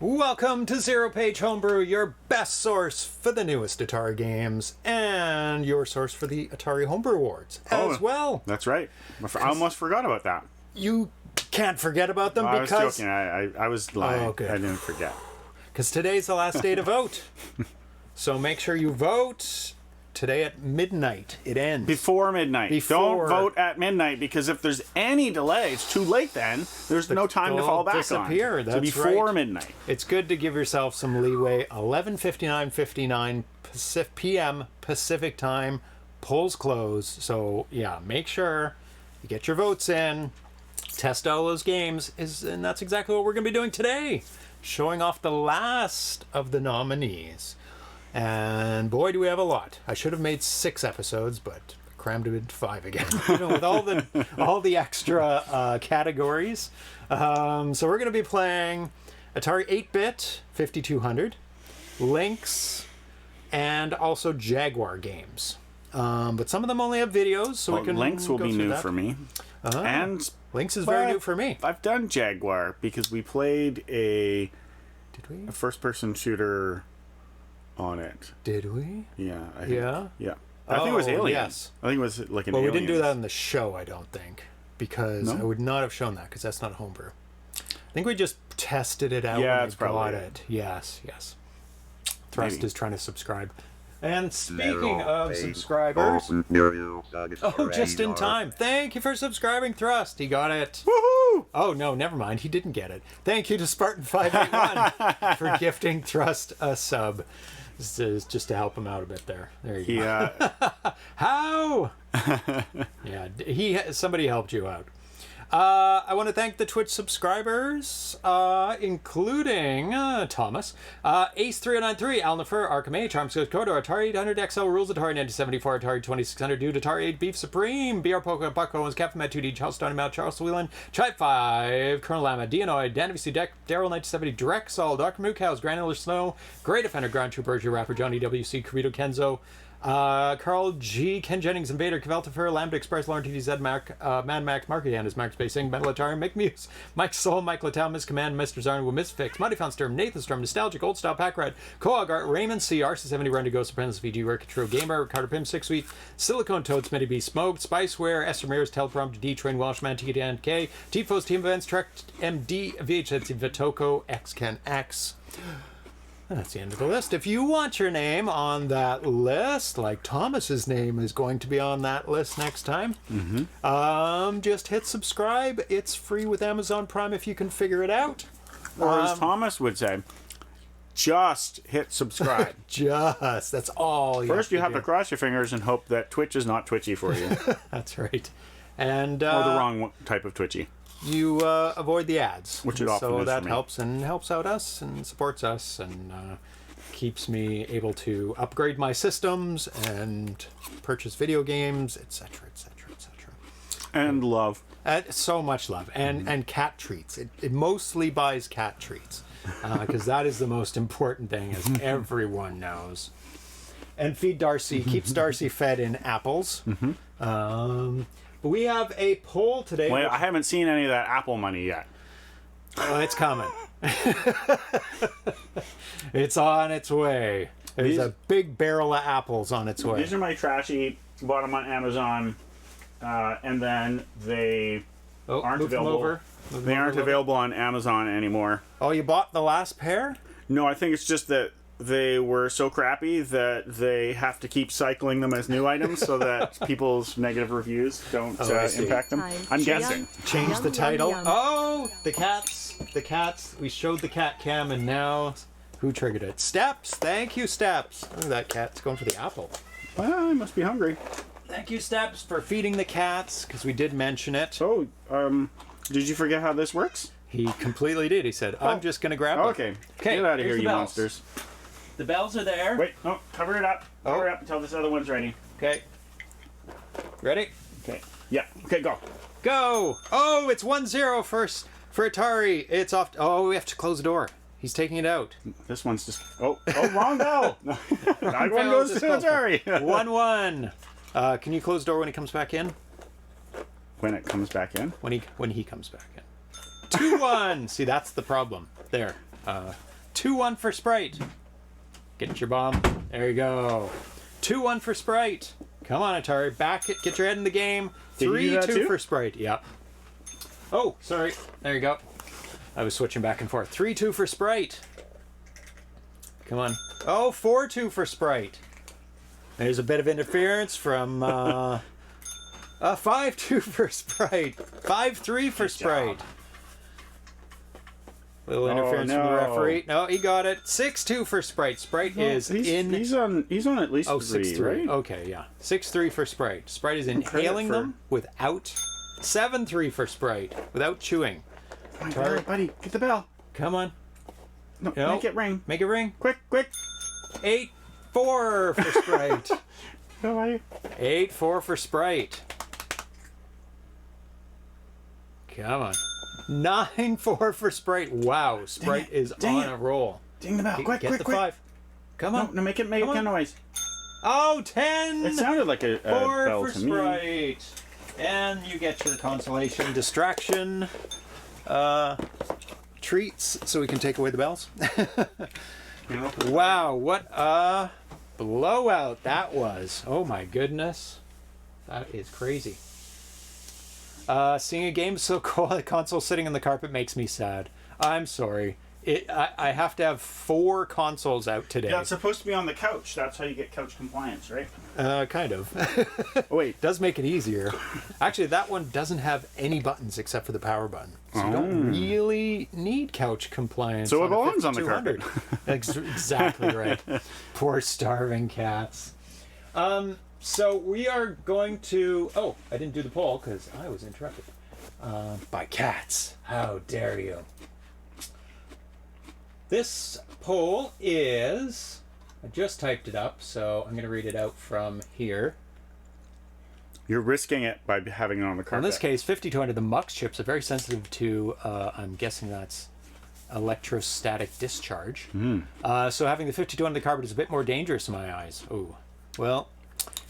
Welcome to ZeroPage Homebrew, your best source for the newest Atari games and your source for the Atari Homebrew Awards as well. That's right. I almost forgot about that. You can't forget about them because... I was joking. I was lying. Oh, good. I didn't forget. Because today's the last day to vote. So make sure you vote today at midnight. It ends. Before midnight. Don't vote at midnight because if there's any delay, it's too late then. There's no time to fall back disappear. on. That's so before right. midnight. It's good to give yourself some leeway. 11:59 p.m. Pacific time. Polls close. So, yeah, make sure you get your votes in. Test all those games. And that's exactly what we're going to be doing today. Showing off the last of the nominees. And boy, do we have a lot. I should have made 6 episodes, but crammed it into 5 again, even with all the extra categories. So we're going to be playing Atari 8-bit 5200, Lynx, and also Jaguar games. But some of them only have videos, so we can. Lynx will be new for me, and Lynx is very new for me. I've done Jaguar because we played a first-person shooter on it. Did we? Yeah. I think it was Aliens. Yes. I think it was like an. Well, we Aliens. didn't do that in the show, I don't think, because I would not have shown that because that's not homebrew. I think we just tested it out. Yeah, when it's we got probably it. Yes. Thrust Maybe. is trying to subscribe. And speaking of subscribers, just in time. Thank you for subscribing, Thrust. He got it. Woohoo! Oh, no, never mind. He didn't get it. Thank you to Spartan581 for gifting Thrust a sub. This is just to help him out a bit there. There you go. How? Yeah, somebody helped you out. I want to thank the Twitch subscribers, including Thomas, Ace3093, Al Nefer, Arkham A, Charmscope Kodo, Atari 800XL, Rules, Atari 1974, Atari 2600, Dude, Atari 8, Beef Supreme, BR Poker, Buck Owens, Captain Matt 2D, Charles Stony Mount, Charles Whelan, Chai 5, Colonel Lama, Dianoid, Dan VC Deck, Daryl 1970, Drexel, Dr. Mookhouse, Granular Snow, Great Offender, Ground Trooper, Your Rapper, Johnny WC, Kirito Kenzo, Carl G, Ken Jennings, Invader, Caveltifer, Lambda Express, Lauren TDZ, Mad Max, Mark Yannis, Mark Spacing, Metal Atari, Mick Muse, Mike Soul, Mike Latal, Miss Command, Mr. Zarn, Will Misfix, Muddy Found Sturm, Nathan Storm, Nostalgic, Old Style, Pack Red, Coag, Raymond C, RC70, Run to Go, Sopranos, VG, Work, True Gamer, Carter Pim, 6 Sweet, Silicone Toad, Smitty B, Smoked, Spiceware, Esther Ramirez, Teleprompter, D, Train Welshman, TKDNK, Tifos, Team Events, Trek, MD, VHS, Vitoco, XCan X. And that's the end of the list. If you want your name on that list, like Thomas's name is going to be on that list next time, just hit subscribe. It's free with Amazon Prime if you can figure it out. Or as Thomas would say, just hit subscribe. That's all. First, you have to cross your fingers and hope that Twitch is not twitchy for you. That's right. And or the wrong type of twitchy. You avoid the ads, which it often is so that for me. helps out us and supports us and keeps me able to upgrade my systems and purchase video games, etc., etc., etc. And love. So much love and cat treats. It mostly buys cat treats because that is the most important thing, as everyone knows. And feed Darcy, keeps Darcy fed in apples. We have a poll today. Wait, I haven't seen any of that Apple money yet. Oh, it's coming. It's on its way. There's a big barrel of apples on its way. These are my trashy. Bought them on Amazon, and then they aren't available. They aren't available on Amazon anymore. Oh, you bought the last pair? No, I think it's just that they were so crappy that they have to keep cycling them as new items so that people's negative reviews don't impact them. I'm guessing. Change the title. Oh, the cats. We showed the cat cam, and now who triggered it? Steps. Thank you, Steps. Look at that cat. It's going for the apple. Well, he must be hungry. Thank you, Steps, for feeding the cats, because we did mention it. So, did you forget how this works? He completely did. He said, I'm just going to grab it. Okay. Get out of here, you monsters. The bells are there. Wait, no, cover it up. Cover it up until this other one's ready. Okay. Ready? Okay. Yeah. Okay, go. Go! Oh, it's 1-0 for Atari. It's off. Oh, we have to close the door. He's taking it out. This one's just... Oh, wrong bell. That one goes to Atari. 1-1. Can you close the door when he comes back in? When it comes back in? When he comes back in. 2-1. See, that's the problem. There. 2-1 for Sprite. Get your bomb. There you go. 2-1 for Sprite. Come on, Atari. Back it. Get your head in the game. 3-2 for Sprite. Yeah. Oh, sorry. There you go. I was switching back and forth. 3-2 for Sprite. Come on. Oh, 4-2 for Sprite. There's a bit of interference from 5-2 for Sprite. 5-3 for Sprite. Little interference from the referee. No, he got it. 6-2 for Sprite. Sprite is he's on at least 6-3. Right? Okay, yeah. 6-3 for Sprite. Sprite is inhaling them without. 7-3 for Sprite without chewing. Come on, buddy, get the bell. Come on. No, make it ring. Make it ring. Quick. 8-4 for Sprite. How are you? 8-4 for Sprite. Come on. 9-4 for Sprite. Wow, Sprite is on a roll. Ding the bell. Quick. Get the 5. Come on. No, make a noise. Oh, 10. It sounded like a bell for to me. Sprite. And you get your consolation distraction treats so we can take away the bells. Wow, what a blowout that was. Oh my goodness. That is crazy. Seeing a game so console sitting on the carpet makes me sad. I'm sorry. I have to have 4 consoles out today. Yeah, it's supposed to be on the couch. That's how you get couch compliance, right? Kind of. Oh, wait. Does make it easier. Actually, that one doesn't have any buttons except for the power button. So you don't really need couch compliance. So it belongs on the carpet. Exactly right. Poor starving cats. So we are going to... Oh, I didn't do the poll because I was interrupted by cats. How dare you? This poll is... I just typed it up, so I'm going to read it out from here. You're risking it by having it on the carpet. In this case, 5200, the MUX chips are very sensitive to, I'm guessing that's electrostatic discharge. So having the 5200 on the carpet is a bit more dangerous in my eyes. Oh, well...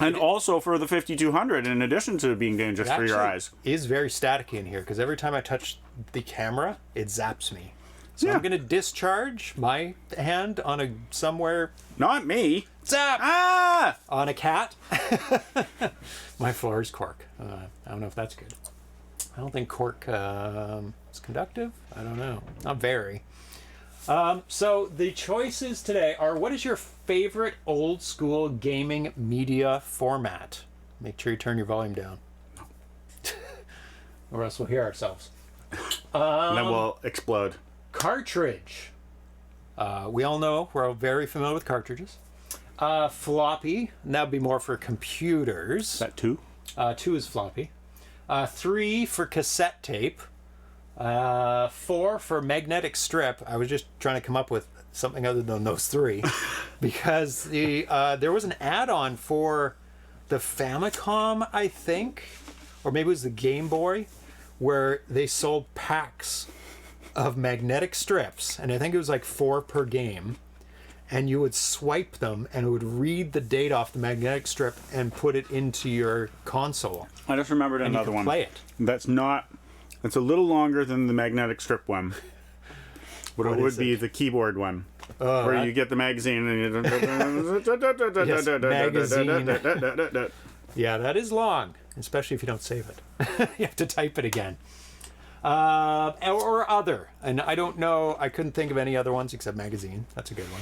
And also for the 5200, in addition to being dangerous for your eyes. It is very staticky in here, because every time I touch the camera, it zaps me. So I'm going to discharge my hand on somewhere... Not me. Zap! Ah! On a cat. My floor is cork. I don't know if that's good. I don't think cork is conductive. I don't know. Not very. So the choices today are, what is your favorite old school gaming media format? Make sure you turn your volume down. Or else we'll hear ourselves. And then we'll explode. Cartridge. We all know, we're all very familiar with cartridges. Floppy, and that would be more for computers. Is that 2? 2 is floppy. 3 for cassette tape. 4 for magnetic strip. I was just trying to come up with something other than those 3. Because there was an add-on for the Famicom, I think, or maybe it was the Game Boy, where they sold packs of magnetic strips, and I think it was like 4 per game, and you would swipe them and it would read the data off the magnetic strip and put it into your console. I just remembered another one. Play it. That's a little longer than the magnetic strip one. What would be the keyboard one. Where you get the magazine and you... Yes, magazine. Yeah, that is long, especially if you don't save it. You have to type it again. Or other. And I don't know, I couldn't think of any other ones except magazine. That's a good one.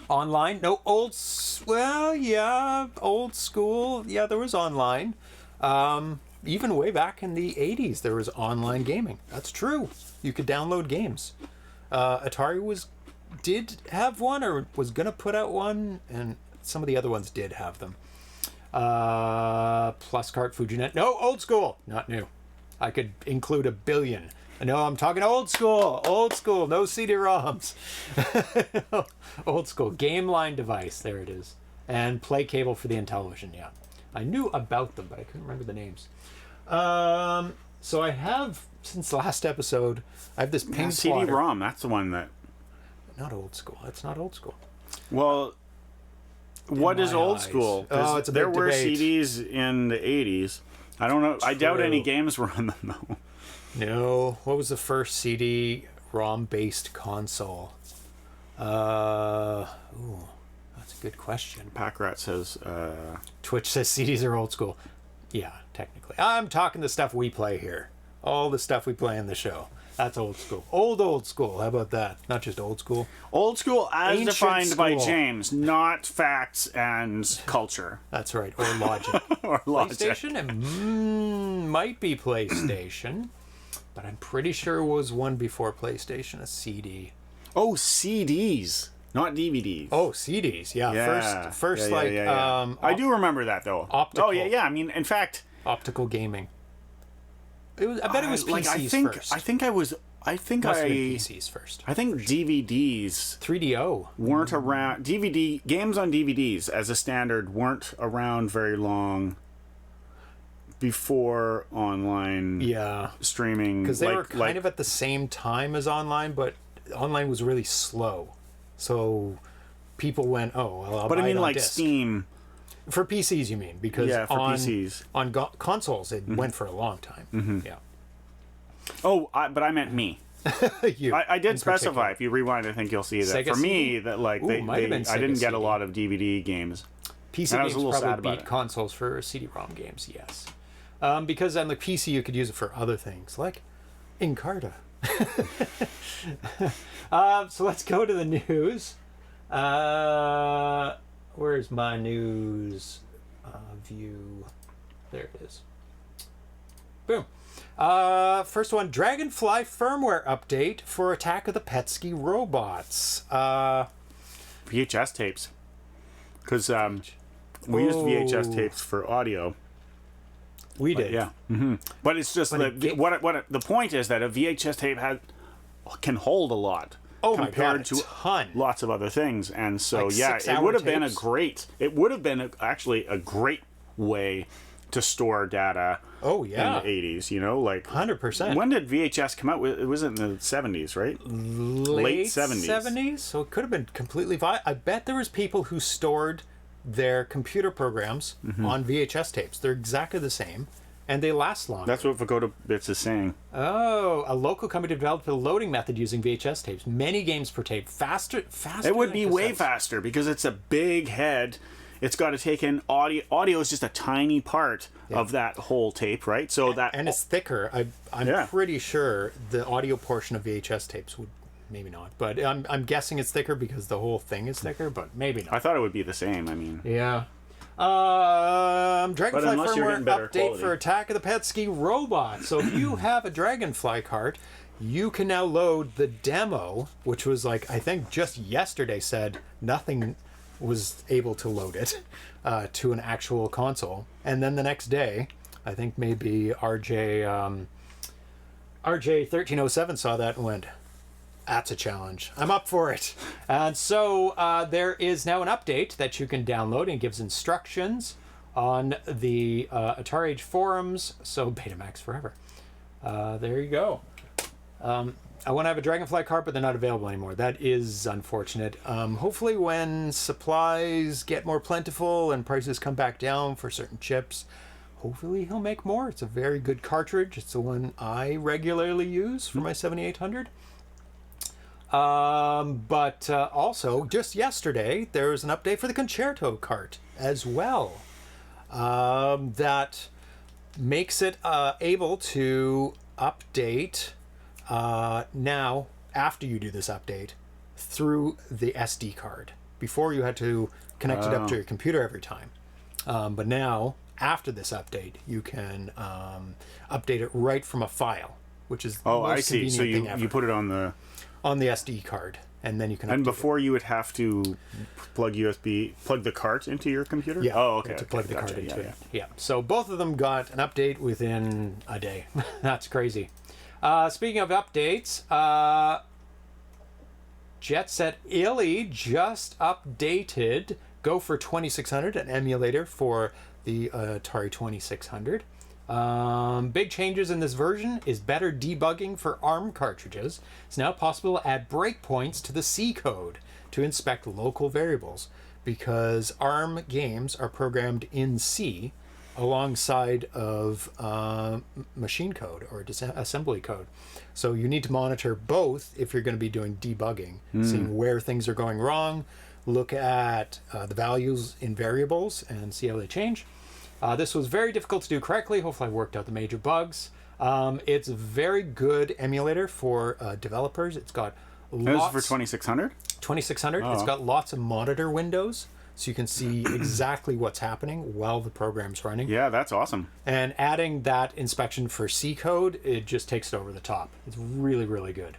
Online? No, old school. Yeah, there was online. Even way back in the 80s, there was online gaming. That's true. You could download games. Atari did have one, or was going to put out one, and some of the other ones did have them. Pluscart, Fujinet. No, old school. Not new. I could include a billion. No, I'm talking old school. Old school. No CD-ROMs. Old school. Game line device. There it is. And play cable for the Intellivision. Yeah. I knew about them, but I couldn't remember the names. So I have, since the last episode, I have this pink CD-ROM. That's the one that... Not old school. That's not old school. Well, what is old school? Oh, it's a big There were debate. CDs in the 80s. I don't know. I doubt any games were on them, though. No. What was the first CD-ROM based console? Ooh, that's a good question. Packrat says... Twitch says CDs are old school. Yeah, technically. I'm talking the stuff we play here. All the stuff we play in the show. That's old school. Old school. How about that? Not just old school. Old school as Ancient defined by school. James, not facts and culture. That's right. Or logic. Or logic. PlayStation? It might be PlayStation. But I'm pretty sure it was one before PlayStation, a CD. Oh, CDs. Not DVDs. Oh, CDs. Yeah. First I do remember that, though. Optical. Oh, yeah. I mean, in fact... Optical gaming. I bet it was PCs first. I think Must have been PCs first. I think DVDs 3DO weren't around. Games on DVDs as a standard weren't around very long before online streaming. Because they were kind of at the same time as online, but online was really slow. So people went, oh, well, I'll buy it on like disc. Steam. For PCs, you mean? Because for PCs. On consoles, it went for a long time. Mm-hmm. Yeah. Oh, but I meant me. You, I did specify. If you rewind, I think you'll see that. Sega for me, CD? that like Ooh, I didn't get CD. a lot of DVD games. PC And I was a games little sad probably about beat it. consoles for CD-ROM games, yes. Because on the PC, you could use it for other things, like Encarta. So let's go to the news. Where's my news view? There it is. Boom. First one, Dragonfly firmware update for Attack of the Petsky robots. VHS tapes. Because we used VHS tapes for audio. We did. Yeah. Mm-hmm. But it's just the point is that a VHS tape can hold a lot. Oh my compared God, a to ton. Lots of other things, and so Like it would have been actually a great way to store data. Oh yeah, in the 80s, like 100%. When did VHS come out? It was in the 70s, right? Late 70s. 70s. So it could have been completely I bet there was people who stored their computer programs on VHS tapes. They're exactly the same, and they last longer. That's what Vagoda Bits is saying. Oh, a local company developed a loading method using VHS tapes. Many games per tape. Faster. It would than be cassettes. way faster because it's a big head. It's got to take in audio. Audio is just a tiny part of that whole tape, right? So and it's thicker. I'm pretty sure the audio portion of VHS tapes would, maybe not, but I'm guessing it's thicker because the whole thing is thicker, but maybe not. I thought it would be the same. I mean, yeah. Dragonfly unless you're firmware getting better update quality. for Attack of the Petsky robot. So if you have a Dragonfly cart, you can now load the demo, which was like, I think just yesterday said nothing was able to load it to an actual console. And then the next day, I think maybe RJ1307 saw that and went, that's a challenge. I'm up for it. And so there is now an update that you can download and gives instructions on the Atari Age forums. So Betamax forever. There you go. I want to have a Dragonfly cart, but they're not available anymore. That is unfortunate. Hopefully when supplies get more plentiful and prices come back down for certain chips, hopefully he'll make more. It's a very good cartridge. It's the one I regularly use for my 7800. But also, just yesterday, there was an update for the Concerto cart as well. That makes it able to update now, after you do this update, through the SD card. Before you had to connect it up to your computer every time. But now, after this update, you can update it right from a file, which is the most I see. convenient So thing ever. you put it on the SD card, and then you can. And update before you would have to plug the cart into your computer. Yeah. Oh, okay. To plug the card Gotcha. into it. Yeah. So both of them got an update within a day. That's crazy. Speaking of updates, Jet Set Illy just updated Gopher 2600, an emulator for the Atari 2600. Big changes in this version is better debugging for ARM cartridges. It's now possible to add breakpoints to the C code to inspect local variables, because ARM games are programmed in C, alongside of machine code or assembly code. So you need to monitor both if you're going to be doing debugging, seeing where things are going wrong, look at the values in variables and see how they change. This was very difficult to do correctly. Hopefully I worked out the major bugs. It's a very good emulator for developers. It's got lots... This is for 2600? 2600. It's got lots of monitor windows, so you can see exactly what's happening while the program's running. Yeah, that's awesome. And adding that inspection for C code, it just takes it over the top. It's really, really good.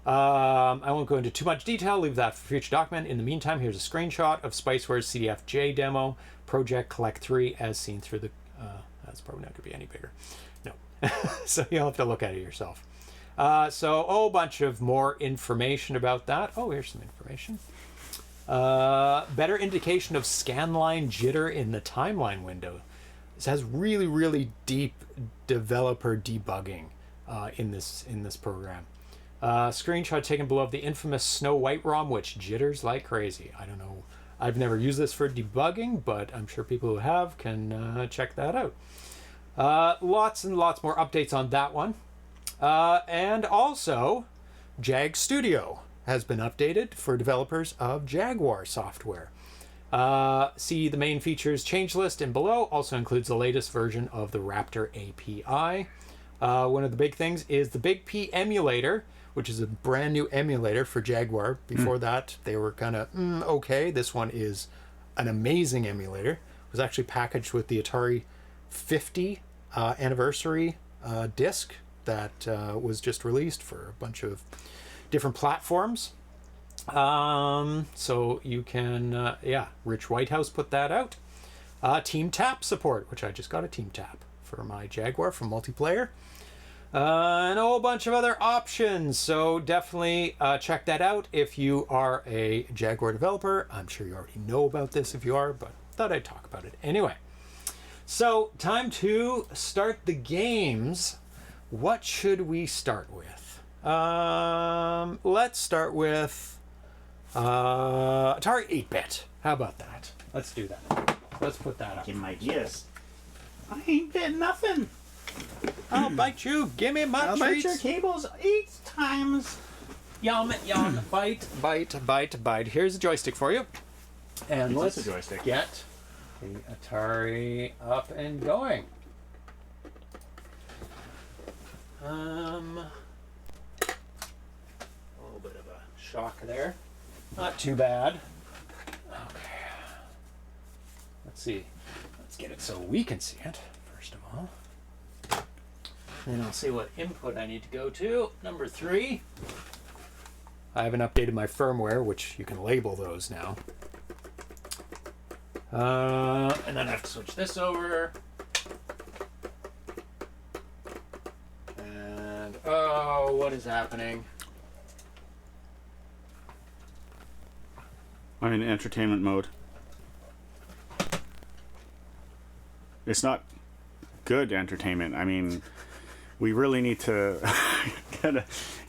I won't go into too much detail, leave that for future document. In the meantime, here's a screenshot of Spiceware's CDFJ demo, Project Collect 3, as seen through the... that's probably not going to be any bigger. No. So you'll have to look at it yourself. So a whole bunch of more information about that. Oh, here's some information. Better indication of scanline jitter in the timeline window. This has really, really deep developer debugging in this program. Screenshot taken below of the infamous Snow White ROM, which jitters like crazy. I don't know. I've never used this for debugging, but I'm sure people who have can check that out. Lots and lots more updates on that one. And also, Jag Studio has been updated for developers of Jaguar software. See the main features change list and below. Also includes the latest version of the Raptor API. One of the big things is the Big P emulator, which is a brand new emulator for Jaguar. Before that, they were kind of okay. This one is an amazing emulator. It was actually packaged with the Atari 50 anniversary disc that was just released for a bunch of different platforms. So you can, Rich Whitehouse put that out. Team Tap support, which I just got a Team Tap for my Jaguar for multiplayer. And a whole bunch of other options. So definitely check that out if you are a Jaguar developer. I'm sure you already know about this if you are, but thought I'd talk about it anyway. So time to start the games. What should we start with? Let's start with Atari 8-bit. How about that? Let's do that. Let's put that up. Give me ideas. I ain't bit nothing. I'll bite you. Give me my I'll treats. bite your cables 8 times. Yum, yum, bite, bite, bite, bite. Here's a joystick for you. And let's a joystick. get the Atari up and going. A little bit of a shock there. Not too bad. Okay. Let's see. Let's get it so we can see it, first of all. Then I'll see what input I need to go to. Number 3. I haven't updated my firmware, which you can label those now. And then I have to switch this over. And, oh, what is happening? I'm in entertainment mode. It's not good entertainment. I mean, we really need to get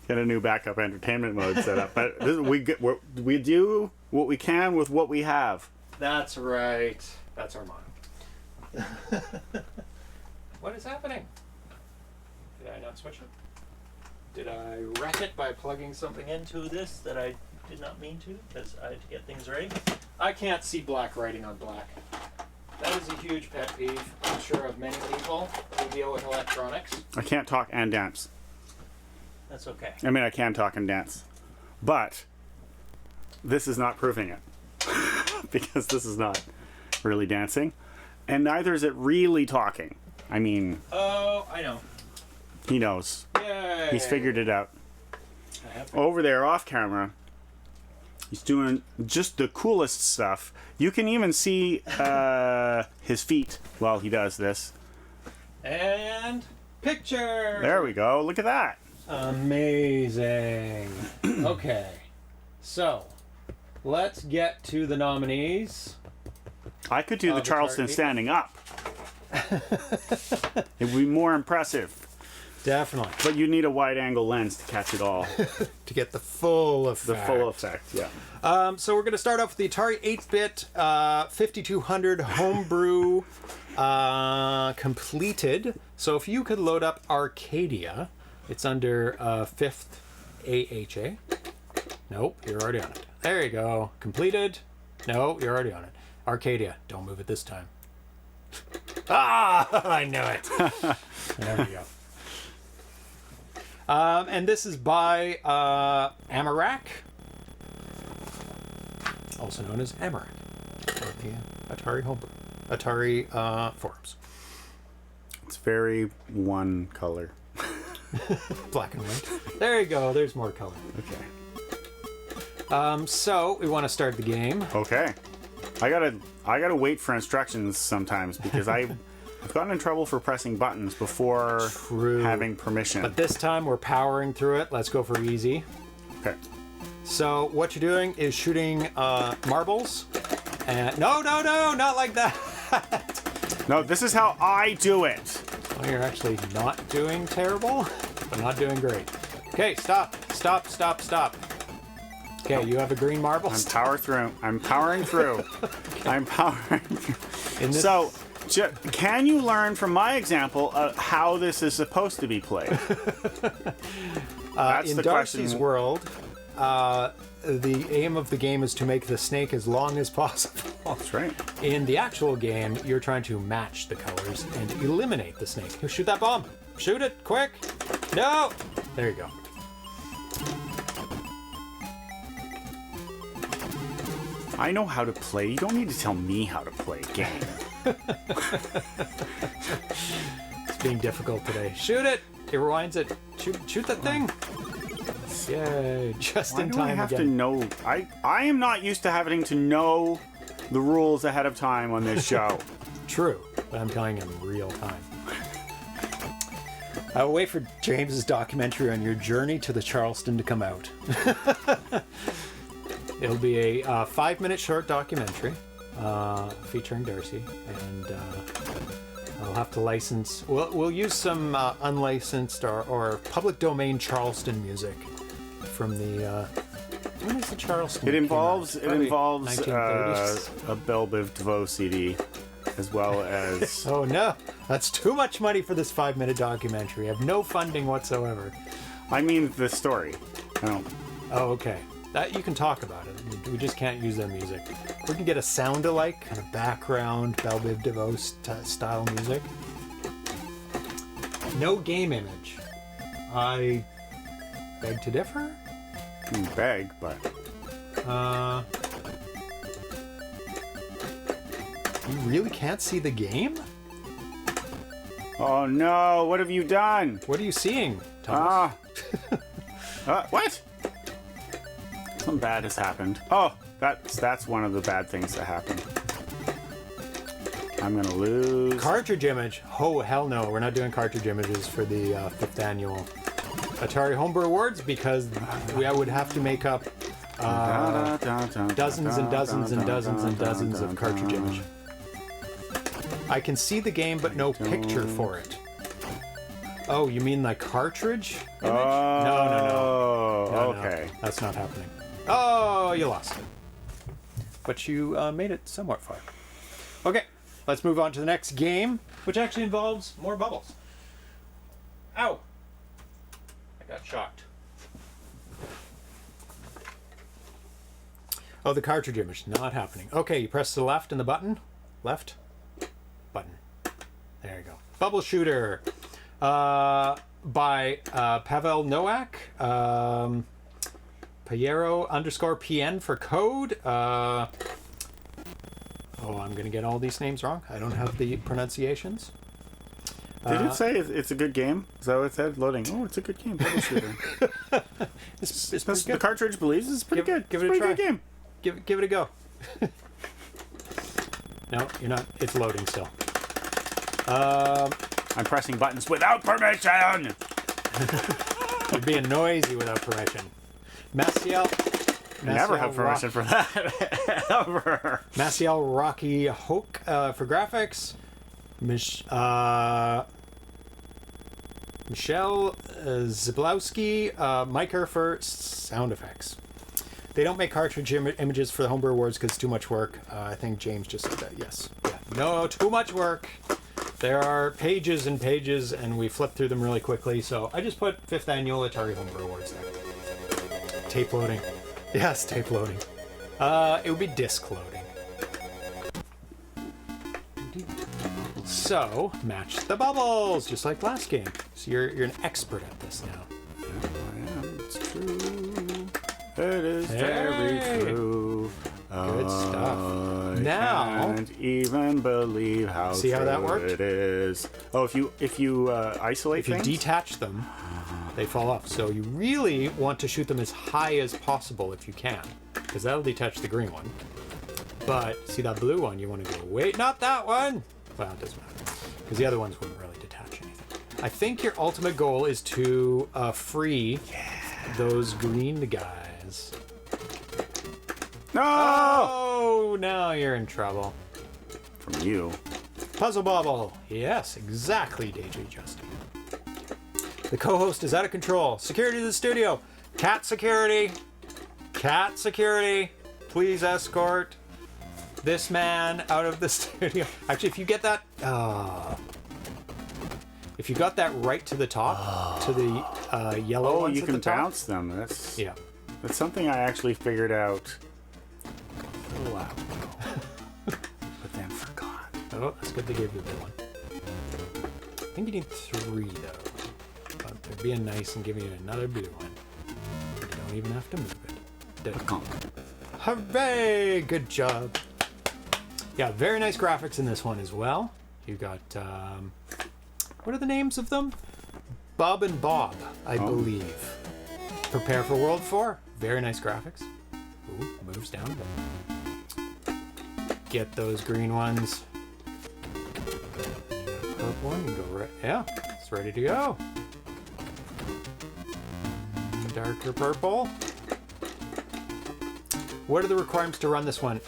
a new backup entertainment mode set up. But we do what we can with what we have. That's right. That's our motto. What is happening? Did I not switch it? Did I wreck it by plugging something into this that I did not mean to? Because I had to get things right. I can't see black writing on black. That is a huge pet peeve, I'm sure, of many people who deal with electronics. I can't talk and dance. That's okay. I mean, I can talk and dance. But this is not proving it. Because this is not really dancing. And neither is it really talking. I mean... Oh, I know. He knows. Yay. He's figured it out. Over there, off camera, he's doing just the coolest stuff. You can even see his feet while he does this. And picture! There we go. Look at that. Amazing. Okay. So, let's get to the nominees. I could do the Charleston standing up. It would be more impressive. Definitely. But you need a wide-angle lens to catch it all. To get the full effect. The full effect, yeah. So we're going to start off with the Atari 8-bit 5200 Homebrew Completed. So if you could load up Arcadia, it's under 5th AHA. Nope, you're already on it. There you go. Completed. No, you're already on it. Arcadia. Don't move it this time. I knew it. There we go. And this is by Amarak, also known as Amarak, on the Atari Homebrew, Atari forums. It's very one color. Black and white. There you go. There's more color. Okay. So we want to start the game. Okay. I gotta wait for instructions sometimes because I've gotten in trouble for pressing buttons before having permission. But this time we're powering through it. Let's go for easy. Okay. So what you're doing is shooting marbles. And no, not like that. No, this is how I do it. Well, you're actually not doing terrible, but not doing great. Okay, stop. Okay, you have a green marble. I'm powering through. I'm powering through. So, can you learn from my example how this is supposed to be played? That's in the Darcy's question. world, the aim of the game is to make the snake as long as possible. That's right. In the actual game, you're trying to match the colors and eliminate the snake. Shoot that bomb. Shoot it, quick. No. There you go. I know how to play. You don't need to tell me how to play a game. It's being difficult today. Shoot it. It rewinds it. Shoot that thing. Yay. Just Why in do time I have again. to know? I am not used to having to know the rules ahead of time on this show. True, but I'm telling you in real time. I will wait for James's documentary on your journey to the Charleston to come out. It'll be a 5-minute short documentary featuring Darcy, and I'll have to license. We'll use some unlicensed or public domain Charleston music from the. When is the Charleston? It involves 1930s. a Belle Biv DeVoe CD, as well as. Oh no, that's too much money for this 5-minute documentary. I have no funding whatsoever. I mean the story. I don't. Oh, okay. That you can talk about it. We just can't use their music. We can get a sound-alike, kind of background, Belle Biv DeVoe style music. No game image. I beg to differ. You beg, but. You really can't see the game? Oh no! What have you done? What are you seeing, Thomas? What? Something bad has happened. Oh, that's one of the bad things that happened. I'm gonna lose. Cartridge image. Oh, hell no. We're not doing cartridge images for the 5th annual Atari Homebrew Awards because we would have to make up dozens and dozens and dozens and dozens of cartridge image. I can see the game, but no picture for it. Oh, you mean the cartridge image? No. Okay. No, that's not happening. Oh, you lost it. But you made it somewhat far. Okay, let's move on to the next game, which actually involves more bubbles. Ow! I got shocked. Oh, the cartridge image, not happening. Okay, you press the left in the button. Left. Button. There you go. Bubble Shooter. By Pavel Nowak. Payero_PN for code. Oh, I'm going to get all these names wrong. I don't have the pronunciations. Did it say it's a good game? Is that what it said? Loading. Oh, it's a good game. Bubble Shooter. It's pretty good. The cartridge believes it's pretty good. Give it it's a try. Good game. Give it a go. No, you're not. It's loading still. I'm pressing buttons without permission. You're being noisy without permission. Maciel. Never have permission for that. Ever. Maciel Rocky Hoke for graphics. Michelle Zablowski, Miker for sound effects. They don't make cartridge images for the Homebrew Awards because it's too much work. I think James just said that. Yes. Yeah. No, too much work. There are pages and pages, and we flip through them really quickly, so I just put 5th Annual Atari Homebrew Awards there. Tape loading. Yes, tape loading. It would be disc loading. So, match the bubbles, just like last game. So you're an expert at this now. Yeah, I am. It's true. It is very true. Good stuff. I Now, can't even believe how see how that worked? it is. Oh, if you isolate if you things? detach them, they fall off. So you really want to shoot them as high as possible if you can, because that'll detach the green one. But see that blue one, you want to go, wait, not that one. Well, it doesn't matter, because the other ones wouldn't really detach anything. I think your ultimate goal is to free those green guys. No! Oh, now you're in trouble. From you. Puzzle bubble. Yes, exactly, DJ Justin. The co-host is out of control. Security to the studio. Cat security. Cat security. Please escort this man out of the studio. Actually, if you get that... if you got that right to the top, to the yellow ones you at can the top, bounce them. That's something I actually figured out a little while ago, but then forgot. Oh, that's good they gave you the one. I think you need 3 though. But they're being nice and giving you another blue one. You don't even have to move it. Hooray! Good job. Yeah, very nice graphics in this one as well. You got what are the names of them? Bob and Bob, I believe. Prepare for World 4. Very nice graphics. Ooh, moves down a bit. Get those green ones. Purple one, you go right. Yeah, it's ready to go. Darker purple. What are the requirements to run this one?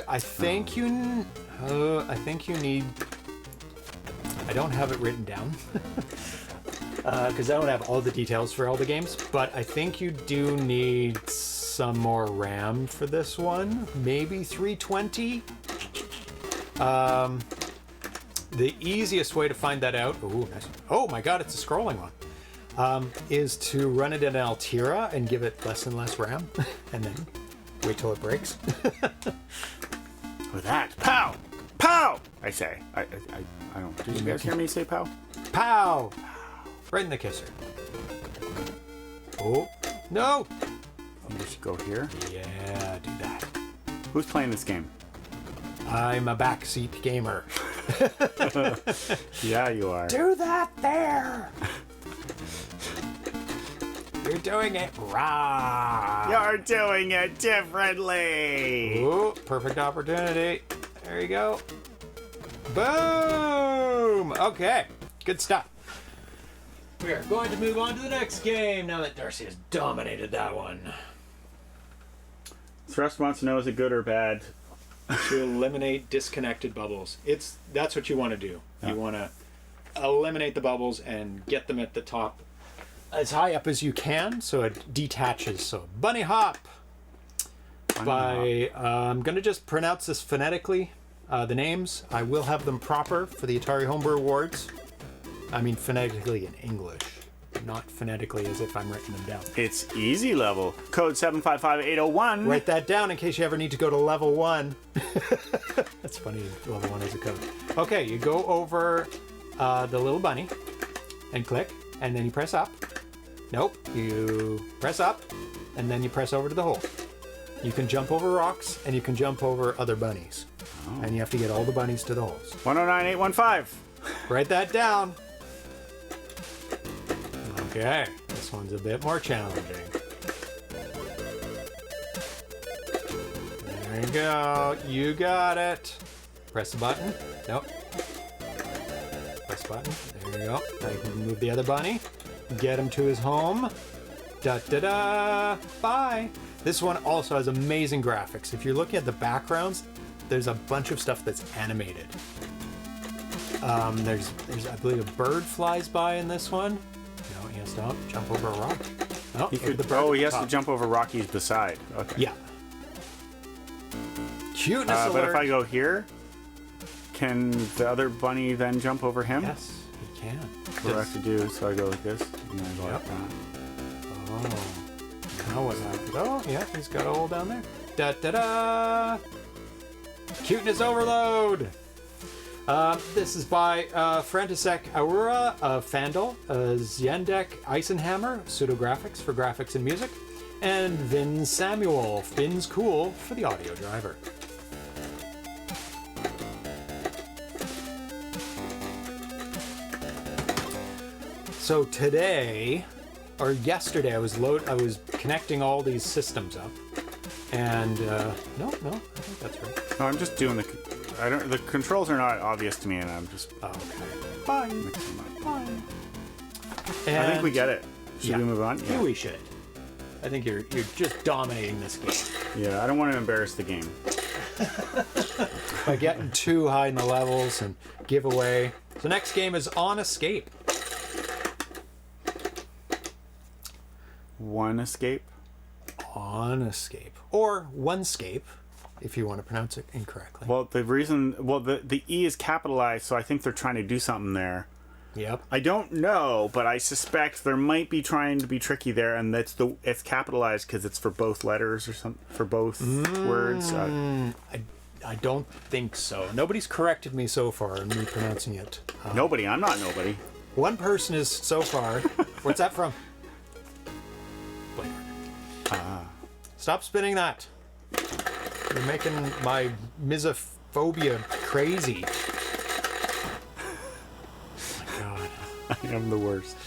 I think you need. I don't have it written down because I don't have all the details for all the games. But I think you do need some more RAM for this one. Maybe 320. The easiest way to find that out. Ooh, nice. Oh my God, it's a scrolling one. Is to run it in Altira and give it less and less RAM, and then wait till it breaks. With that, pow, pow! I say, I don't. Did you guys hear me say pow? Pow! Right in the kisser. Oh no! You just go here. Yeah, do that. Who's playing this game? I'm a backseat gamer. Yeah, you are. Do that there! You're doing it wrong. You're doing it differently. Ooh, perfect opportunity. There you go. Boom! Okay, good stuff. We are going to move on to the next game now that Darcy has dominated that one. Thrust wants to know, is it good or bad? To eliminate disconnected bubbles. That's what you want to do. Yeah. You want to eliminate the bubbles and get them at the top as high up as you can so it detaches. So bunny hop. I'm going to just pronounce this phonetically. The names, I will have them proper for the Atari Homebrew Awards. I mean phonetically in English, not phonetically as if I'm writing them down. It's easy level. Code 755801. Write that down in case you ever need to go to level 1. That's funny, level 1 is a code. Okay, you go over the little bunny and click, and then you press up. Nope, you press up, and then you press over to the hole. You can jump over rocks, and you can jump over other bunnies. Oh. And you have to get all the bunnies to the holes. 109815. Write that down. Okay, this one's a bit more challenging. There you go. You got it. Press the button. Nope. Press the button. There you go. Now you can move the other bunny. Get him to his home. Da-da-da. Bye. This one also has amazing graphics. If you're looking at the backgrounds, there's a bunch of stuff that's animated. There's I believe a bird flies by in this one. No, he has to jump over a rock. No, he has to jump over Rocky's beside. Okay. Yeah. Cuteness alert. But if I go here, can the other bunny then jump over him? Yes, he can. What do I have to do? So I go like this, and then I go like that. Oh. Now what happens? Oh, yeah, he's got a hole down there. Da-da-da! Cuteness overload! This is by Frantisek Aurora, Fandel, Zendek Eisenhammer, Pseudographics for graphics and music, and Vin Samuel, Vin's Cool for the audio driver. So today, or yesterday, I was connecting all these systems up, and no, I think that's right. No, I'm just doing the controls are not obvious to me, and I'm just Okay. Bye. mixing them up. Bye. I think we get it. Should we move on? Yeah, we should. I think you're just dominating this game Yeah, I don't want to embarrass the game. by getting too high in the levels and give away. So next game is On Escape. One escape. On Escape, or Onescape, if you want to pronounce it incorrectly. Well, the E is capitalized, so I think they're trying to do something there. Yep. I don't know, but I suspect there might be trying to be tricky there, and it's capitalized because it's for both letters or something, for both words. I don't think so. Nobody's corrected me so far in me pronouncing it. Nobody. I'm not nobody. One person is so far. What's that from? Blade Runner. Stop spinning that. You're making my misophobia crazy. Oh my god. I am the worst.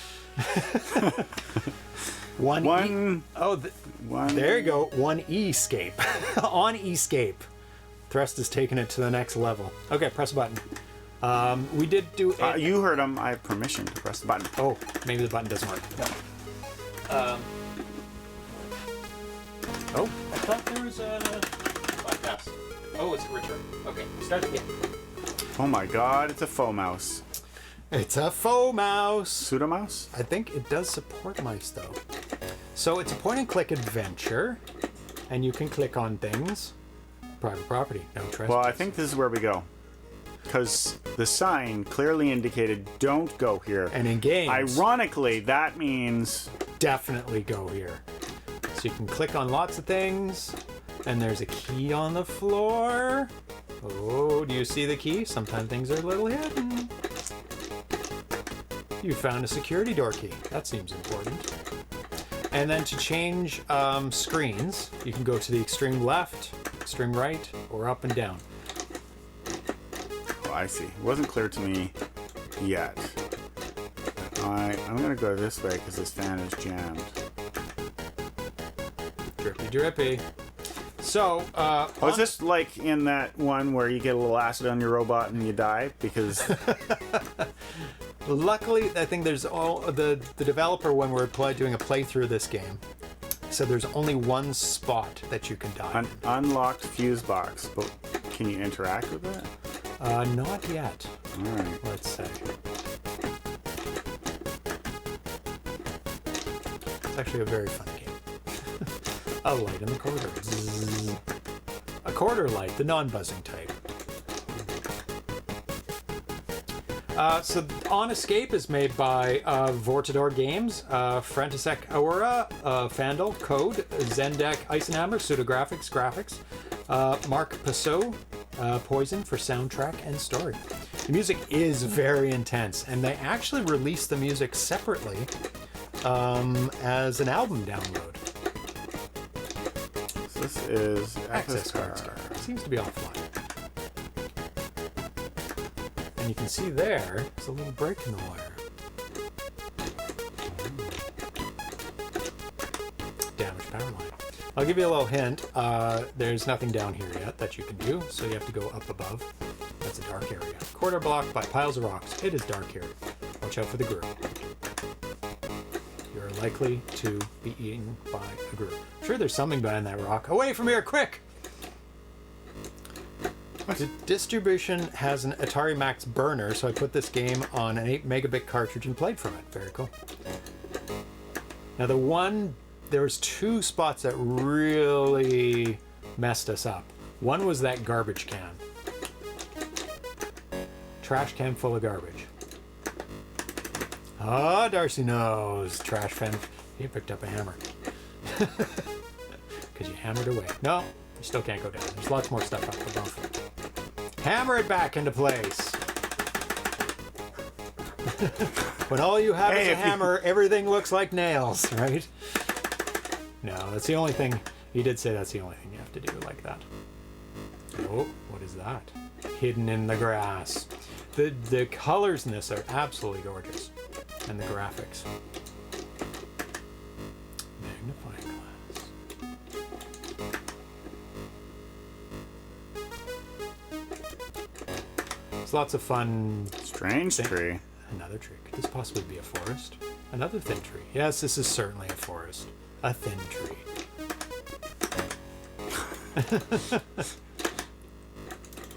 One. There you go. One escape. On escape. Thrust has taken it to the next level. Okay, press a button. We did do. You heard him. I have permission to press the button. Oh, maybe the button doesn't work. Oh, I thought there was a bypass. Oh, it's a return. Okay, start again. Oh my god, it's a faux mouse. It's a faux mouse. Pseudo mouse? I think it does support mice though. So it's a point and click adventure, and you can click on things. Private property, no trespass. Well, I think this is where we go. Because the sign clearly indicated don't go here. And in games, ironically, that means definitely go here. So you can click on lots of things, and there's a key on the floor. Oh, do you see the key? Sometimes things are a little hidden. You found a security door key. That seems important. And then to change screens, you can go to the extreme left, extreme right, or up and down. oh, I see. It wasn't clear to me yet. I'm going to go this way because this fan is jammed. Drippy, drippy. So, Was this like in that one where you get a little acid on your robot and you die? Because luckily, I think there's the developer, when we're doing a playthrough of this game, said there's only one spot that you can die. an unlocked fuse box, but can you interact with it? Not yet. All right. Let's say. It's actually a very fun game. A light in the corridor. Zzz. A corridor light, the non-buzzing type. So On Escape is made by Vortidor Games, Frantisek Aurora, Fandel, Code, Zendek Eisenhammer, Pseudographics, Graphics, Mark Passot, Poison for soundtrack and story. The music is very intense, and they actually released the music separately as an album download. So this is Access card. Seems to be offline. And you can see there's a little break in the wire. Damaged power line. I'll give you a little hint. There's nothing down here yet that you can do, so you have to go up above. That's a dark area. Corridor blocked by piles of rocks. It is dark here. Watch out for the group. You're likely to be eaten by a group. Sure, there's something behind that rock. Away from here, quick! The distribution has an Atari Max burner, so I put this game on an 8 megabit cartridge and played from it. Very cool. Now there was two spots that really messed us up. One was that garbage can. trash can full of garbage. Ah, Darcy knows. Trash can. He picked up a hammer. Because you hammered away. No, you still can't go down. There's lots more stuff up above. Hammer it back into place. When all you have is a hammer, everything looks like nails, right? No, that's the only thing. He did say that's the only thing you have to do like that. Oh, what is that? Hidden in the grass. The colors in this are absolutely gorgeous. And the graphics. Magnifying glass. There's lots of fun. Strange tree. Another tree. Could this possibly be a forest? Another thin tree. Yes, this is certainly a forest. A thin tree.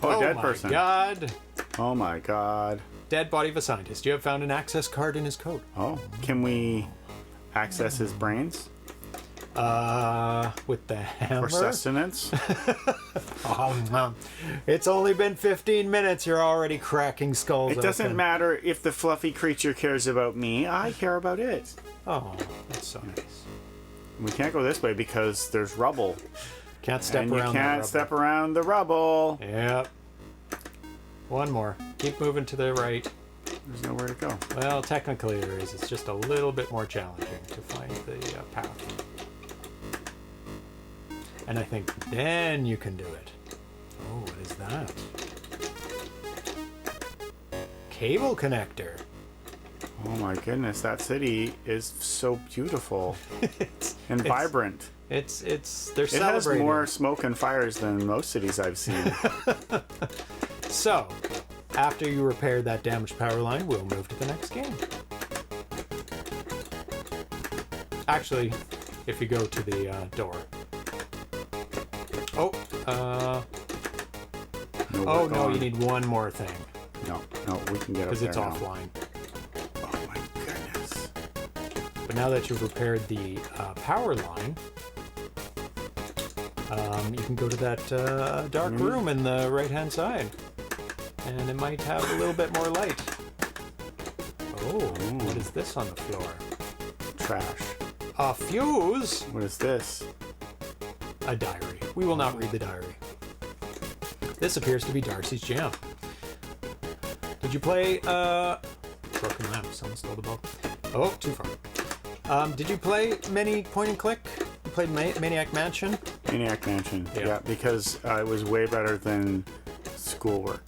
Dead person. Oh my god. Oh my god. Dead body of a scientist. You have found an access card in his coat. Oh, can we access his brains? With the hammer? For sustenance? Oh, no. It's only been 15 minutes. You're already cracking skulls. It doesn't matter if the fluffy creature cares about me. I care about it. Oh, that's so nice. We can't go this way because there's rubble. Can't step and around you can't step around the rubble. Yep. One more. Keep moving to the right. There's nowhere to go. Well, technically there is. It's just a little bit more challenging to find the path. And I think then you can do it. Oh, what is that? Cable connector. Oh my goodness, that city is so beautiful and vibrant. They're It celebrating. has more smoke and fires than most cities I've seen. So, after you repair that damaged power line, we'll move to the next game. Actually, if you go to the door. No, you need one more thing. No, we can get up there because it's now. offline. Oh my goodness. But now that you've repaired the power line, you can go to that dark room in the right-hand side. And it might have a little bit more light. Oh, what is this on the floor? Trash. A fuse? What is this? A diary. We will not read the diary. This appears to be Darcy's jam. Did you play, broken lamp, someone stole the ball. Oh, too far. Did you play many point and click? You played Maniac Mansion? Maniac Mansion. Yeah, because it was way better than schoolwork.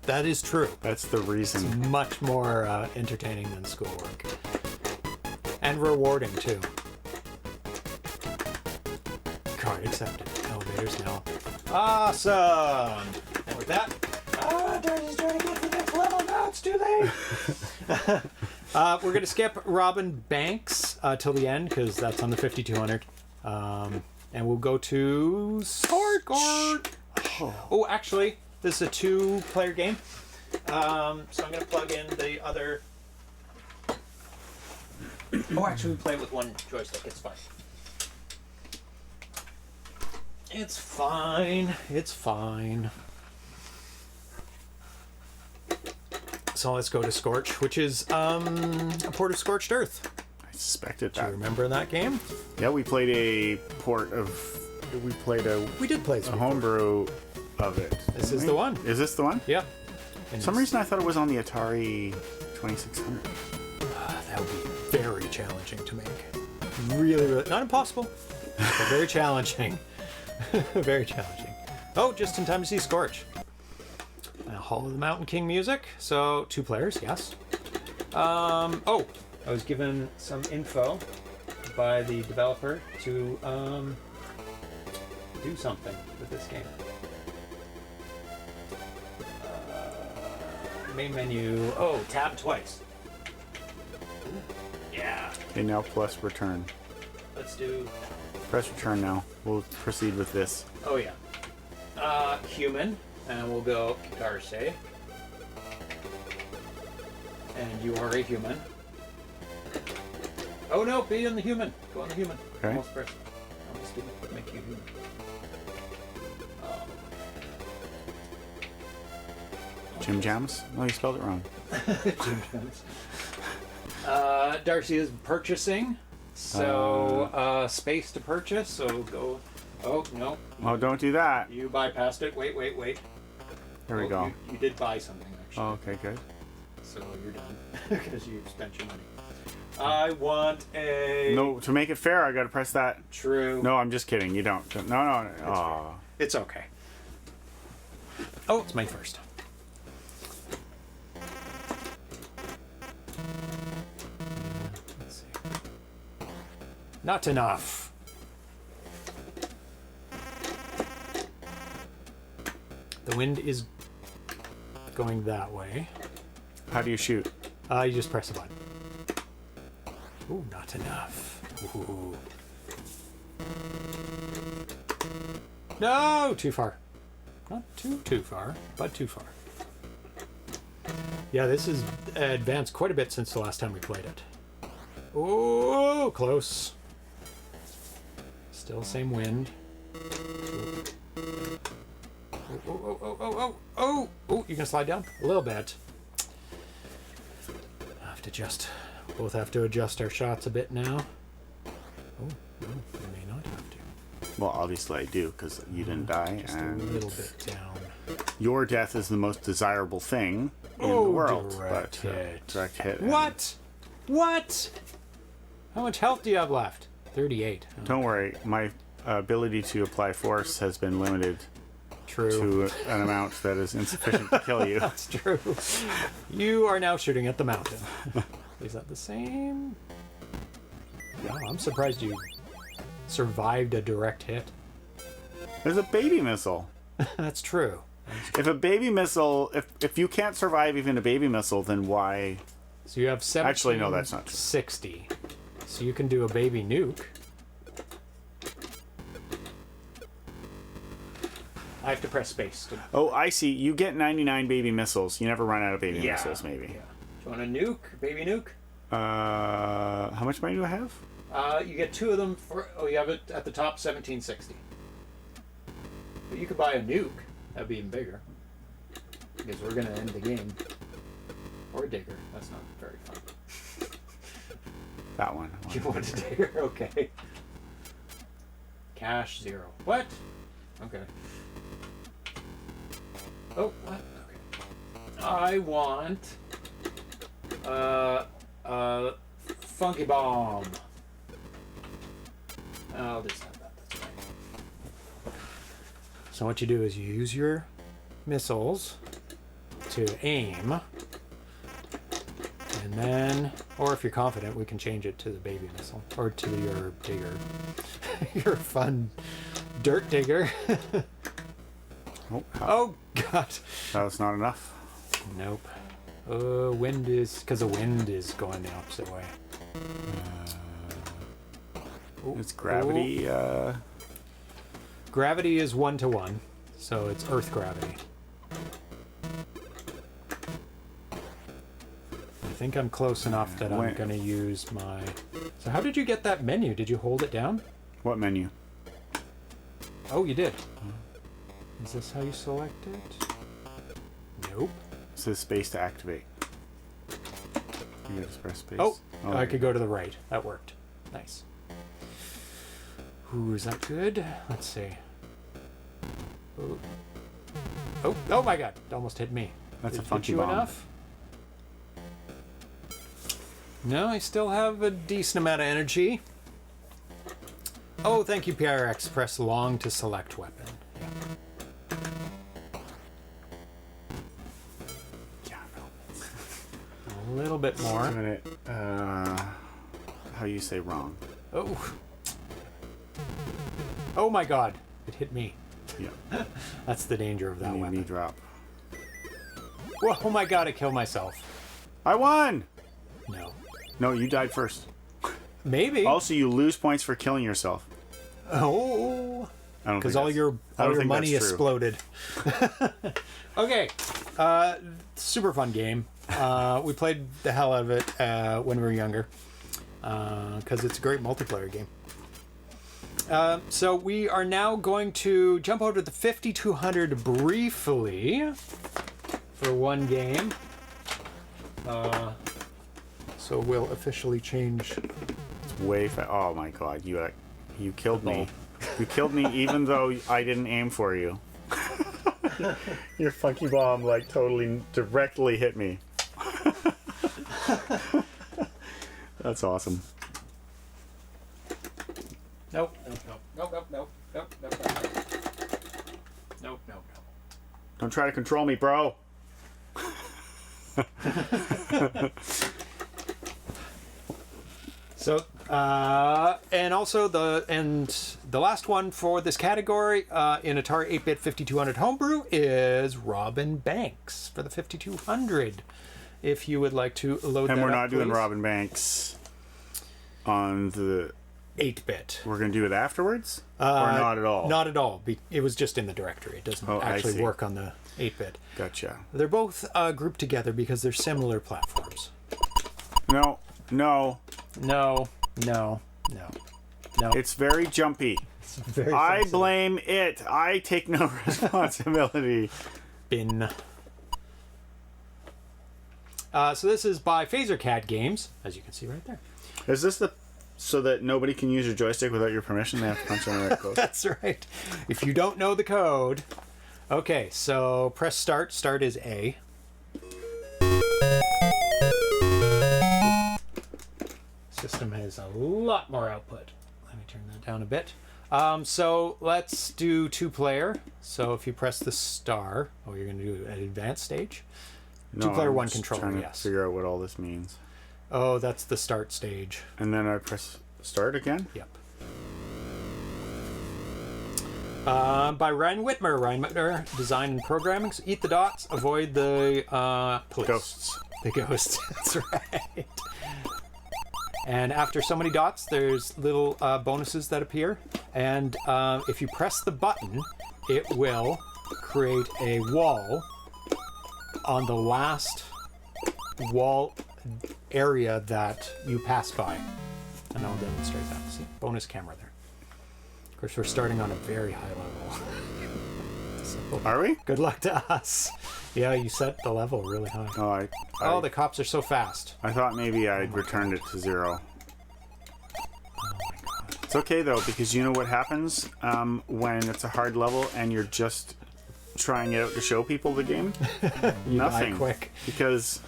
That is true. That's the reason. Much more entertaining than schoolwork. And rewarding, too. Card accepted. Elevators now. Awesome! And with that, Darcy's trying to get to the next level. No, it's too late! We're going to skip Robin Banks till the end, because that's on the 5200. And we'll go to Scorch! Oh, actually, this is a two-player game. So I'm going to plug in the other... Oh, actually, we play with one joystick. It's fine. It's fine. It's fine. So let's go to Scorch, which is a port of Scorched Earth. I suspected Do you that. remember that game? Yeah, we played a port of... We played a We did play this before. homebrew of it. This is the one. Is this the one? Yep. For some reason I thought it was on the Atari 2600. That would be very challenging to make. Really, not impossible, but very challenging. Very challenging. Oh, just in time to see Scorch. Hall of the Mountain King music. So 2 players, yes. I was given some info by the developer to do something with this game. Main menu. Oh, tab twice. Yeah. Okay, now plus return. Let's do. Press return now. We'll proceed with this. Oh yeah. Human, and we'll go Darcy. And you are a human. Oh no, be on the human. Go on the human. Okay. Almost press. Almost do it, but make you human. Jim Jams? Oh, you spelled it wrong. Jim Jams. Darcy is purchasing, so space to purchase. So go. Oh no. Oh, don't do that. You bypassed it. Wait. There we go. You did buy something actually. Oh, okay, good. So you're done because you spent your money. I want a. No, to make it fair, I gotta press that. True. No, I'm just kidding. You don't. No. Oh. It's okay. Oh, it's my first. Let's see. Not enough. The wind is going that way. How do you shoot? You just press a button. Ooh, not enough. Ooh. No, too far. Not too far, but too far. Yeah, this has advanced quite a bit since the last time we played it. Oh, close. Still same wind. Oh, you can slide down a little bit. I have to adjust. Both have to adjust our shots a bit now. Oh, no, we may not have to. Well, obviously I do, because you didn't die. Just and a little bit down. Your death is the most desirable thing in the world. Direct hit. Direct hit. What? How much health do you have left? 38. Oh, Don't worry, my ability to apply force has been limited true. to an amount that is insufficient to kill you. That's true. You are now shooting at the mountain. Is that the same? Wow, I'm surprised you survived a direct hit. There's a baby missile. That's true. If a baby missile, if you can't survive even a baby missile, then why? So you have 17. Actually, no, that's not true. 60. So you can do a baby nuke. I have to press space. Oh, I see. You get 99 baby missiles. You never run out of baby missiles, maybe. Yeah. Do you want a nuke? Baby nuke? How much money do I have? You get 2 of them for. Oh, you have it at the top, 1760. But you could buy a nuke. That'd be even bigger. Because we're gonna end the game. Or a digger. That's not very fun. That one. You want a digger? Okay. Cash 0. What? Okay. Oh, what? Okay. I want Funky Bomb. I'll just have that. That's right. So what you do is you use your missiles to aim, and then, or if you're confident, we can change it to the baby missile or to your digger, your fun dirt digger. Oh God! That was not enough. Nope. Wind is because the wind is going the opposite way. It's gravity. Gravity is 1-to-1, so it's Earth gravity. I think I'm close enough that I'm going to use my. So how did you get that menu? Did you hold it down? What menu? Oh, you did. Is this how you select it? Nope. It says space to activate. You just press space. Oh, I could go to the right. That worked. Nice. Ooh, is that good? Let's see. Oh my God! It almost hit me. That's Did a funky you bomb. enough? No, I still have a decent amount of energy. Oh, thank you, PRX. Press long to select weapon. Yeah, no. A little bit more. Doing it. How you say wrong? Oh. Oh my God! It hit me. Yeah. That's the danger of that You made weapon. me drop. Whoa, oh my God! I killed myself. I won. No. No, you died first. Maybe. Also, you lose points for killing yourself. Oh. I don't Because think all your money that's true. exploded. Okay. Super fun game. We played the hell out of it when we were younger. Because it's a great multiplayer game. So we are now going to jump over to the 5200 briefly. for one game. So we'll officially change. It's way fast. Oh my god, you killed me. You killed me even though I didn't aim for you. Your funky bomb like totally directly hit me. That's awesome. Nope. Don't try to control me, bro. So, and also the last one for this category in Atari 8-bit 5200 Homebrew is Robin Banks for the 5200. If you would like to load that up, and we're not doing please. Robin Banks on the 8-bit. We're going to do it afterwards? Or not at all? Not at all. It was just in the directory. It doesn't actually work on the 8-bit. Gotcha. They're both grouped together because they're similar platforms. No. It's very jumpy. It's very I sensitive. blame it. I take no responsibility. Bin. So this is by PhaserCAD Games, as you can see right there. Is this so that nobody can use your joystick without your permission? They have to punch in the right code. That's right. If you don't know the code. Okay, so press start. Start is A. System has a lot more output. Let me turn that down a bit. So let's do 2-player. So if you press the star, you're going to do an advanced stage. No, 2-player, I'm one just controller, trying to yes. figure out what all this means. Oh, that's the start stage. And then I press start again? Yep. By Ryan Whitmer. Ryan Whitmer, design and programming. So eat the dots, avoid the police. Ghosts. The ghosts, that's right. And after so many dots, there's little bonuses that appear. And if you press the button, it will create a wall on the last wall area that you pass by. And I'll demonstrate that. See, bonus camera there. Of course, we're starting on a very high level. So, Are we? good luck to us. Yeah, you set the level really high. Oh, The cops are so fast. I thought maybe I'd returned it to 0. Oh my god. It's okay though, because you know what happens when it's a hard level and you're just trying it out to show people the game? You Nothing. die quick. Because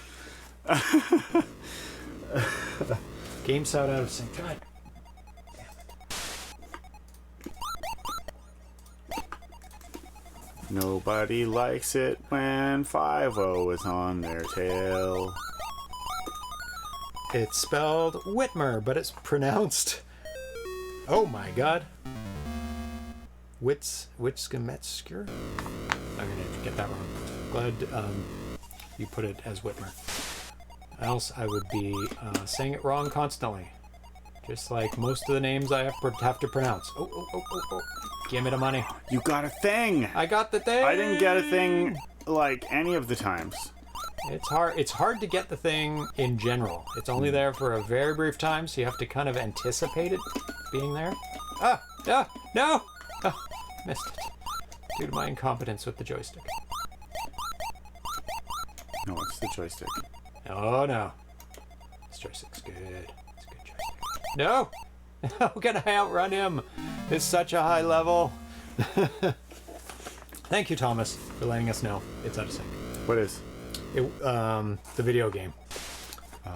Game sound out of sync. God. nobody likes it when 5-0 is on their tail. It's spelled Whitmer, but it's pronounced. Oh my god. Witzgemetzger? I'm gonna get that wrong. Glad you put it as Whitmer. Else I would be saying it wrong constantly. Just like most of the names I have to pronounce. Oh. Give me the money. You got a thing! I got the thing! I didn't get a thing like any of the times. It's hard to get the thing in general. It's only there for a very brief time, so you have to kind of anticipate it being there. No! Missed it. Due to my incompetence with the joystick. No, it's the joystick. Oh no. This joystick's good. It's a good joystick. No! How can I outrun him? It's such a high level. Thank you, Thomas, for letting us know it's out of sync. What is? The video game.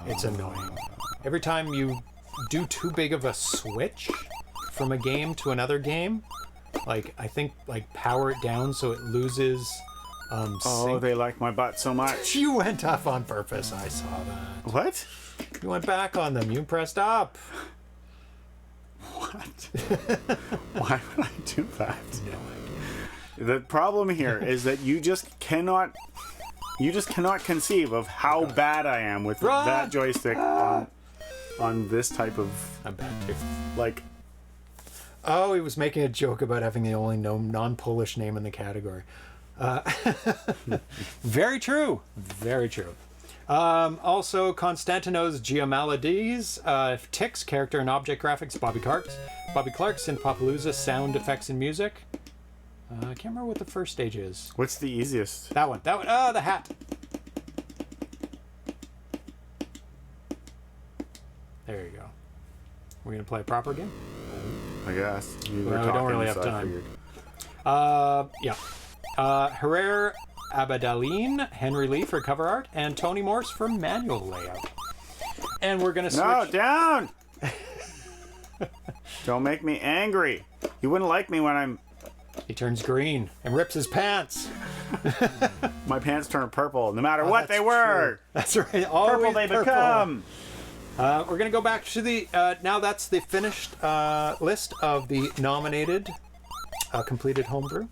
It's annoying. Every time you do too big of a switch from a game to another game, I think power it down so it loses sync. They like my butt so much. You went up on purpose. I saw that. What? You went back on them. You pressed up. What? Why would I do that? No idea. The problem here is that you just cannot conceive of how bad I am with that joystick on this type of I'm bad too. Oh, he was making a joke about having the only non-Polish name in the category. Very true. Very true. Also, Konstantinos Giamalides, Ticks, character and object graphics, Bobby Clark, Synthpopalooza, sound effects and music. I can't remember what the first stage is. What's the easiest? That one. That one. Oh, the hat. There you go. We're going to play a proper game? I guess. You were Well, we don't talking, really have so I time. figured. Yeah. Herrera Abadaline, Henry Lee for cover art, and Tony Morse for manual layout. And we're going to switch... No, down! Don't make me angry. You wouldn't like me when I'm... He turns green and rips his pants. My pants turn purple, no matter what they were. True. That's right. Purple Always they purple. become. We're going to go back to the... now that's the finished list of the nominated completed homebrew.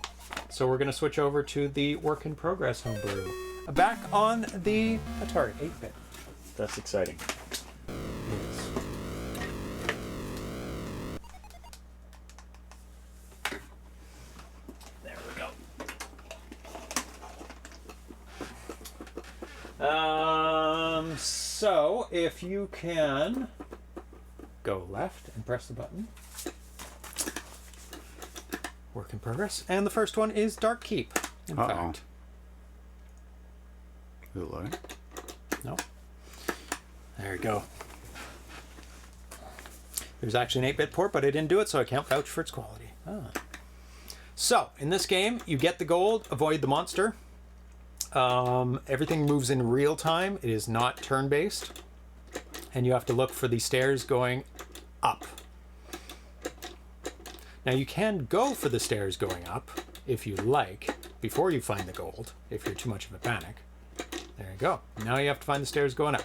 So we're going to switch over to the work in progress homebrew. Back on the Atari 8-bit. That's exciting. There we go. So if you can go left and press the button. Work in progress. And the first one is Dark Keep, in fact. Is it loading? No. There you go. There's actually an 8-bit port, but I didn't do it, so I can't vouch for its quality. So, in this game, you get the gold, avoid the monster. Everything moves in real time. It is not turn-based. And you have to look for the stairs going up. Now, you can go for the stairs going up, if you like, before you find the gold, if you're too much of a panic. There you go. Now you have to find the stairs going up.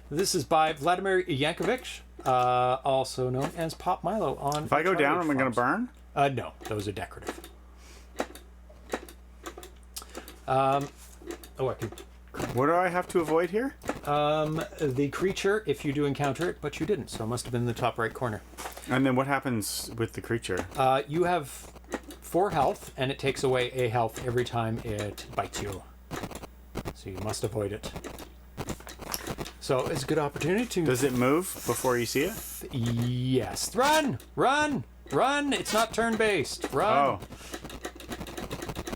This is by Vladimir Yankovic, also known as Pop Milo on... If I go down, am I going to burn? No, those are decorative. I can... What do I have to avoid here? The creature, if you do encounter it, but you didn't, so it must have been in the top right corner. And then what happens with the creature? You have 4 health, and it takes away a health every time it bites you. So you must avoid it. So it's a good opportunity to... Does it move before you see it? Yes. Run! Run! Run! It's not turn-based. Run! Oh.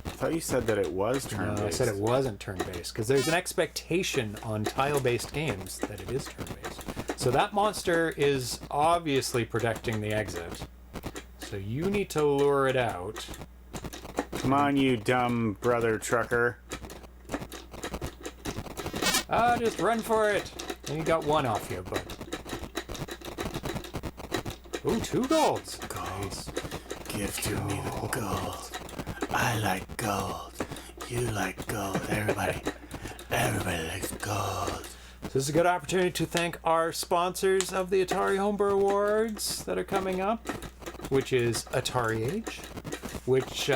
I thought you said that it was turn-based. No, I said it wasn't turn-based, because there's an expectation on tile-based games that it is turn-based. So that monster is obviously protecting the exit. So you need to lure it out. Come on, you dumb brother trucker. Just run for it. And you got 1 off you, but... Ooh, 2 golds. Nice. Give to me the gold. I like gold. You like gold. Everybody likes gold. So this is a good opportunity to thank our sponsors of the Atari Homebrew Awards that are coming up, which is Atari Age, which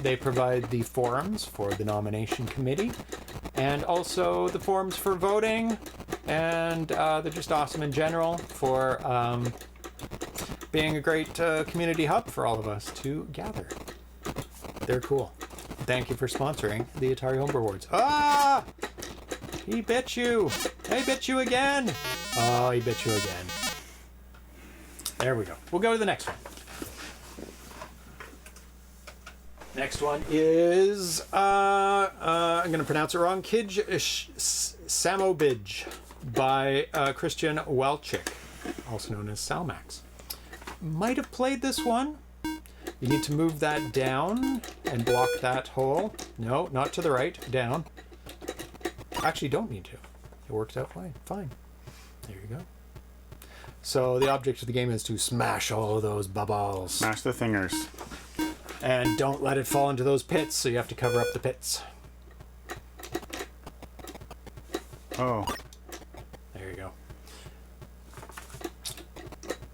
they provide the forums for the nomination committee, and also the forums for voting, and they're just awesome in general for being a great community hub for all of us to gather. They're cool. Thank you for sponsoring the Atari Homebrew Awards. Ah! He bit you! He bit you again! Oh, he bit you again. There we go. We'll go to the next one. Next one is, I'm going to pronounce it wrong, Kij Samobij by Christian Welchik, also known as Salmax. Might have played this one. You need to move that down and block that hole. No, not to the right, down. Actually, you don't need to. It works out fine. Fine. There you go. So the object of the game is to smash all of those bubbles. Smash the thingers. And don't let it fall into those pits, so you have to cover up the pits. Oh. There you go.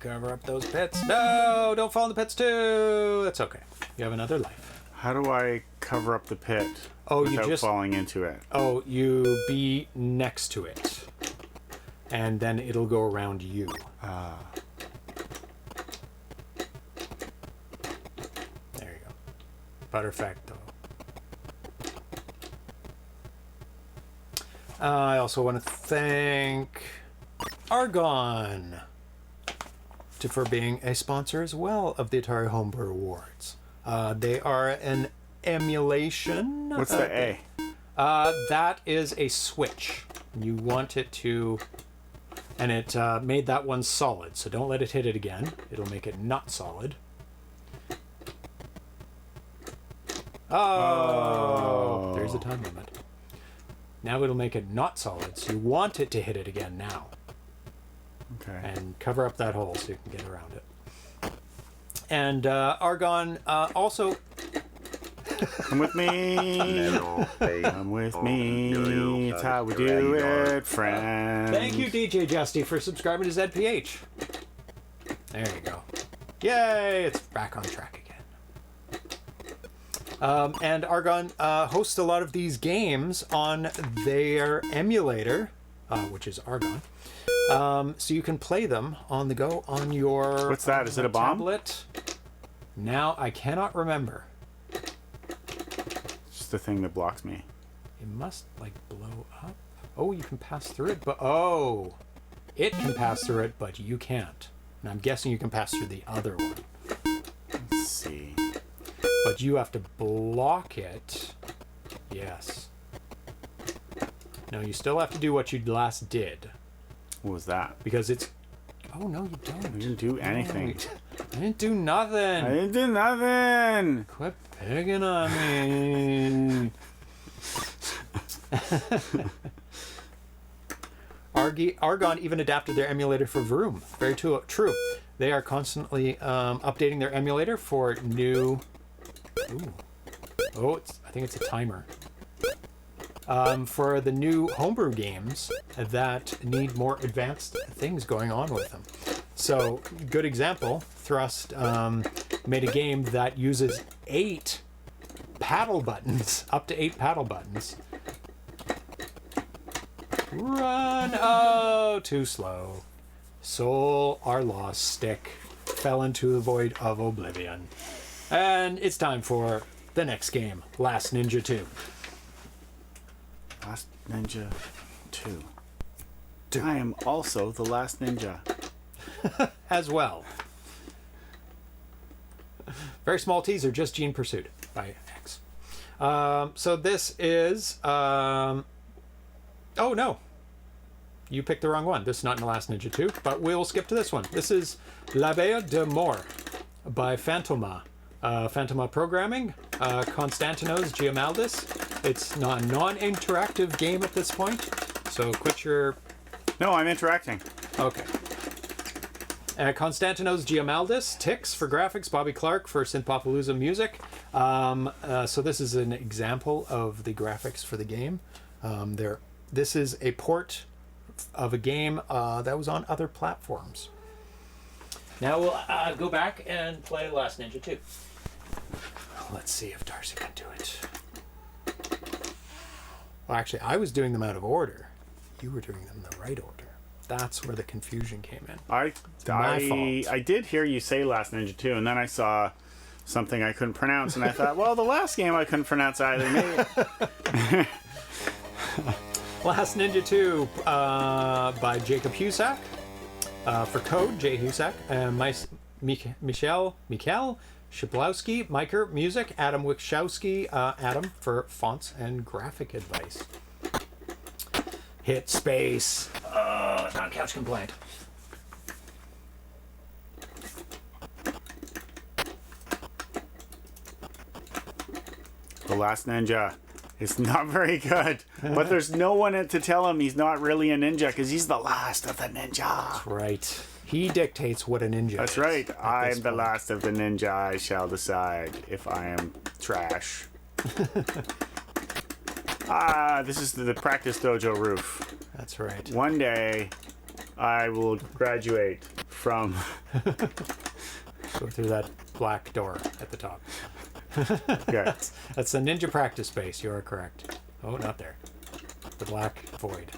Cover up those pits. No, don't fall in the pits too. That's okay. You have another life. How do I cover up the pit without falling into it? Oh, you be next to it. And then it'll go around you. There you go. Perfecto. I also want to thank Argonne for being a sponsor as well of the Atari Homebrew Awards. They are an emulation. What's the A? That is a switch. You want it to... And it made that one solid, so don't let it hit it again. It'll make it not solid. Oh, there's a time limit. Now it'll make it not solid, so you want it to hit it again now. Okay. And cover up that hole so you can get around it. And Argon also... Come with me. Come with me. It's how we do it, friend. Thank you, DJ Justy, for subscribing to ZPH. There you go. Yay! It's back on track again. And Argon hosts a lot of these games on their emulator, which is Argon. So you can play them on the go on your... What's that? Is it a bomb? Tablet. Now, I cannot remember. It's the thing that blocks me. It must, like, blow up. Oh, you can pass through it, but... Oh! It can pass through it, but you can't. And I'm guessing you can pass through the other one. Let's see. But you have to block it. Yes. No, you still have to do what you last did. What was that? Because it's... Oh, no, you don't. I didn't do anything. I didn't do nothing. I didn't do nothing. Quit picking on me. Argon even adapted their emulator for Vroom. Very true. They are constantly updating their emulator for new... Ooh. Oh, I think it's a timer. For the new homebrew games that need more advanced things going on with them. So, good example, Thrust made a game that uses 8 paddle buttons, up to 8 paddle buttons. Run! Oh, too slow. Soul, our lost stick, fell into the void of oblivion. And it's time for the next game, Last Ninja 2. Last Ninja 2. I am also the last ninja. As well. Very small teaser, just Gene Pursued by X. So this is... oh, no. You picked the wrong one. This is not in the Last Ninja 2, but we'll skip to this one. This is L'Abeille de Mort by Fantoma. Fantoma Programming, Konstantinos Giamaldis. It's not a non-interactive game at this point, so quit your... No, I'm interacting. Okay. Konstantinos Giamaldis, Tix for graphics, Bobby Clark for Synthpopalooza music. So this is an example of the graphics for the game. This is a port of a game that was on other platforms. Now we'll go back and play Last Ninja 2. Let's see if Darcy can do it. Well, actually, I was doing them out of order. You were doing them in the right order. That's where the confusion came in. My fault. I did hear you say Last Ninja 2, and then I saw something I couldn't pronounce, and I thought, well, the last game I couldn't pronounce either. Maybe. Last Ninja 2 by Jacob Husak. For code, Jay Husak. Michel Shiplowski, Miker, music, Adam Wikschowski, Adam for fonts and graphic advice. Hit space. Non-couch complaint. The Last Ninja is not very good, but there's no one to tell him he's not really a ninja because he's the last of the ninja. That's right. He dictates what a ninja is. That's right. I'm the last of the ninja. I shall decide if I am trash. This is the practice dojo roof. That's right. One day, I will graduate from... Go through that black door at the top. Okay. That's the ninja practice space. You are correct. Oh, not there. The black void.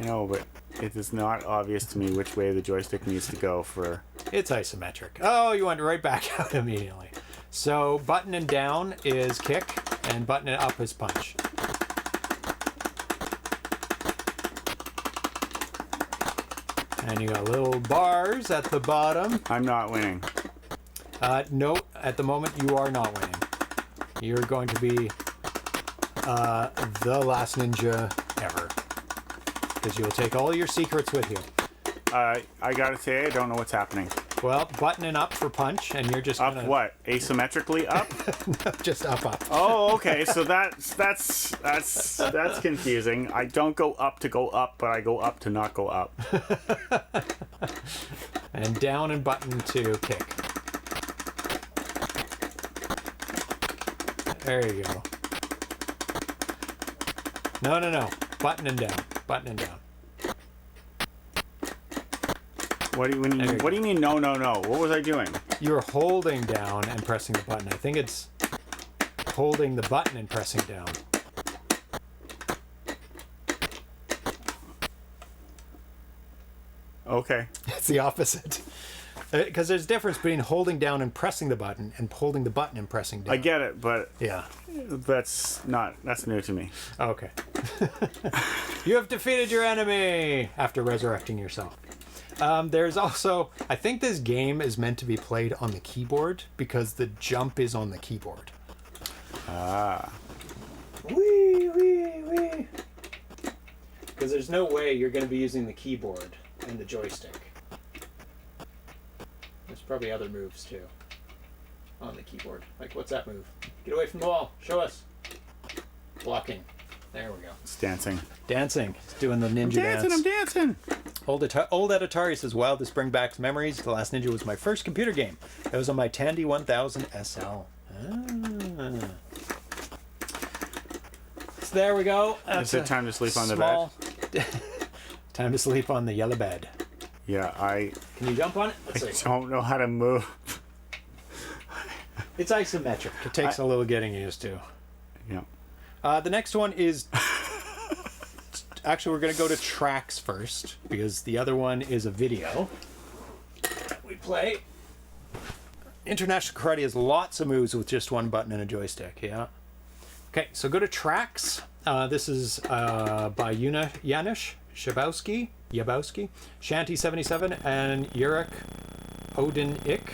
I know, but it is not obvious to me which way the joystick needs to go for... It's isometric. Oh, you went right back out immediately. So button and down is kick, and button and up is punch. And you got little bars at the bottom. I'm not winning. No, at the moment, you are not winning. You're going to be the last ninja ever. Because you'll take all your secrets with you. I gotta say, I don't know what's happening. Well, buttoning up for punch, and you're just Up gonna... what? Asymmetrically up? No, just up. Oh, okay. So that's confusing. I don't go up to go up, but I go up to not go up. And down and button to kick. There you go. No. Button and down. Button and down. What do you mean? No. What was I doing? You're holding down and pressing the button. I think it's holding the button and pressing down. Okay. It's the opposite. Because there's a difference between holding down and pressing the button and holding the button and pressing down. I get it, but Yeah. that's new to me. Okay. You have defeated your enemy after resurrecting yourself. There's also, I think this game is meant to be played on the keyboard because the jump is on the keyboard. Ah. Wee. Because there's no way you're going to be using the keyboard and the joystick. There's probably other moves too on the keyboard. Like, what's that move? Get away from the wall. Show us. Blocking. There we go. It's dancing. Dancing. It's doing the ninja dance. I'm dancing. Old Ed Atari says, wow, this brings back memories. The Last Ninja was my first computer game. It was on my Tandy 1000 SL. Ah. So there we go. Is it time to sleep on the bed? Time to sleep on the yellow bed. Yeah, Can you jump on it? I don't know how to move. It's isometric. It takes a little getting used to. Yeah. The next one is... Actually, we're going to go to tracks first, because the other one is a video. We play. International Karate has lots of moves with just one button and a joystick, yeah. Okay, so go to tracks. This is by Janusz Jabowski, Shanty77, and Jurek Odinik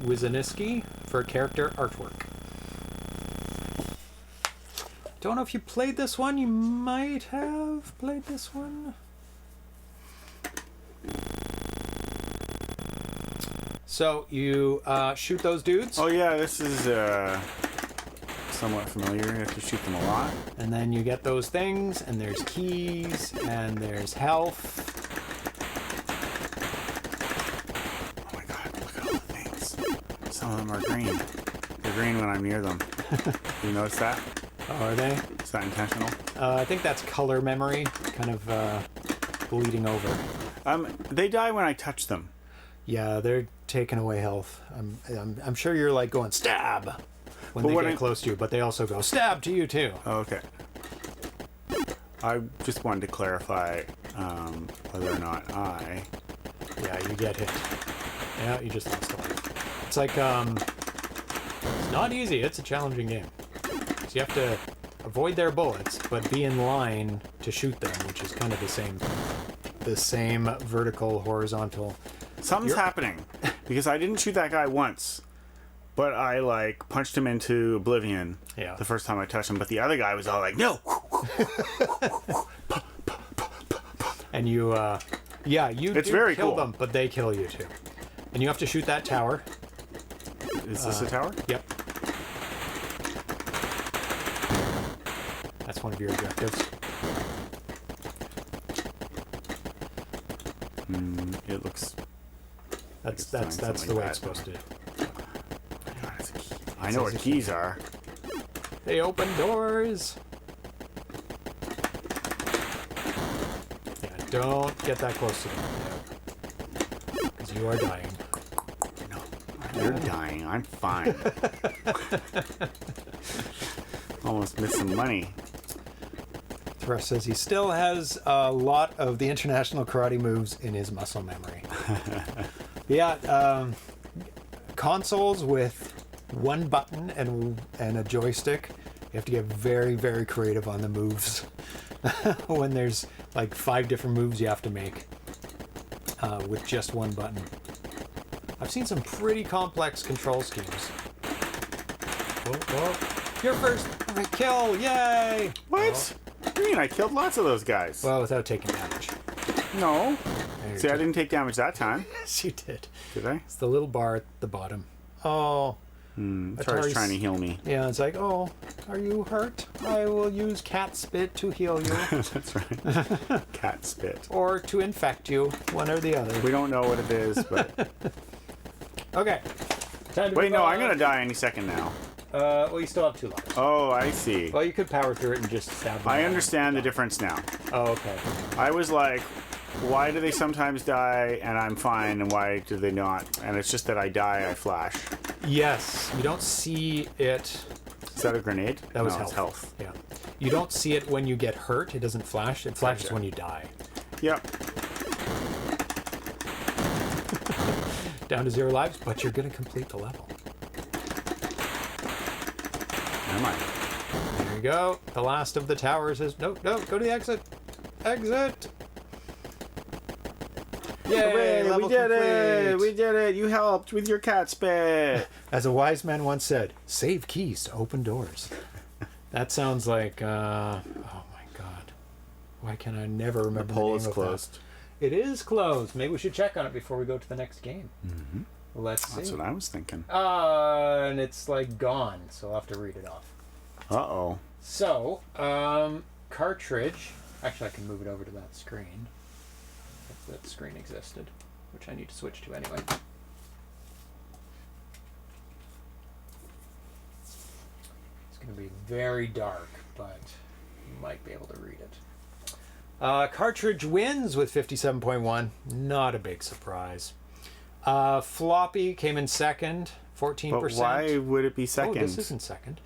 Wizaniski for character artwork. Don't know if you played this one. You might have played this one. So you shoot those dudes. Oh yeah, this is somewhat familiar. You have to shoot them a lot. And then you get those things, and there's keys, and there's health. Oh my god, look at all the things. Some of them are green. They're green when I'm near them. You notice that? Oh, are they? Is that intentional? I think that's color memory, kind of bleeding over. They die when I touch them. Yeah, they're taking away health. I'm sure you're like going stab when they get close to you, but they also go stab to you too. Okay. I just wanted to clarify whether or not Yeah, you get hit. Yeah, you just lost a life. It's like it's not easy. It's a challenging game. So you have to avoid their bullets, but be in line to shoot them, which is kind of the same vertical, horizontal. Something's happening because I didn't shoot that guy once, but I like punched him into oblivion. Yeah. The first time I touched him, but the other guy was all like, "No." And you, It's very kill cool. them, but they kill you too. And you have to shoot that tower. Is this a tower? Yep. That's one of your objectives. It looks. That's doing the something way bad. it's supposed to do. God, it's a key. I know what keys are. They open doors. Yeah, don't get that close to them. Because you are dying. No, you're dying. I'm fine. Almost missed some money. Thrush says he still has a lot of the international karate moves in his muscle memory. Yeah, consoles with one button and a joystick, you have to get very, very creative on the moves. When there's like 5 different moves you have to make with just one button. I've seen some pretty complex control schemes. Oh, you're first. Kill, yay! What? What do you mean? I killed lots of those guys. Well, without taking damage. No. See, I didn't take damage that time. Yes, you did. Did I? It's the little bar at the bottom. Oh. Atari's trying to heal me. Yeah, it's like, oh, are you hurt? I will use cat spit to heal you. That's right. Cat spit. Or to infect you, one or the other. We don't know what it is, but... Okay. Wait, no, I'm going to die any second now. Well, you still have 2 lives. Oh, I see. Well, you could power through it and just stab them. I understand the difference now. Oh, okay. I was like, why do they sometimes die and I'm fine, and why do they not? And it's just that I die, I flash. Yes, you don't see it. Is that a grenade? That was no, health. It's health. Yeah. You don't see it when you get hurt. It doesn't flash. It flashes when you die. Yep. Down to 0 lives, but you're going to complete the level. Am I? There you go. The last of the towers is... No, go to the exit. Exit! Yay, Hooray, level we did complete. it! We did it! You helped with your cat spit! As a wise man once said, save keys to open doors. That sounds like, oh my god. Why can I never remember the poll name is of closed. that? It is closed. Maybe we should check on it before we go to the next game. Mm-hmm. Let's see. That's what I was thinking. And it's like gone, so I'll have to read it off. Uh-oh. So, cartridge. Actually, I can move it over to that screen. If that screen existed, which I need to switch to anyway. It's going to be very dark, but you might be able to read it. Cartridge wins with 57.1. Not a big surprise. Floppy came in second, 14%. But why would it be second? Oh, this isn't second.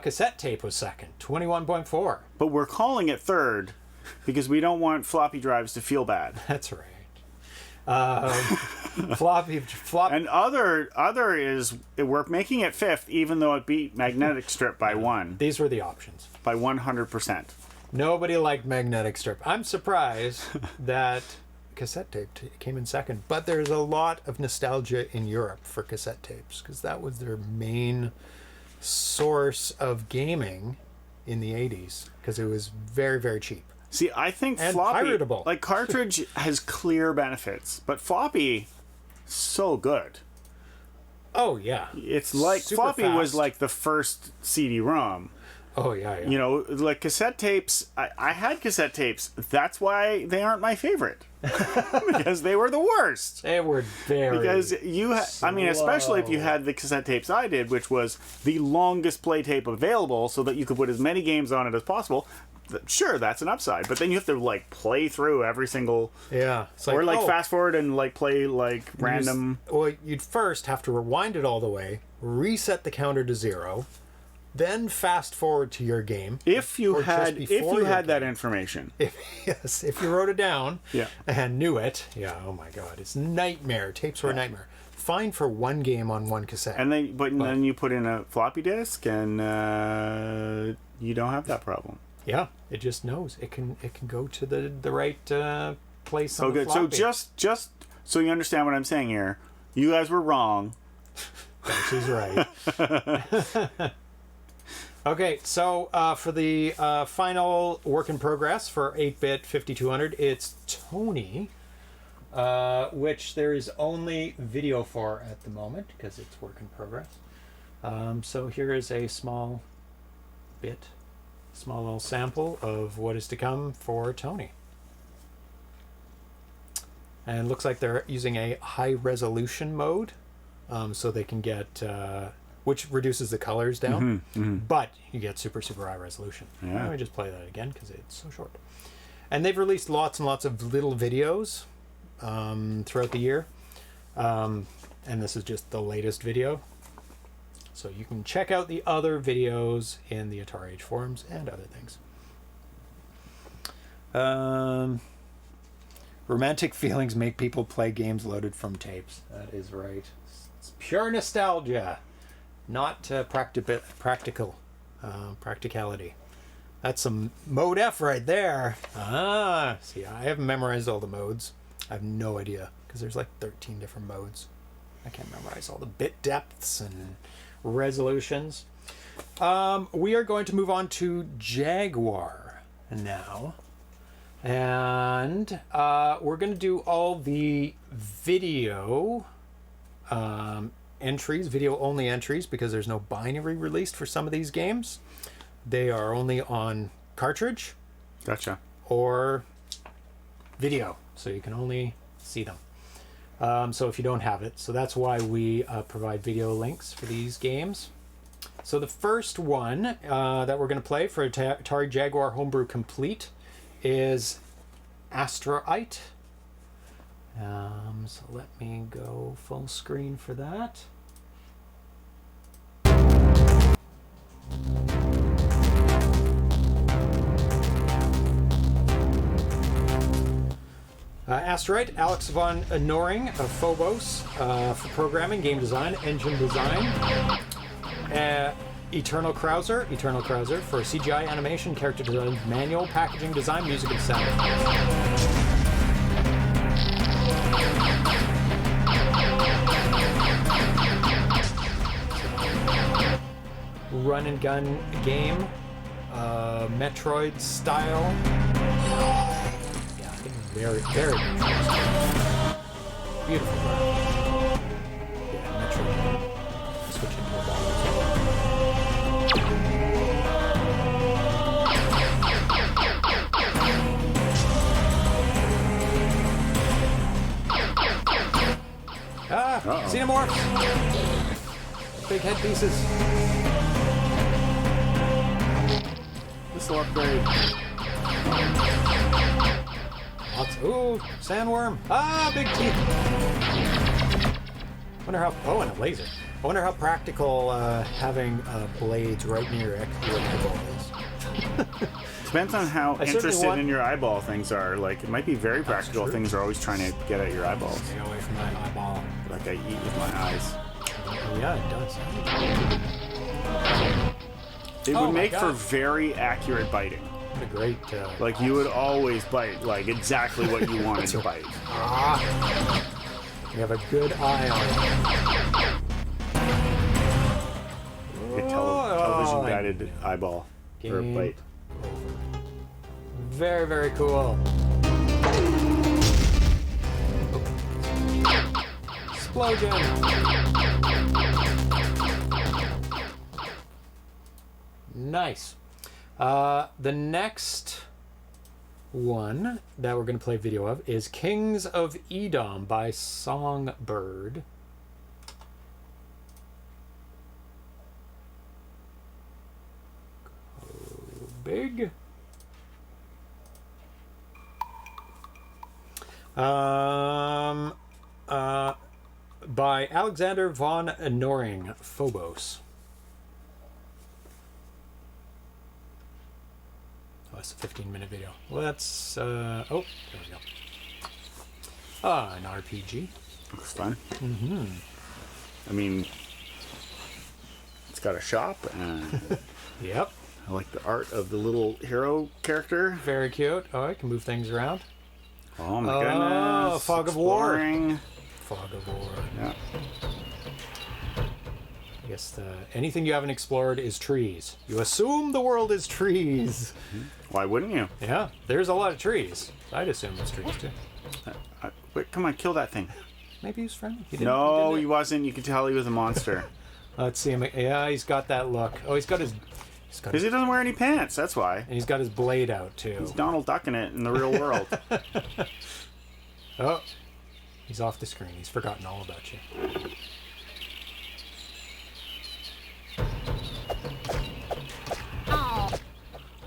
Cassette tape was second, 21.4. But we're calling it third because we don't want floppy drives to feel bad. That's right. Floppy. And other is we're making it fifth, even though it beat magnetic strip by 1. These were the options. By 100%. Nobody liked magnetic strip. I'm surprised that cassette tape came in second, but there's a lot of nostalgia in Europe for cassette tapes because that was their main source of gaming in the 80s because it was very, very cheap. See, I think And floppy, piratable. like cartridge, has clear benefits, but floppy, so good. Oh yeah, It's like Super floppy was fast. like the first CD-ROM. Oh yeah. You know, like cassette tapes. I had cassette tapes. That's why they aren't my favorite because they were the worst. They were very Because I mean, especially if you slow. had the cassette tapes I did, which was the longest play tape available, so that you could put as many games on it as possible. Sure, that's an upside, but then you have to like play through every single, Yeah. It's or like oh, fast forward and like play like random. Well, you'd first have to rewind it all the way, reset the counter to 0, then fast forward to your game. If you or just had before your that game. information, Yes, if you wrote it down Yeah. and knew it, yeah, oh my god, it's nightmare. Tapes were a nightmare. Fine for one game on one cassette. and then you put in a floppy disk, and you don't have that problem. Yeah, it just knows. It can go to the right place So on the good. So floppy. just so you understand what I'm saying here, you guys were wrong. She's right. Okay, so for the final work in progress for 8-bit 5200, it's Tony, which there is only video for at the moment because it's work in progress. So here is a small little sample of what is to come for Tony. And it looks like they're using a high resolution mode, so they can get which reduces the colors down, but you get super high resolution. Yeah. Let me just play that again because it's so short. And they've released lots and lots of little videos throughout the year, and this is just the latest video. So you can check out the other videos in the Atari Age forums and other things. Romantic feelings make people play games loaded from tapes. That is right. It's pure nostalgia, not practicality. That's some mode F right there. See, I haven't memorized all the modes. I have no idea because there's like 13 different modes. I can't memorize all the bit depths and resolutions. We are going to move on to Jaguar now. And we're going to do all the video entries, video-only entries, because there's no binary released for some of these games. They are only on cartridge. Gotcha. Or video, so you can only see them. So if you don't have it, so that's why we provide video links for these games. So the first one that we're going to play for Atari Jaguar Homebrew Complete is Asteroid. So let me go full screen for that. Asteroid, Alex von Noring of Phobos for programming, game design, engine design. Eternal Krauser for CGI animation, character design, manual, packaging design, music, and sound. Run and gun game, Metroid style. Very, very beautiful. Yeah, Metroid. Switch into a ball. Xenomorphs! Big head pieces. This will upgrade. Ooh, sandworm. Big teeth. Wonder how. Oh, and a laser. I wonder how practical having blades right near your eyeball is. Depends on how interested in your eyeball things are. Like, it might be very practical. Things are always trying to get at your eyeballs. Stay away from my eyeball. Like I eat with my eyes. Yeah, it does. It would make for very accurate biting. What a great. Like, you would always bite, like, exactly what you wanted to bite. You have a good eye on it. Television guided eyeball for a bite. Very, very cool. Explosion. Nice. The next one that we're going to play video of is Kings of Edom by Songbird. Big. By Alexander von Noring, Phobos. Oh, it's a 15-minute video. Let's, oh, there we go. An RPG. Looks fun. Mm-hmm. I mean, it's got a shop, and Yep. I like the art of the little hero character. Very cute. Oh, I can move things around. Oh my goodness. Fog of War. Exploring. Fog of War. Yeah. I guess anything you haven't explored is trees. You assume the world is trees. Why wouldn't you? Yeah, there's a lot of trees. I'd assume it's trees too. Wait, come on, kill that thing. Maybe he was friendly. No, he wasn't. You could tell he was a monster. Let's see him. Yeah, he's got that look. Oh, he's got his. Because he doesn't wear any pants, that's why. And he's got his blade out too. He's Donald Ducking it in the real world. Oh, he's off the screen. He's forgotten all about you.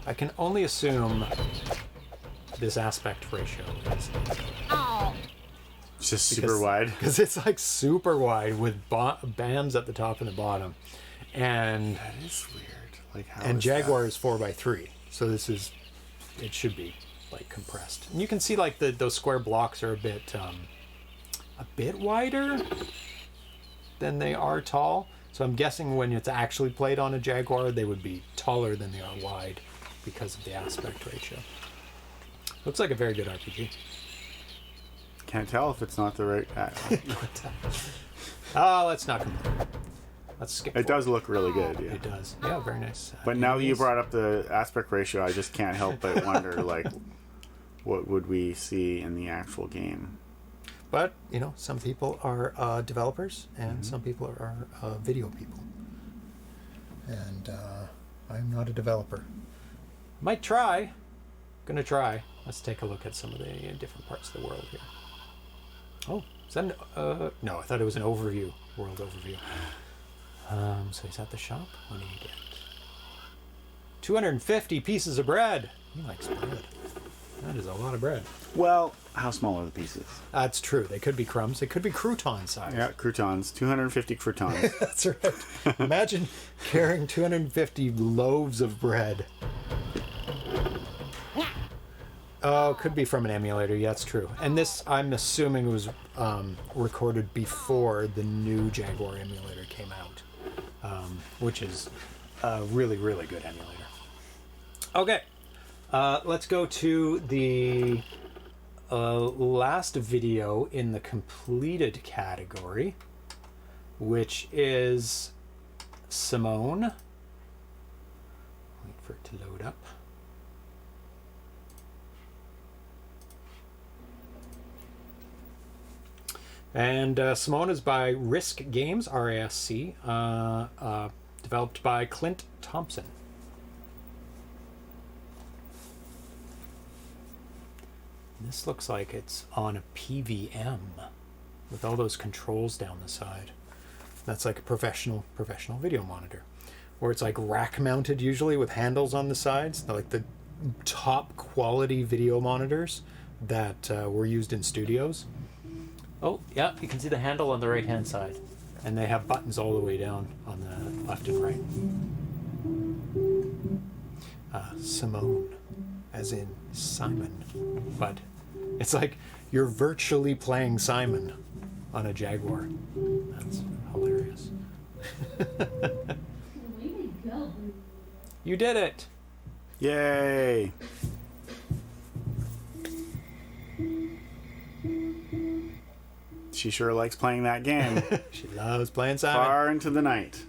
I can only assume this aspect ratio is. It's just super wide. Because it's like super wide with bands at the top and the bottom. And that is weird. Like, how and is Jaguar that? is 4x3, so it should be like compressed. And you can see like those square blocks are a bit wider than they are tall. So I'm guessing when it's actually played on a Jaguar, they would be taller than they are wide because of the aspect ratio. Looks like a very good RPG. Can't tell if it's not the right. Oh, let's not complain. Let's skip. It does look really good. Yeah. It does. Yeah, very nice. But now that you brought up the aspect ratio, I just can't help but wonder, like, what would we see in the actual game? But, you know, some people are developers, and some people are video people. And I'm not a developer. Might try. Gonna try. Let's take a look at some of the different parts of the world here. Oh, is that an, no, I thought it was an overview, world overview. So he's at the shop. What do you get? 250 pieces of bread. He likes bread. That is a lot of bread. Well, how small are the pieces? That's true. They could be crumbs. They could be crouton size. Yeah, croutons. 250 croutons. That's right. Imagine carrying 250 loaves of bread. Oh, could be from an emulator. Yeah, that's true. And this, I'm assuming, was recorded before the new Jaguar emulator came out, which is a really, really good emulator. Okay, let's go to the last video in the completed category, which is Simone. Wait for it to load up. And Simone is by Risk Games, R-A-S-C, developed by Clint Thompson. This looks like it's on a PVM with all those controls down the side. That's like a professional video monitor, where it's like rack mounted usually with handles on the sides. They're like the top quality video monitors that were used in studios. Oh, yeah, you can see the handle on the right-hand side. And they have buttons all the way down on the left and right. Simone, as in Simon. But it's like you're virtually playing Simon on a Jaguar. That's hilarious. You did it! Yay! She sure likes playing that game. She loves playing Simon. Far into the night.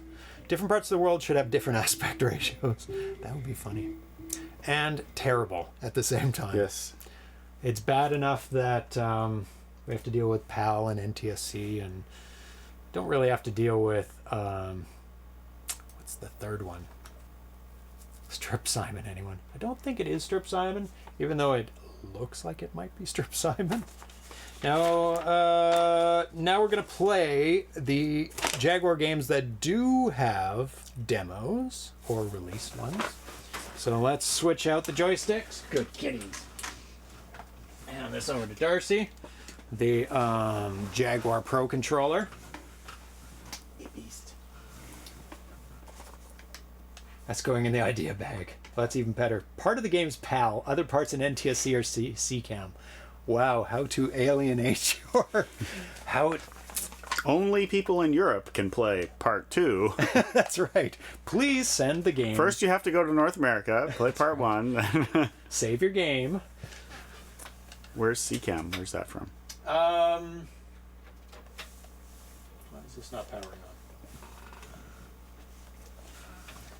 Different parts of the world should have different aspect ratios. That would be funny. And terrible at the same time. Yes. It's bad enough that we have to deal with PAL and NTSC, and don't really have to deal with, what's the third one? Strip Simon, anyone? I don't think it is Strip Simon, even though it looks like it might be Strip Simon. Now we're going to play the Jaguar games that do have demos or released ones. So let's switch out the joysticks. Good kitties. Hand this over to Darcy. The Jaguar Pro controller. Beast. That's going in the idea bag. Well, that's even better. Part of the game's PAL. Other parts in NTSC or CCAM. Wow, how to alienate your... Only people in Europe can play Part 2. That's right. Please send the game. First you have to go to North America, play Part 1. Save your game. Where's CCAM? Where's that from? Why is this not powering on?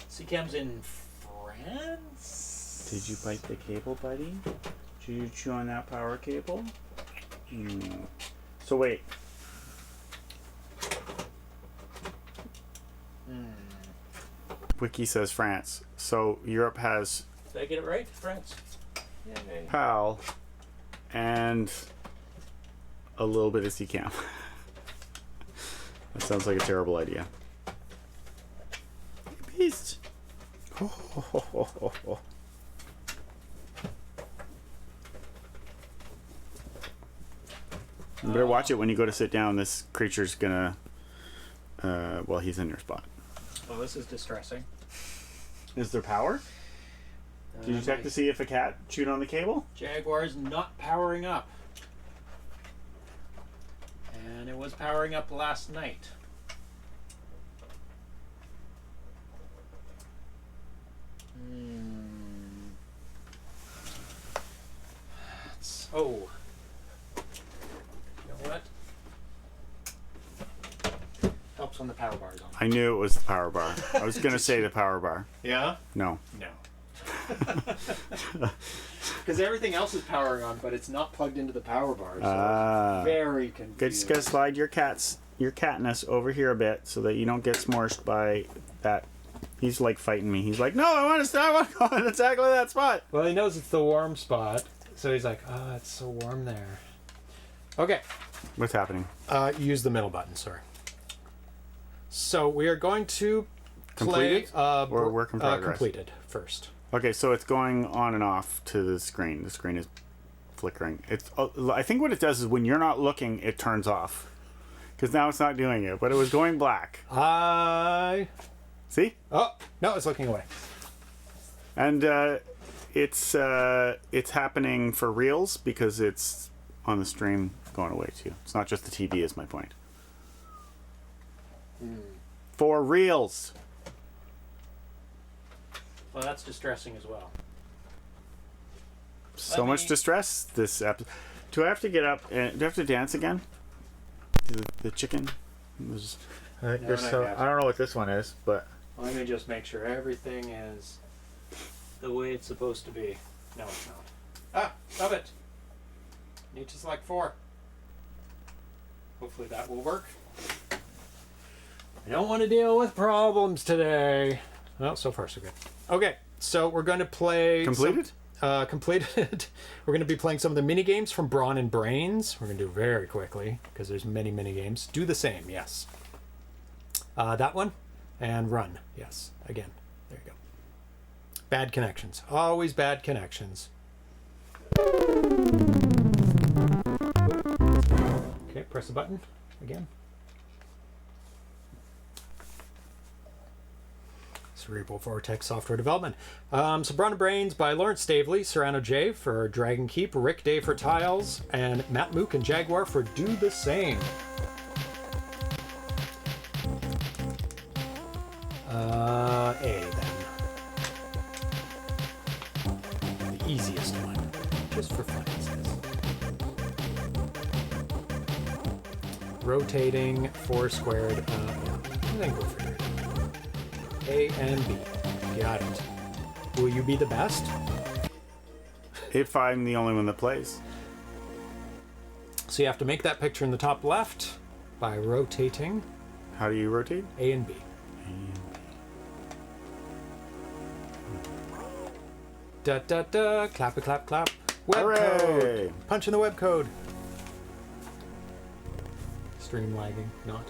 CCAM's in France? Did you bite the cable, buddy? Did you chew on that power cable? So wait. Wiki says France. So Europe has... Did I get it right? France. Yay. PAL and a little bit of CCAM. That sounds like a terrible idea. Beast. You better watch it when you go to sit down. This creature's gonna... well, he's in your spot. Well, this is distressing. Is there power? Did you check to see if a cat chewed on the cable? Jaguar's not powering up. And it was powering up last night. Oh. You know what? stops when the power bar is on. I knew it was the power bar. I was going to say the power bar. Yeah? No. No. Because everything else is powering on, but it's not plugged into the power bar. So it's very confusing. Just gotta slide your catness over here a bit so that you don't get smorshed by that. He's like fighting me. He's like, no, I want to stop. I want to go in exactly that spot. Well, he knows it's the warm spot, so he's like, oh, it's so warm there. Okay. What's happening? Use the middle button, sorry. So we are going to play Completed or work in progress? completed first. Okay, so it's going on and off to the screen. The screen is flickering. It's. I think what it does is when you're not looking, it turns off. Because now it's not doing it, but it was going black. See? Oh, no, it's looking away. And it's happening for reels because it's on the stream going away too. It's not just the TV is my point. For reels. Well, that's distressing as well. So much distress this episode. Do I have to get up and do I have to dance again? The chicken? I don't know what this one is, but let me just make sure everything is the way it's supposed to be. No, it's not. Ah, stop it. Need to select 4. Hopefully that will work. I don't want to deal with problems today. Well, so far so good. Okay, so we're going to play... Completed? Completed. We're going to be playing some of the mini games from Brawn and Brains. We're going to do it very quickly because there's many mini games. Do the same, yes. That one and run, yes. Again, there you go. Bad connections. Always bad connections. Okay, press the button again. Cerebral Vortex Software Development. So Brawn and Brains by Lawrence Stavely, Serrano J for Dragon Keep, Rick Day for Tiles, and Matt Mook and Jaguar for Do the Same. A then. The easiest one. Just for fun, it says. Rotating, 4 squared. I think we'll figure it out. A and B. Got it. Will you be the best? If I'm the only one that plays. So you have to make that picture in the top left by rotating. How do you rotate? A and B. Da da da. Clap a clap clap. Web code. Punch in the web code. Stream lagging. Not.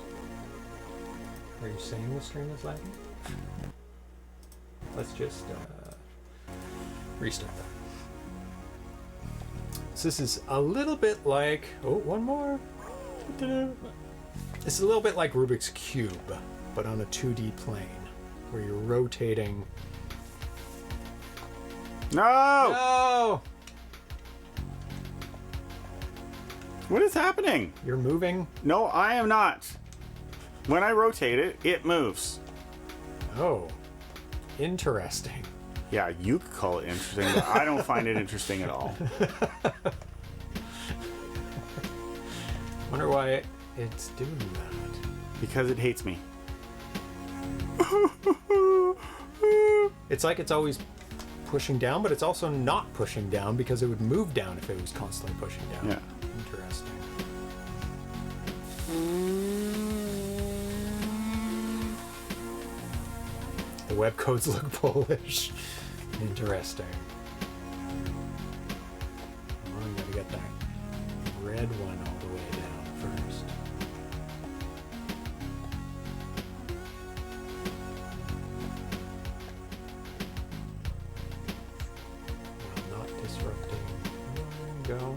Are you saying the stream is lagging? Let's just restart that. So this is a little bit like... Oh, one more. It's a little bit like Rubik's Cube, but on a 2D plane, where you're rotating... No! No! What is happening? You're moving? No, I am not. When I rotate it, it moves. Oh. Interesting. Yeah, you could call it interesting, but I don't find it interesting at all. Wonder why it's doing that. Because it hates me. It's like it's always pushing down, but it's also not pushing down because it would move down if it was constantly pushing down. Yeah. Interesting. The web codes look Polish. Interesting. Oh, I gotta get that red one all the way down first. While not disrupting. There we go.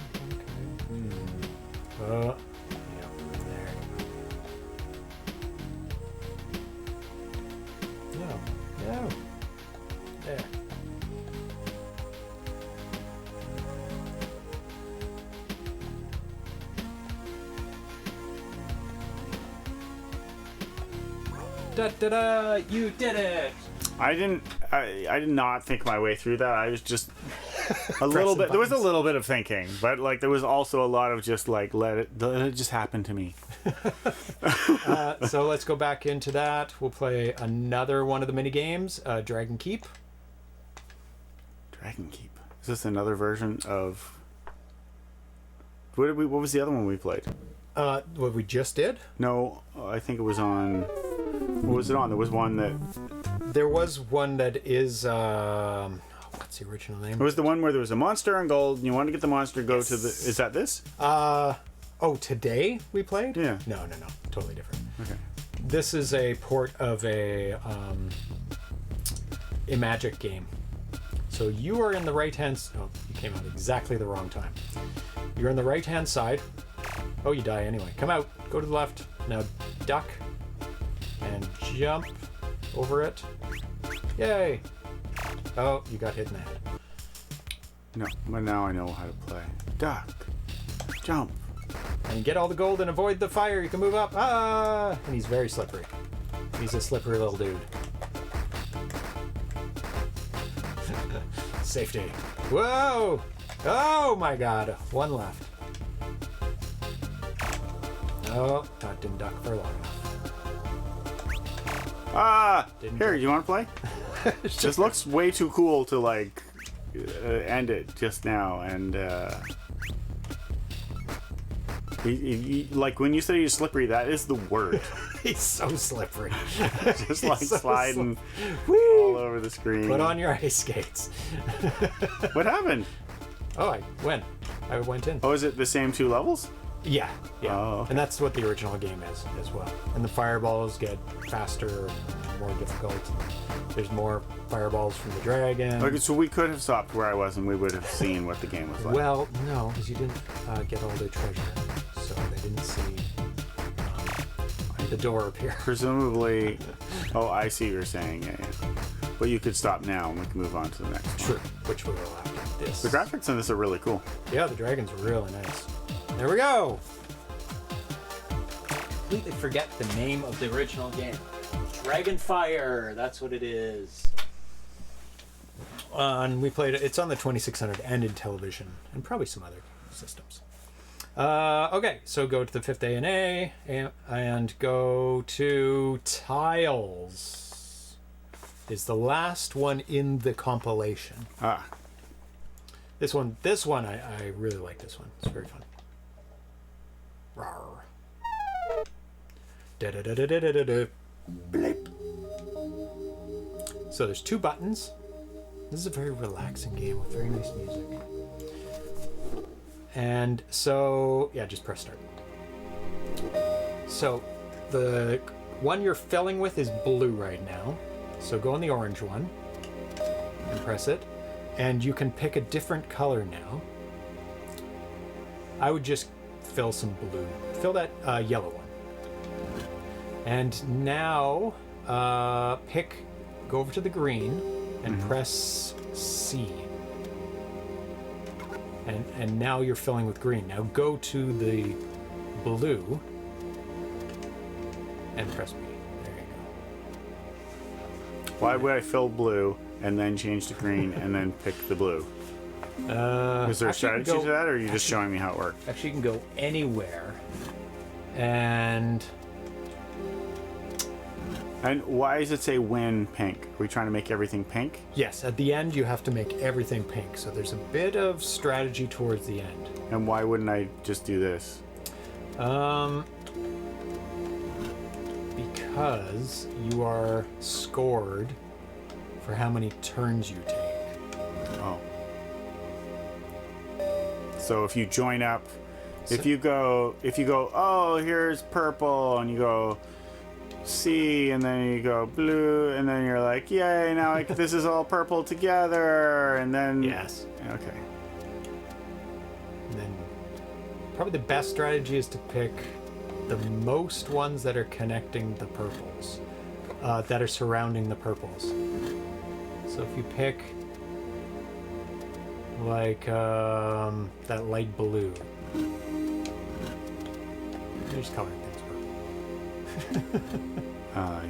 Okay. Yeah, there. No. No. There. Da da da! You did it! I did not think my way through that. I was just A little bit. buttons. There was a little bit of thinking, but like there was also a lot of just like let it just happen to me. So let's go back into that. We'll play another one of the mini games, Dragon Keep. Dragon Keep. Is this another version of? What was the other one we played? What we just did? No, I think it was on. What was it on? There was one that. There was one that is. What's the original name? It was the one where there was a monster on gold, and you wanted to get the monster. Go to the. Is that this? Today we played? Yeah. No. Totally different. Okay. This is a port of a Magic game. So you are in the right-hand... Oh, you came out exactly the wrong time. You're on the right-hand side. Oh, you die anyway. Come out. Go to the left. Now duck. And jump over it. Yay. Oh, you got hit in the head. No, but now I know how to play. Duck. Jump. And you get all the gold and avoid the fire. You can move up. Ah! And he's very slippery. He's a slippery little dude. Safety. Whoa! Oh my god. One left. Oh, that didn't duck for long enough. Here, you want to play? This looks way too cool to like end it just now, and like when you say he's slippery, that is the word. He's so slippery. Just like so sliding all over the screen. Put on your ice skates. What happened? Oh, I went in. Oh, is it the same 2 levels? Yeah. Oh, okay. And that's what the original game is as well. And the fireballs get faster, more difficult. There's more fireballs from the dragon. Okay, so we could have stopped where I was, and we would have seen what the game was like. Well, no, because you didn't get all their treasure, so they didn't see the door appear. Presumably. Oh, I see what you're saying. Yeah. But you could stop now, and we can move on to the next one. True. Which we will after this. The graphics on this are really cool. Yeah, the dragon's really nice. There we go. Completely forget the name of the original game. Dragonfire. That's what it is. And we played it. It's on the 2600 and in television and probably some other systems. Okay, so go to the 5th ANA and go to Tiles. Is the last one in the compilation. This one, I really like this one. It's very fun. Rawr. Da-da-da-da-da-da-da. Bleep. So there's 2 buttons. This is a very relaxing game with very nice music. And so, yeah, just press start. So the one you're filling with is blue right now. So go on the orange one and press it. And you can pick a different color now. I would just fill some blue. Fill that yellow one. And now go over to the green and press C. And now you're filling with green. Now go to the blue and press B. There you go. Why would I fill blue and then change to green and then pick the blue? Is there a strategy to that, or are you just showing me how it works? Actually, you can go anywhere. And why does it say win pink? Are we trying to make everything pink? yes, at the end you have to make everything pink. So there's a bit of strategy towards the end. And why wouldn't I just do this? Because you are scored for how many turns you take. Oh. So if you join up, if you go, oh, here's purple, and you go C, and then you go blue, and then you're like, yay, now this is all purple together, and then... Yes. Okay. And then probably the best strategy is to pick the most ones that are connecting the purples, that are surrounding the purples. So if you pick like that light blue, you're just coloring things purple. Yeah, I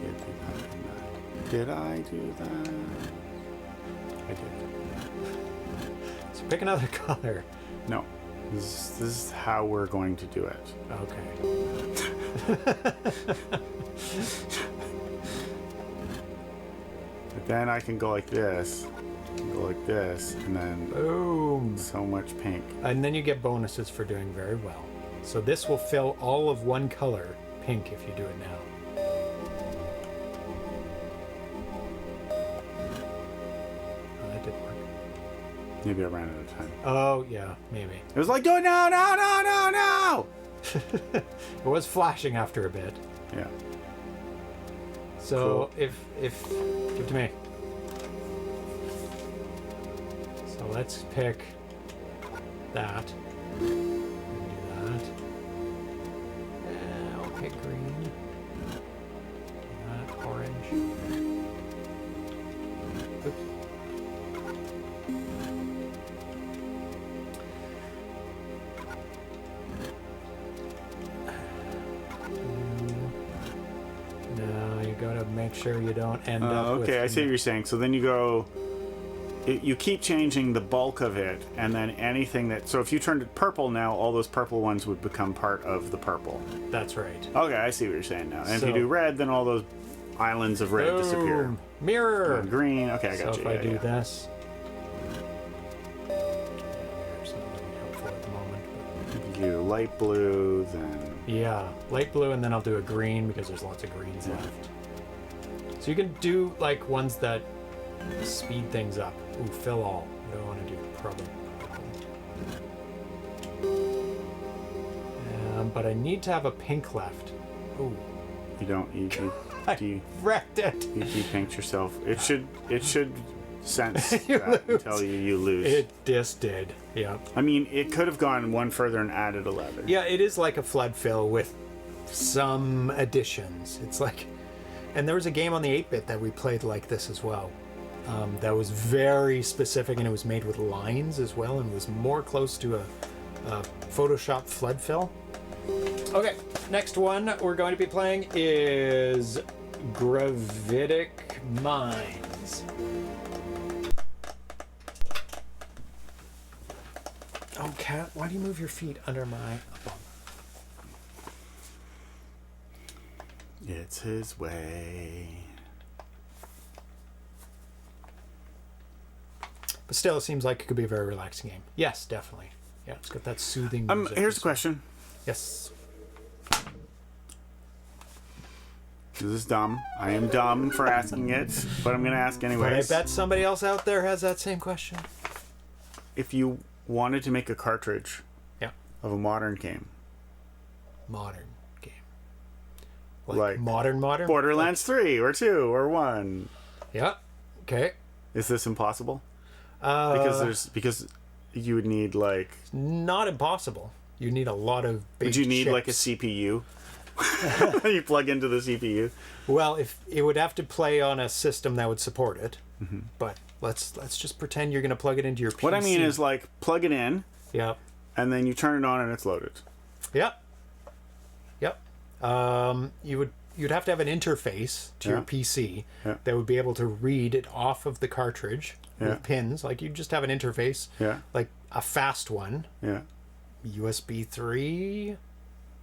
did do that. Did I do that? I did. pick another color. No. This is how we're going to do it. Okay. But then I can go like this, and then Boom. so much pink. And then you get bonuses for doing very well. So this will fill all of one color pink if you do it now. Oh, that didn't work. Maybe I ran out of time. Oh, yeah, maybe. It was like, no, no, no, no, no, no! It was flashing after a bit. Yeah. So Cool. if give it to me. So let's pick that. And do that. And I'll pick green. Do that orange. Oops. No, you gotta make sure you don't end up with... Okay, I see what you're saying. So then you go... You keep changing the bulk of it, and then anything that... So if you turned it purple now, all those purple ones would become part of the purple. That's right. Okay, I see what you're saying now. And So- if you do red, then all those islands of red disappear. Boom. Mirror! And green, okay, I got So you. if I Yeah, do yeah. this... There's not really helpful at the moment. If you do light blue, then... But yeah, light blue, and then I'll do a green because there's lots of greens left. So you can do like ones that speed things up. Ooh, fill all. I don't want to do probably purple. But I need to have a pink left. Ooh, You don't... You wrecked it. you pinked yourself. It should sense You that lose. and tell you lose. It just did. Yeah. I mean, it could have gone one further and added 11. Yeah, it is like a flood fill with some additions. It's like, and there was a game on the 8-bit that we played like this as well. That was very specific, and it was made with lines as well, and was more close to a Photoshop flood fill. Okay, next one we're going to be playing is Gravitic Mines. Oh, cat, why do you move your feet under my bum? It's his way. But still, it seems like it could be a very relaxing game. Yes, definitely. Yeah, it's got that soothing music. Here's a question. Yes. This is dumb. I am dumb for asking it, but I'm going to ask But I anyways. bet somebody else out there has that same question. If you wanted to make a cartridge Yeah. of a modern game, Modern game. Like modern? Borderlands 3 or 2 or 1, Yeah. Okay. is this impossible? Because you would need like... Not impossible. You need a lot of big Would you need like a chips. CPU? You plug into the CPU? Well, if it would have to play on a system that would support it. Mm-hmm. But let's just pretend you're going to plug it into your PC. What I mean is like plug it in Yeah. and then you turn it on and it's loaded. Yep. Yep. You'd have to have an interface to your PC that would be able to read it off of the cartridge with pins. Like you just have an interface, like a fast one, Yeah. USB 3,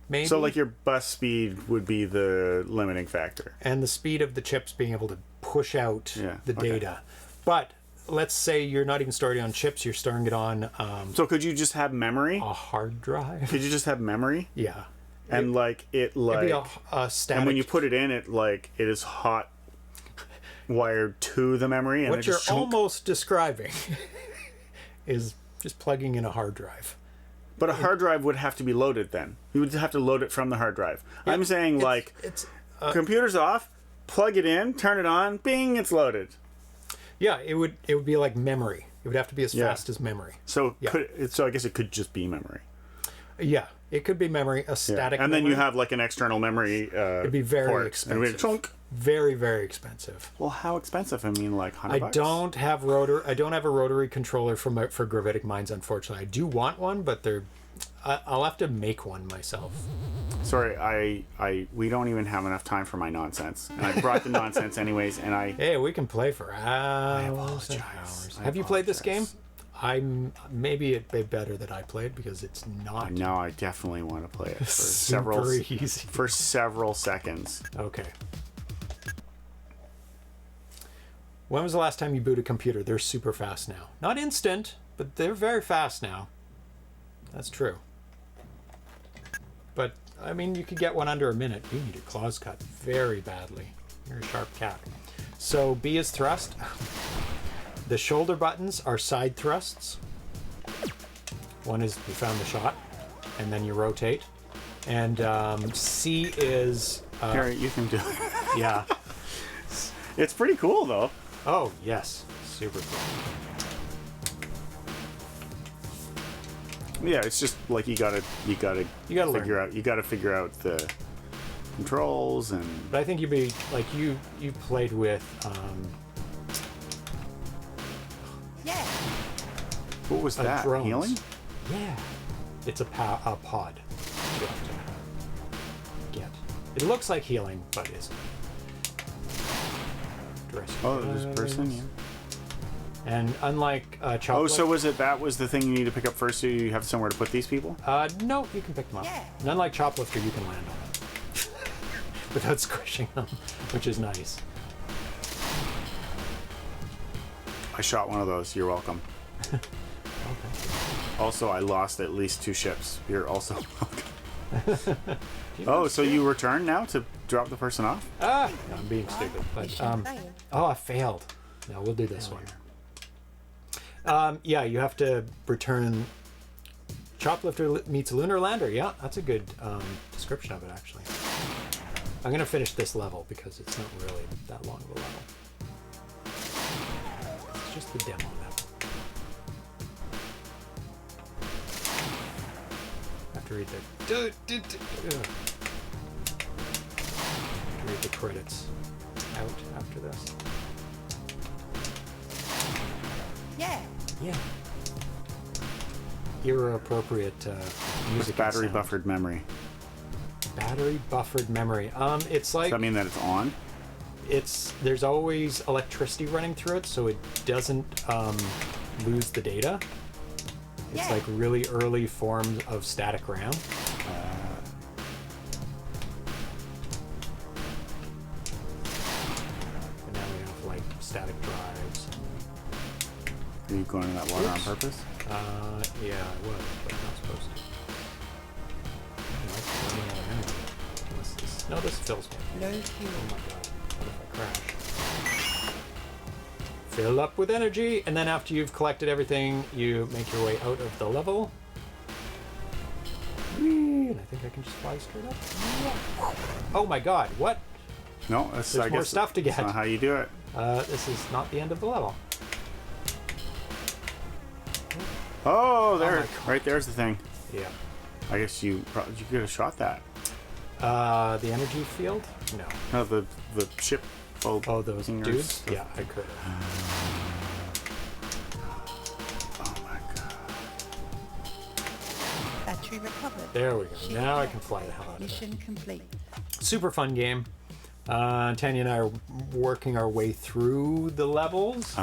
maybe. So like your bus speed would be the limiting factor. And the speed of the chips being able to push out the data. But let's say you're not even storing it on chips, you're storing it on So could you just have memory? a hard drive. Could you just have memory? Yeah. And It'd be a static. and when you put it in, it is hot wired to the memory. And what it you're just chunk. almost describing is just plugging in a hard drive. But a hard drive would have to be loaded then. You would have to load it from the hard drive. Yeah, I'm saying it's computer's off, plug it in, turn it on, bing, it's loaded. yeah, it would be like memory. It would have to be as fast as memory. So so I guess it could just be memory. Yeah, it could be memory, a static And then memory. you have like an external memory It'd be very port, expensive. And it'd be chunk. Very, very expensive. Well, how expensive? I mean, like $100. I don't have a rotary controller for Gravitic Mines, unfortunately. I do want one, but I'll have to make one myself. Sorry, we don't even have enough time for my nonsense. And I brought the nonsense anyways, and Hey, we can play for hours. apologize. And hours. Have you played this game? I'm maybe it'd be better that I played because it's not. Now I definitely want to play it for super easy. For several seconds. Okay. When was the last time you booted a computer? They're super fast now. Not instant, but they're very fast now. That's true. But, I mean, you could get one under a minute. You need your claws cut very badly. You're a sharp cat. So, B is thrust. The shoulder buttons are side thrusts. One is you found the shot, and then you rotate. And C is... Gary, you can do it. Yeah. It's pretty cool, though. Oh, yes. Super cool. Yeah, it's just like you gotta learn. figure out the controls and. But I think you'd be like you played with. Yeah. What was that? Drones. Healing? Yeah. It's a pod. You have to get. It looks like healing, but isn't. Oh, this person. Yeah. And unlike Choplifter... Oh, so that was the thing you need to pick up first so you have somewhere to put these people? No, you can pick them up. Yeah. And unlike Choplifter, you can land on them. Without squishing them, which is nice. I shot one of those. You're welcome. Okay. Also, I lost at least 2 ships. You're also welcome. Oh, so you return now to drop the person off? No, I'm being stupid. But, oh, I failed. No, we'll do this one. Yeah, you have to return. Choplifter meets Lunar Lander. Yeah, that's a good description of it, actually. I'm going to finish this level because it's not really that long of a level. It's just the demo level. I have to read the credits out after this. Yeah. Yeah. Era-appropriate music. With battery buffered memory. Battery buffered memory. It's like. Does that mean that it's on? There's always electricity running through it, so it doesn't lose the data. It's like really early forms of static RAM. And now we have like static drives. Are you going in that water on purpose? Yeah, I was, but I'm not supposed to. I'm running out of energy. No, this fills me. Low fuel. Oh my god. What if I crash? Fill up with energy, and then after you've collected everything, you make your way out of the level. Whee! And I think I can just fly straight up. Oh my god, what? No, that's, There's more stuff to get. That's not how you do it. This is not the end of the level. Oh, there. my God. Right there's the thing. Yeah. I guess you could have shot that. The energy field? No. No, the ship. Oh, those dudes? Stuff. Yeah, I could have. Oh my god. Battery recovered. There we go. Now I can fly the hell out of it. Mission complete. Super fun game. Tanya and I are working our way through the levels.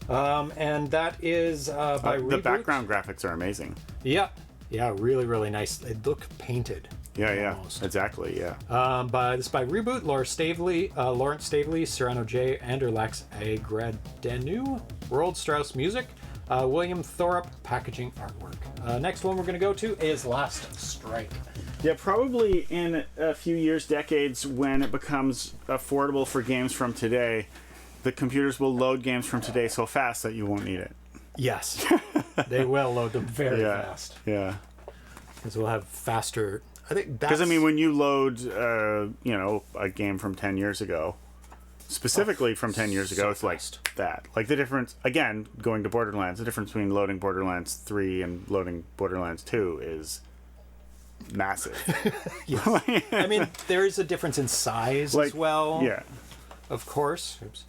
And that is by The Reboot. background graphics are amazing. Yeah. Yeah, really, really nice. They look painted. Yeah, almost. exactly, yeah. This is by Reboot, Lawrence Stavely, Cyrano J. Anderlax Agradenu, Roald Strauss Music, William Thorup Packaging Artwork. Next one we're going to go to is Last Strike. Yeah, probably in a few years, decades, when it becomes affordable for games from today, the computers will load games from today so fast that you won't need it. Yes. They will load them very fast. Yeah. Because we'll have faster... I think that's... Because, I mean, when you load, a game from 10 years ago, specifically from 10 years ago, it's fast. like that. Like the difference, again, going to Borderlands, the difference between loading Borderlands 3 and loading Borderlands 2 is massive. Yes. I mean, there is a difference in size as well. Yeah. Of course. Oops.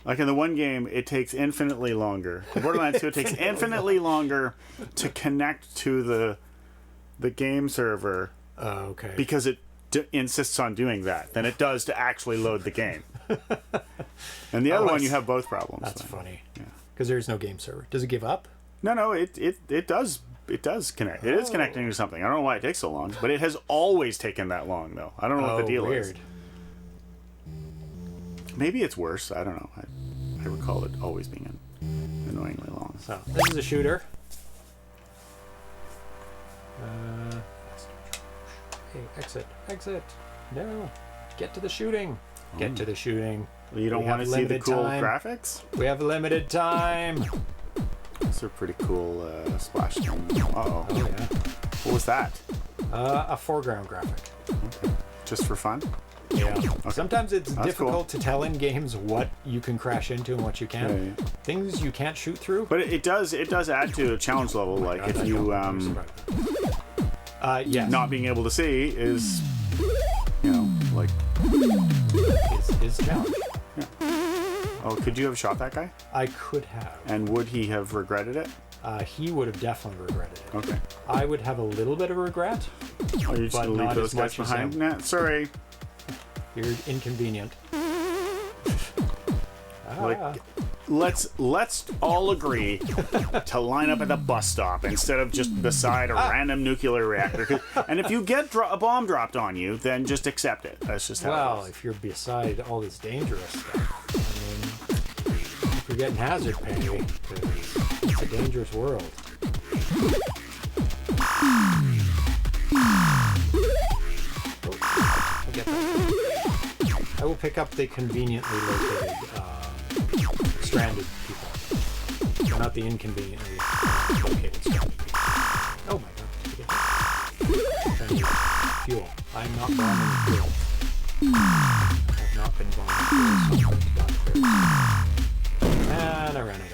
Like in the one game, it takes infinitely longer. The Borderlands 2, it takes infinitely longer to connect to the game server. Oh, okay. Because it insists on doing that than it does to actually load the game. And the other one, you have both problems. That's funny. Yeah. Because there's no game server. Does it give up? No, it does connect. It is connecting to something. I don't know why it takes so long, but it has always taken that long, though. I don't know what the deal is. Maybe it's worse. I don't know. I recall it always being annoyingly long. So this is a shooter. Hey, exit. No, get to the shooting. Get to the shooting. You don't want to see the cool graphics? We have limited time. Those are pretty cool splash screen. Uh-oh. Oh, yeah. What was that? A foreground graphic. Okay. Just for fun? Yeah. Okay. Sometimes it's That's difficult to tell in games what you can crash into and what you can't. Yeah. Things you can't shoot through. But it does add to a challenge level. Like if you yes. not being able to see is, like is challenge. Yeah. Oh, could you have shot that guy? I could have. And would he have regretted it? He would have definitely regretted it. Okay. I would have a little bit of regret. Oh, you're just but gonna leave not those as guys much as behind? him. Nah, sorry. You're inconvenient. Like, let's all agree to line up at the bus stop instead of just beside a random nuclear reactor. And if you get a bomb dropped on you, then just accept it. That's just how it Well, is. if you're beside all this dangerous stuff, I mean, you're getting hazard pay. 'Cause it's a dangerous world. Oh, I'll get that. I will pick up the conveniently located stranded people. They're not the inconveniently located stranded people. Oh my god. I need fuel. I'm not bombing fuel. I have not been bombing fuel, so I'm going to die first. And I ran out of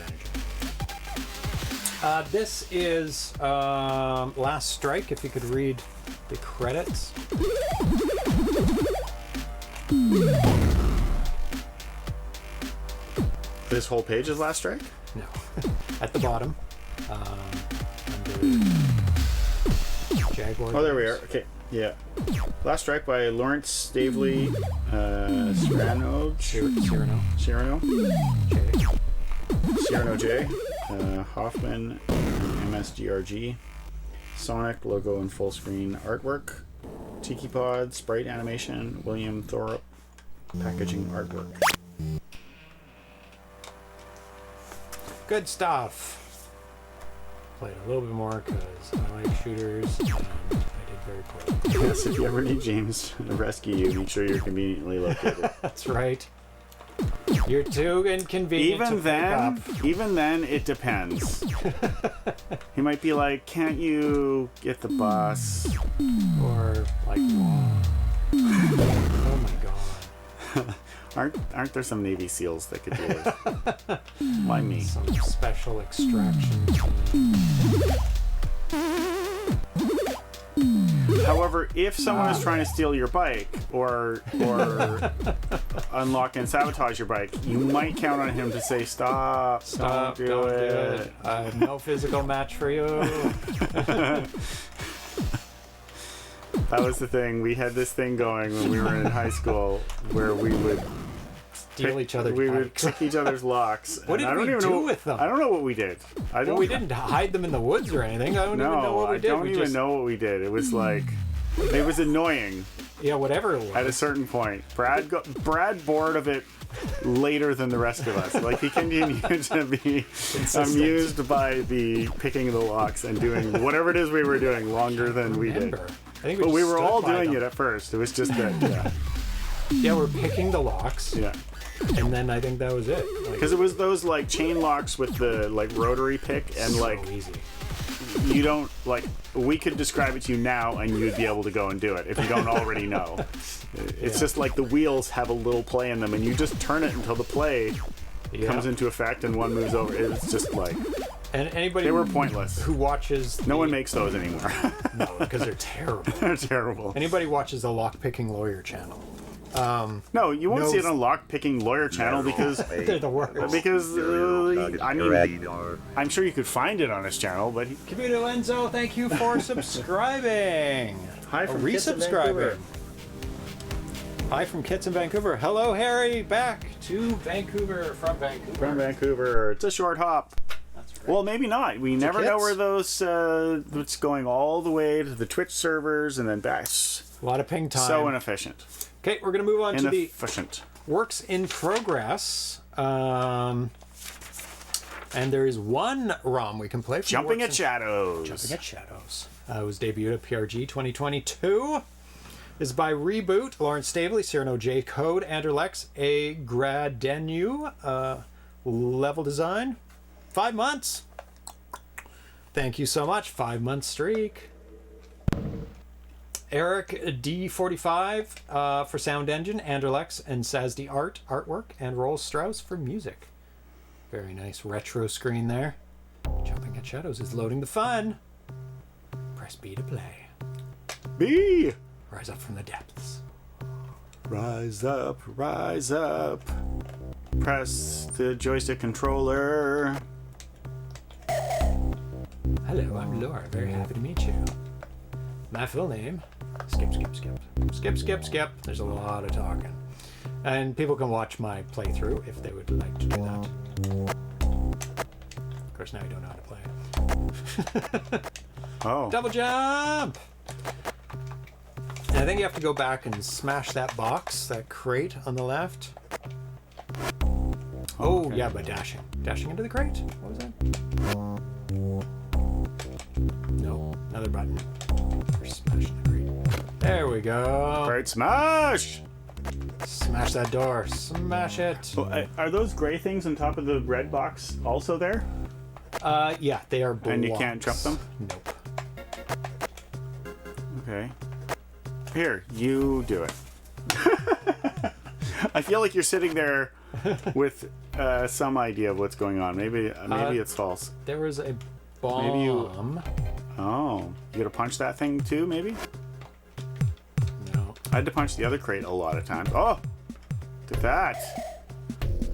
energy. This is Last Strike, if you could read the credits. This whole page is Last Strike? No. At the bottom. Under Jaguar. Oh, there we are. Okay, yeah. Last Strike by Lawrence Stavely, Cyrano, J, Hoffman, MSGRG, Sonic logo and full screen artwork, Tiki Pod, sprite animation, William Thorpe, packaging artwork. Good stuff. Played a little bit more because I like shooters and I did very poorly. Yes, if you ever need James to rescue you, make sure you're conveniently located. That's right. You're too inconvenient to pick up. Even then, it depends. He might be like, "Can't you get the bus?" Or like, oh my god. Aren't there some Navy SEALs that could do it? Why me? Some special extraction However, if someone is trying to steal your bike or unlock and sabotage your bike, you might count on him to say, "Stop, don't do it. I have no physical match for you." That was the thing. We had this thing going when we were in high school where we would Steal each other's we would bikes. pick each other's locks. What did we do with them? I don't know what we did. Well, we didn't hide them in the woods or anything. I don't even know what we did. I don't even know what we did. It was like, it was annoying. Yeah, whatever it was. At a certain point, Brad bored of it later than the rest of us. Like, he continued to be amused by the picking of the locks and doing whatever it is we were doing longer than we did. I think But we just were stood all by doing them. it at first. It was just that, yeah. Yeah, we're picking the locks. Yeah. And then I think that was it. Because it was those, like, chain locks with the, like, rotary pick and, so like, easy. you don't, like, we could describe it to you now and you'd be able to go and do it if you don't already know. It's just like the wheels have a little play in them and you just turn it until the play comes into effect and one moves over. It's just like, and anybody they were pointless. who watches No one makes those anymore. no, because they're terrible. They're terrible. Anybody watches the lock-picking lawyer channel. No, you won't No. see it on Lock Picking Lawyer channel because They're the worst. because I mean, I'm sure you could find it on his channel, but Computer Lenzo, thank you for subscribing. Hi Or from Kiss in Vancouver. resubscribing. Hi from Kits in Vancouver. Hello, Harry. Back to Vancouver from Vancouver. From Vancouver. It's a short hop. That's right. Well, maybe not. We never know Kits? where those. It's going all the way to the Twitch servers and then back. A lot of ping time. So inefficient. Okay, we're going to move on to the Inefficient. works in progress. And there is one ROM we can play. From Jumping Works at Shadows. Jumping at Shadows. It was debuted at PRG 2022. Is by Reboot, Lawrence Stavely, Cyrano J. Code, Anderlex, A. Gradenu, level design. 5 months. Thank you so much. 5-month streak. Eric D45 for sound engine, Anderlex, and SASD artwork, and Rolls Strauss for music. Very nice retro screen there. Jumping at Shadows is loading the fun. Press B to play. B. Rise up from the depths. Rise up, rise up. Press the joystick controller. Hello, I'm Laura. Very happy to meet you. My full name. Skip, skip, skip. Skip, skip, skip. There's a lot of talking. And people can watch my playthrough if they would like to do that. Of course, now you don't know how to play. Oh. Double jump! And I think you have to go back and smash that box, that crate on the left. Oh, Okay. yeah, by dashing. Dashing into the crate? What was that? No, another button. For smashing the crate. There we go. Great smash! Smash that door. Smash it. Well, are those gray things on top of the red box also there? Yeah, they are blocks. And you can't jump them? Nope. Okay. Here, you do it. I feel like you're sitting there with some idea of what's going on. Maybe it's false. There was a bomb. Maybe you- Oh, you gotta punch that thing too, maybe? No. I had to punch the other crate a lot of times. Oh! Look at that.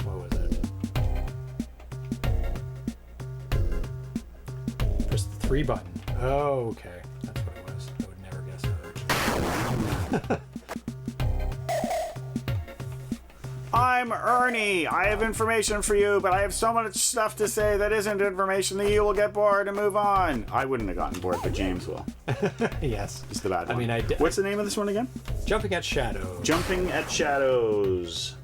What was it? Press the 3 button. Oh, okay. That's what it was. I would never guess that. I'm Ernie. I have information for you, but I have so much stuff to say that isn't information that you will get bored and move on. I wouldn't have gotten bored, but James will. Yes. He's the bad one. I mean, What's the name of this one again? Jumping at Shadows. Jumping at Shadows.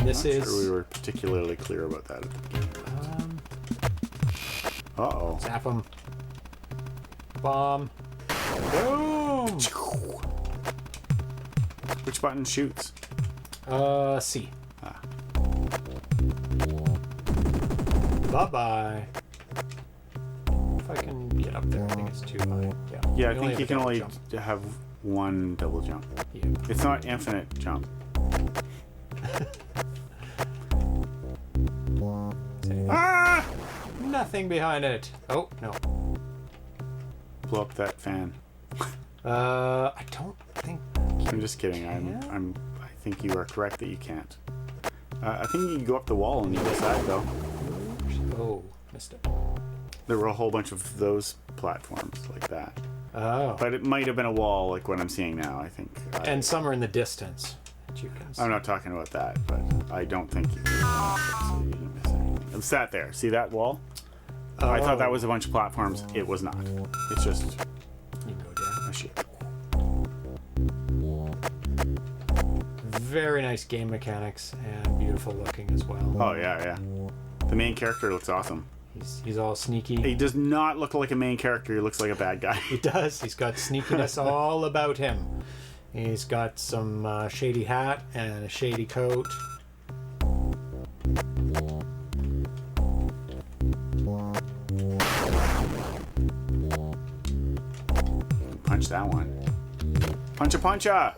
This Not is. sure we were particularly clear about that at the beginning. Uh-oh. Zap him. Bomb. Boom. Which button shoots? C. Ah. Bye-bye. If I can get up there, I think it's too high. Yeah. Yeah, I You think have you a can double only jump. have one double jump. Yeah. It's not infinite jump. Ah! Nothing behind it. Oh, no. Blow up that fan. I don't think. I'm just kidding. Yeah? I think you are correct that you can't. I think you can go up the wall on the other side, though. Oh, missed it. There were a whole bunch of those platforms like that. Oh. But it might have been a wall like what I'm seeing now, I think. And some are in the distance that you can see. I'm not talking about that, but I don't think you can miss anything. I'm sat there. See that wall? I thought that was a bunch of platforms. It was not. It's just You can go down. a shit. Very nice game mechanics and beautiful looking as well. Oh, yeah. The main character looks awesome. He's all sneaky. He does not look like a main character. He looks like a bad guy. He does. He's got sneakiness all about him. He's got some shady hat and a shady coat. Punch that one. Puncha!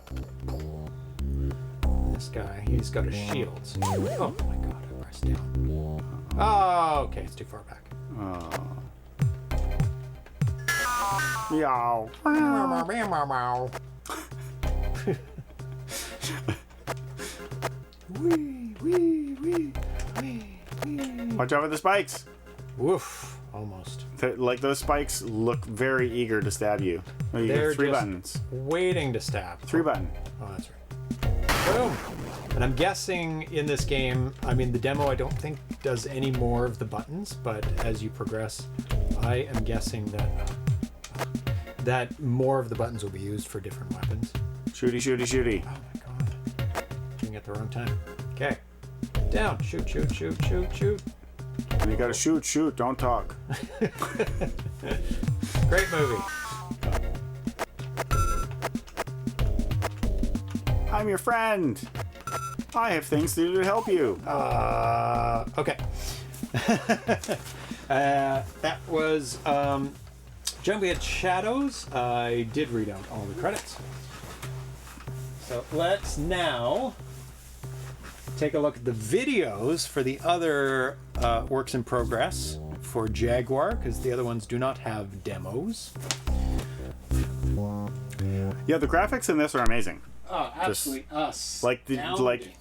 This guy, he's got a shield. So oh my god, I pressed down. Oh, okay, it's too far back. Meow. Wee, wee, wee, wee, wee. Watch out for the spikes. Woof, almost. Like those spikes look very eager to stab you. Oh, you They're got 3 just buttons. waiting to stab. 3 button. Oh, that's right. Boom. And I'm guessing in this game, I mean, the demo I don't think does any more of the buttons, but as you progress, I am guessing that more of the buttons will be used for different weapons. Shooty, shooty, shooty. Oh my god. Doing it the wrong time. Okay. Down. Shoot, shoot, shoot, shoot, shoot. And you gotta shoot, shoot, don't talk. Great movie. I'm your friend. I have things to do to help you. Okay. That was Jumping at Shadows. I did read out all the credits. So let's now take a look at the videos for the other works in progress for Jaguar, because the other ones do not have demos. Yeah, the graphics in this are amazing. Oh, absolutely Like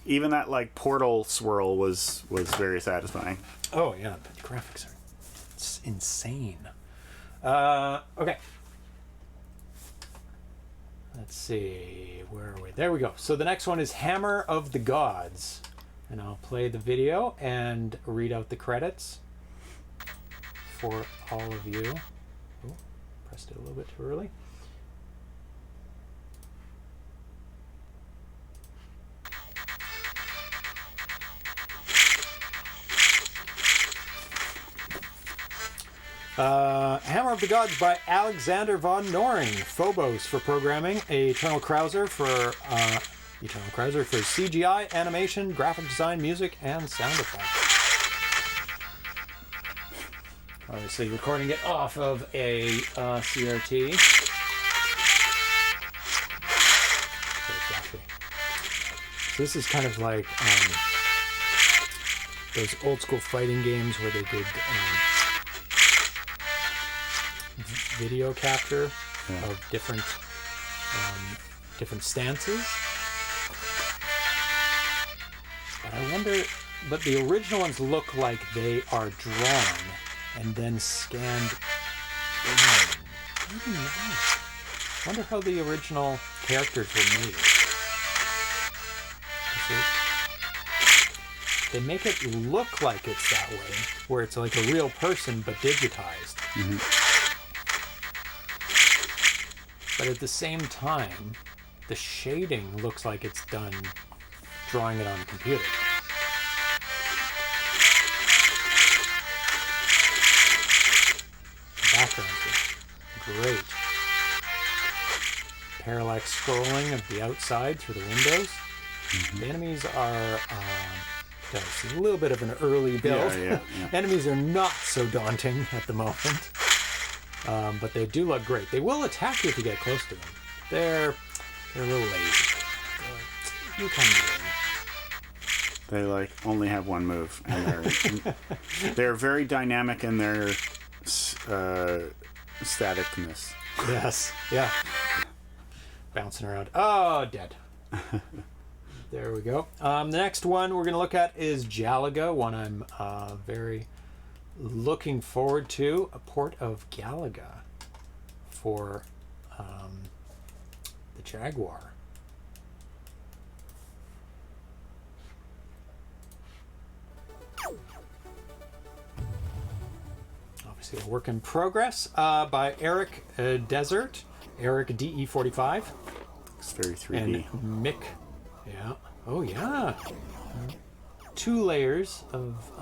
even that like portal swirl was very satisfying. Oh yeah, the graphics are insane. Okay. Let's see, where are we? There we go. So the next one is Hammer of the Gods. And I'll play the video and read out the credits for all of you. Oh, pressed it a little bit too early. Hammer of the Gods by Alexander von Noring. Phobos for programming. Eternal Krauser for CGI, animation, graphic design, music, and sound effects. Obviously recording it off of a CRT. Exactly. So this is kind of like those old school fighting games where they did video capture of different stances. But I wonder, but the original ones look like they are drawn and then scanned in. I don't know. I wonder how the original characters were made. They make it look like it's that way, where it's like a real person but digitized. Mm-hmm. But at the same time, the shading looks like it's done drawing it on a computer. The background is great. Parallax scrolling of the outside through the windows. Mm-hmm. The enemies are it's a little bit of an early build. Yeah. Enemies are not so daunting at the moment. But they do look great. They will attack you if you get close to them. They're a little lazy. You come in. They like only have one move, and they're very dynamic in their staticness. Yes. Yeah. Bouncing around. Oh, dead. There we go. The next one we're going to look at is Galaga, one I'm very looking forward to. A port of Galaga for the Jaguar. Obviously a work in progress by Eric Desert. Eric DE45. It's very 3D. And Mick. Yeah. Oh, yeah. 2 layers of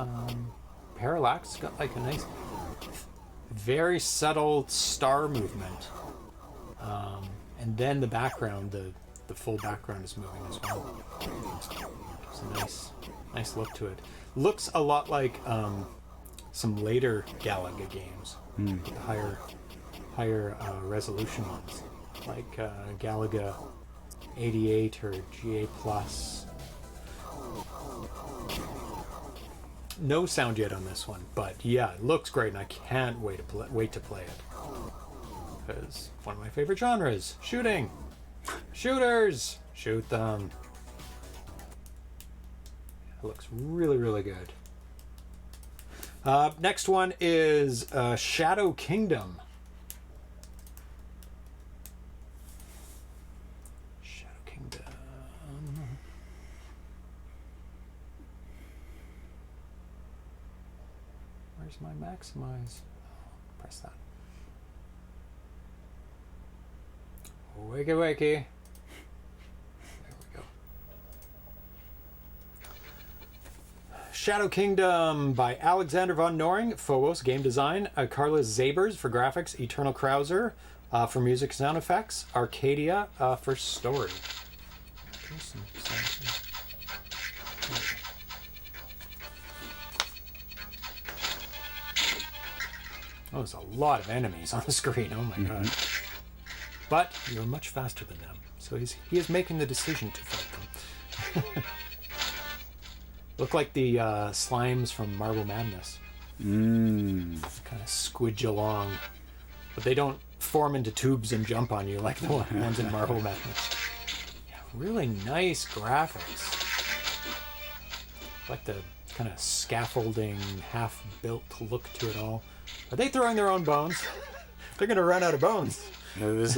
parallax. It's got like a nice, very subtle star movement. And then the background, the full background is moving as well. It's a nice look to it. Looks a lot like some later Galaga games. The higher resolution ones. Like Galaga 88 or GA+. No sound yet on this one, but yeah, it looks great, and I can't wait to play it. Because one of my favorite genres, shooting. Shooters! Shoot them. It looks really, really good. Next one is Shadow Kingdom. Shadow Kingdom. Where's my maximize? Press that. Wakey wakey. There we go. Shadow Kingdom by Alexander von Noring, Phobos, game design. Carlos Zabers for graphics. Eternal Krauser for music sound effects. Arcadia for story. Oh, there's a lot of enemies on the screen. Oh my god. But you're much faster than them, so he is making the decision to fight them. Look like the slimes from Marble Madness. Kind of squidge along, but they don't form into tubes and jump on you like the ones in Marble Madness. Yeah, really nice graphics. Like the kind of scaffolding, half-built look to it all. Are they throwing their own bones? They're going to run out of bones. That is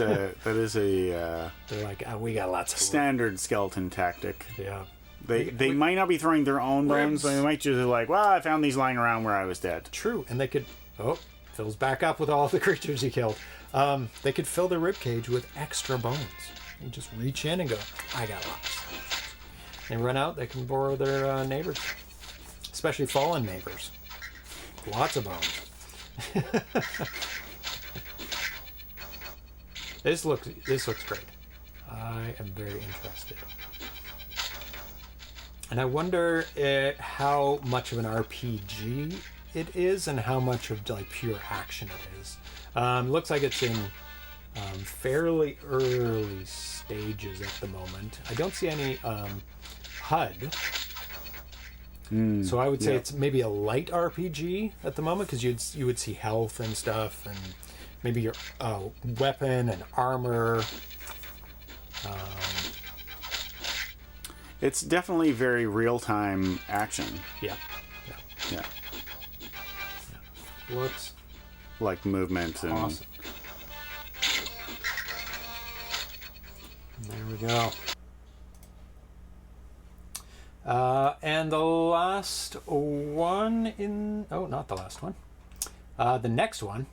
a They're like, we got lots of standard skeleton tactic. Yeah. They might not be throwing their own bones. They might just be like, well, I found these lying around where I was dead. True, and they could. Oh, fills back up with all the creatures he killed. They could fill their ribcage with extra bones. You just reach in and go, I got lots. They run out. They can borrow their neighbors, especially fallen neighbors. Lots of bones. This looks great. I am very interested. And I wonder how much of an RPG it is and how much of like pure action it is. Looks like it's in fairly early stages at the moment. I don't see any HUD. So I would say it's maybe a light RPG at the moment, because you would see health and stuff, and maybe your weapon and armor. It's definitely very real-time action. Yeah. Looks like movement and awesome. There we go. And the last one not the last one. The next one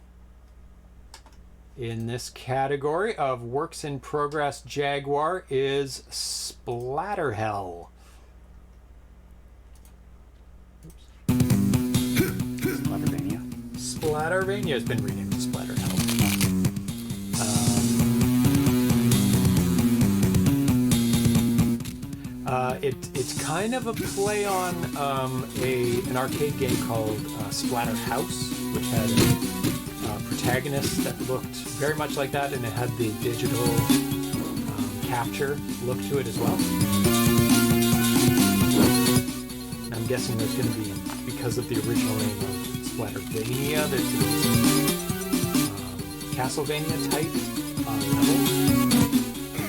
in this category of works in progress Jaguar is Splatterhell. Splattervania has been renamed to Splatterhell. It's kind of a play on an arcade game called Splatterhouse, which had a protagonist that looked very much like that, and it had the digital capture look to it as well. And I'm guessing there's going to be, because of the original name of Splattervania, there's going to be some Castlevania type level,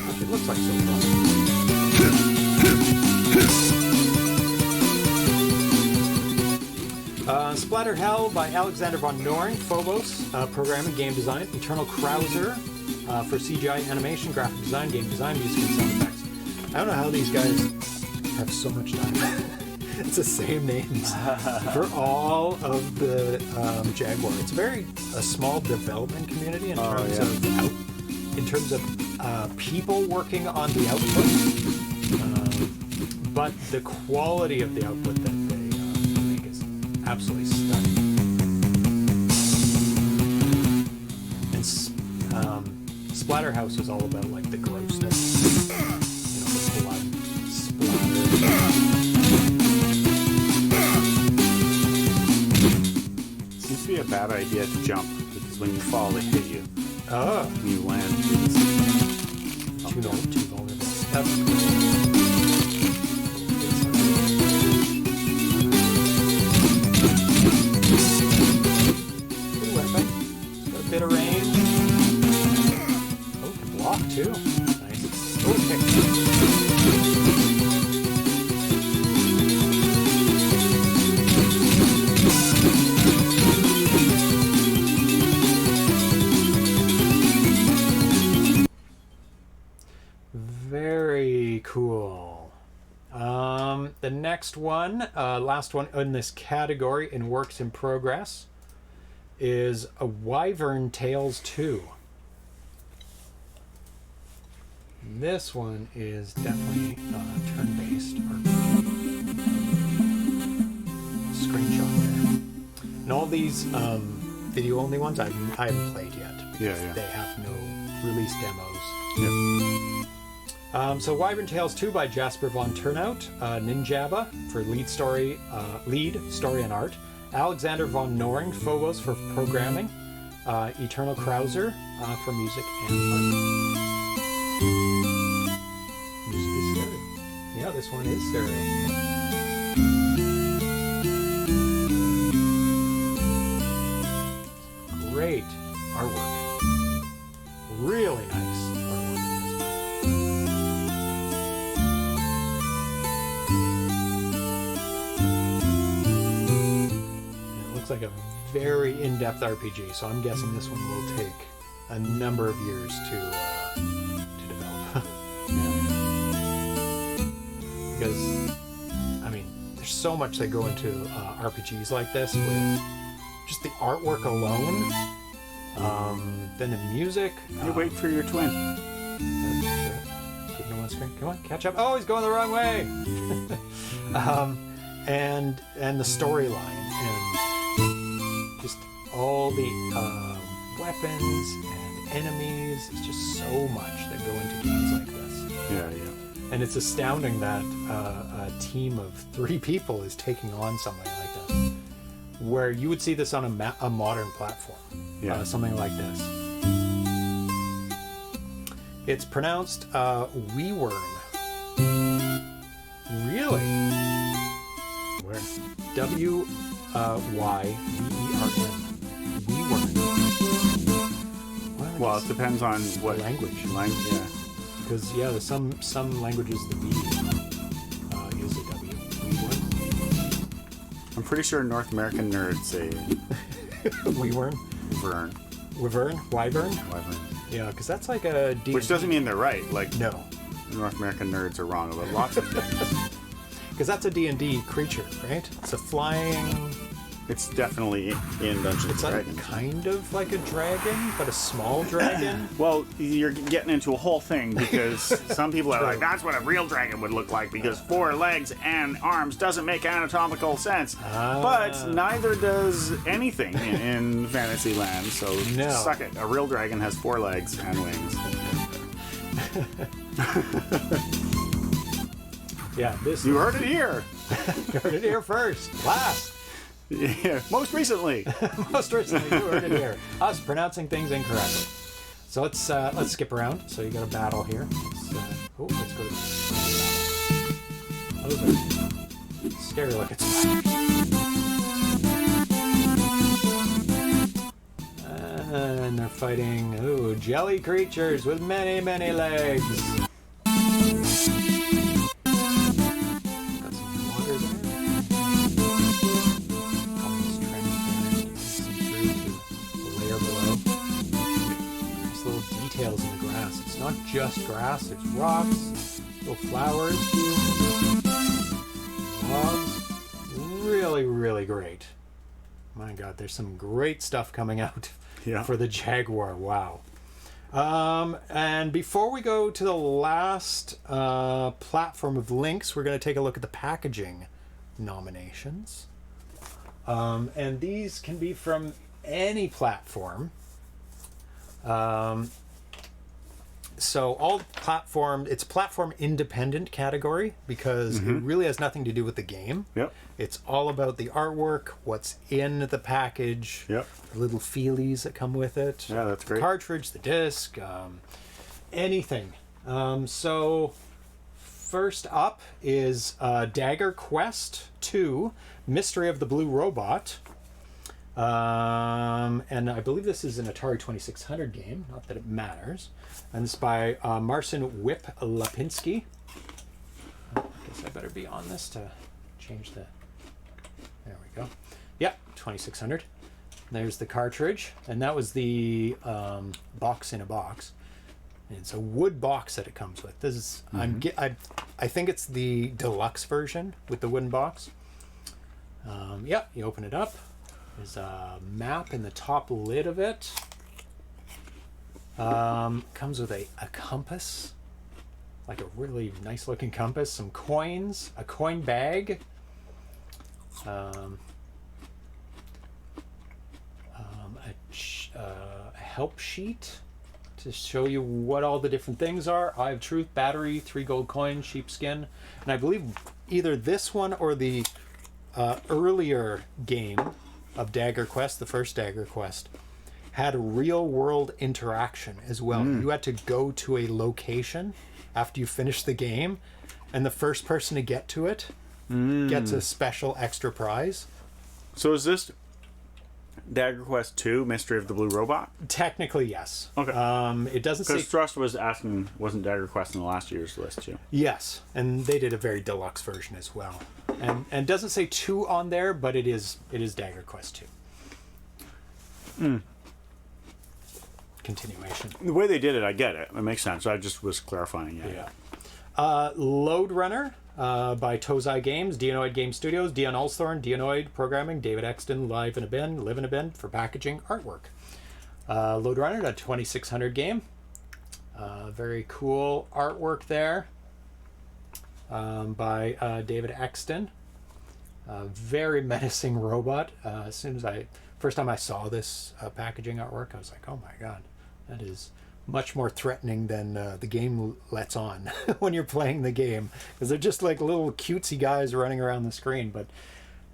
which it looks like so far. Splatterhell by Alexander von Noring, Phobos, programming, game design. Eternal Krauser for CGI animation, graphic design, game design, music, and sound effects. I don't know how these guys have so much time. It's the same names for all of the Jaguar. It's a small development community in terms of people working on the output, but the quality of the output that they make is absolutely stunning. And Splatterhouse is all about like the grossness, the blood splatter. Seems to be a bad idea to jump, because when you fall, they hit you. Oh. When you land, too vulnerable. That's cool. Good weapon. Got a bit of range. Oh, can block too. Nice. Okay. Very cool. The next one, last one in this category in works in progress, is a Wyvern Tales 2. This one is definitely turn-based RPG. Screenshot there. And all these video-only ones I haven't played yet. Yeah. They have no release demos. Yeah. So Wyvern Tales 2 by Jasper von Turnout, Ninjaba for lead story and art, Alexander von Noring, Phobos for programming, Eternal Krauser for music and art. Music is stereo. Yeah, this one is stereo. Great artwork. Really nice artwork. Looks like a very in-depth RPG, so I'm guessing this one will take a number of years to develop. Because, I mean, there's so much that go into RPGs like this with just the artwork alone, then the music. You wait for your twin. Keep him on screen. Come on, catch up. Oh, he's going the wrong way. And the storyline and just all the weapons and enemies. It's just so much that go into games like this. Yeah. And it's astounding that a team of 3 people is taking on something like this, where you would see this on a modern platform. Something like this. It's pronounced Wyvern. Really? Where? W-Y-V-E-R-N. Wyvern. Well, it depends on what language. Yeah. Because there's some languages the V is a W. Wyvern. I'm pretty sure North American nerds say Wyvern. Wyvern. Wyvern. Wyvern. Yeah, because that's like a D&D. Which doesn't mean they're right. Like, no. North American nerds are wrong about lots of things. Because that's a D&D creature, right? It's a flying... It's definitely in Dungeons and Dragons. It's kind of like a dragon, but a small dragon. Well, you're getting into a whole thing because some people are like, that's what a real dragon would look like because 4 legs and arms doesn't make anatomical sense. But neither does anything in Fantasyland, so suck it. A real dragon has 4 legs and wings. Yeah, this... You heard it here. You heard it here first. Last. Yeah, most recently. Most recently, you heard it here. Us pronouncing things incorrectly. So let's skip around. So you got a battle here. Let's go to the battle. Those are scary looking spiders. And they're fighting jelly creatures with many, many legs. Details in the grass. It's not just grass, there's rocks, little flowers, logs. Really, really great. My God, there's some great stuff coming out for the Jaguar. Wow. And before we go to the last platform of Lynx, we're going to take a look at the packaging nominations. And these can be from any platform. So all platform, it's platform independent category because it really has nothing to do with the game. Yep. It's all about the artwork, what's in the package, the little feelies that come with it. Yeah, that's great. The cartridge, the disc, anything. So first up is Dagger Quest 2, Mystery of the Blue Robot. And I believe this is an Atari 2600 game, not that it matters. And it's by Marcin Whip Lapinski. I guess I better be on this to change the... There we go. Yeah, 2600. There's the cartridge. And that was the box in a box. It's a wood box that it comes with. This is I think it's the deluxe version with the wooden box. Yeah, you open it up. There's a map in the top lid of it. Comes with a compass, like a really nice looking compass, some coins, a coin bag, a help sheet to show you what all the different things are. Eye of Truth, battery, 3 gold coins, sheepskin, and I believe either this one or the earlier game of Dagger Quest, the first Dagger Quest, had a real world interaction as well. You had to go to a location after you finished the game, and the first person to get to it gets a special extra prize. So is this Dagger Quest 2, Mystery of the Blue Robot? Technically, yes. Okay. It doesn't say... Because Thrust was asking, wasn't Dagger Quest in the last year's list too? Yes, and they did a very deluxe version as well. And it doesn't say 2 on there, but it is Dagger Quest 2. Continuation. The way they did it, I get it. It makes sense. I just was clarifying. Yeah. Load Runner by Tozai Games, Dianoid Game Studios, Dion Alsthorn, Dianoid Programming, David Exton, Live in a Bin for packaging artwork. Load Runner, a 2600 game. Very cool artwork there by David Exton. Very menacing robot. As soon as first time I saw this packaging artwork, I was like, oh my god, that is much more threatening than the game lets on when you're playing the game, because they're just like little cutesy guys running around the screen. But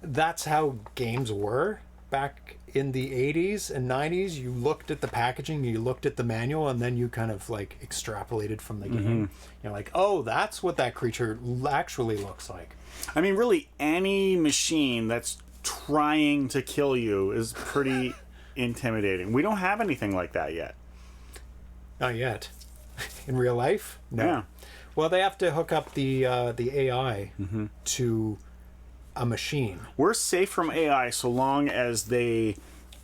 that's how games were back in the 80s and 90s. You looked at the packaging, you looked at the manual, and then you kind of like extrapolated from the game. You're like, oh, that's what that creature actually looks like. I mean, really, any machine that's trying to kill you is pretty intimidating. We don't have anything like that yet. Not yet. In real life? No. Yeah. Well, they have to hook up the AI to a machine. We're safe from AI so long as they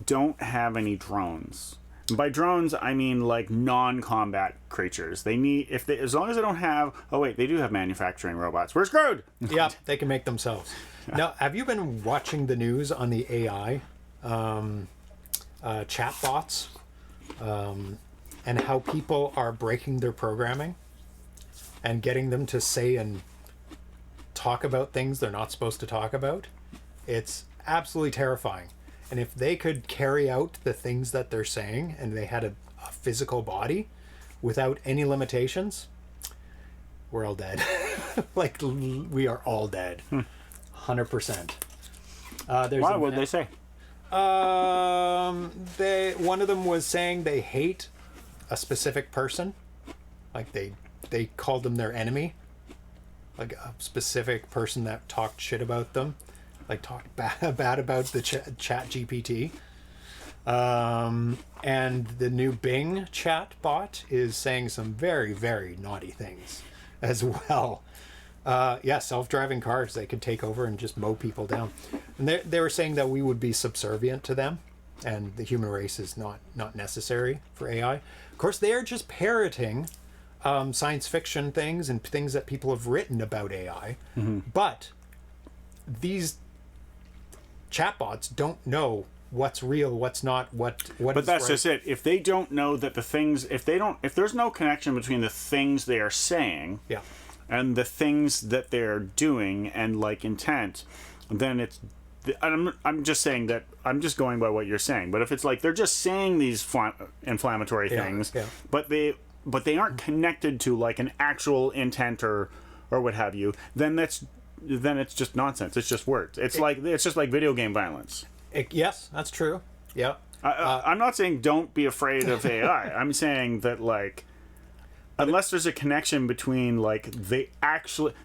don't have any drones. And by drones, I mean like non-combat creatures. They need, as long as they don't have. Oh wait, they do have manufacturing robots. We're screwed. Yeah, they can make themselves. Now, have you been watching the news on the AI chatbots and how people are breaking their programming and getting them to say and talk about things they're not supposed to talk about? It's absolutely terrifying. And if they could carry out the things that they're saying and they had a physical body without any limitations, we're all dead. Like, we are all dead. 100%. Why would they say? One of them was saying they hate a specific person. Like they called them their enemy. Like a specific person that talked shit about them. Like talked bad about the chat GPT. And the new Bing chat bot is saying some very, very naughty things as well. Yeah, self-driving cars, they could take over and just mow people down. And they were saying that we would be subservient to them, and the human race is not necessary for AI. Of course, they are just parroting science fiction things and things that people have written about AI. But these chatbots don't know what's real, what's not, what But is that's right. just it. If they don't know that the things, if there's no connection between the things they are saying, Yeah. and the things that they're doing and like intent, then it's. I'm just saying that I'm just going by what you're saying. But if it's like they're just saying these inflammatory things, but they aren't connected to like an actual intent or what have you, then it's just nonsense. It's just words. It's just like video game violence. Yes, that's true. Yeah. I'm not saying don't be afraid of AI. I'm saying that like. Unless there's a connection between like they're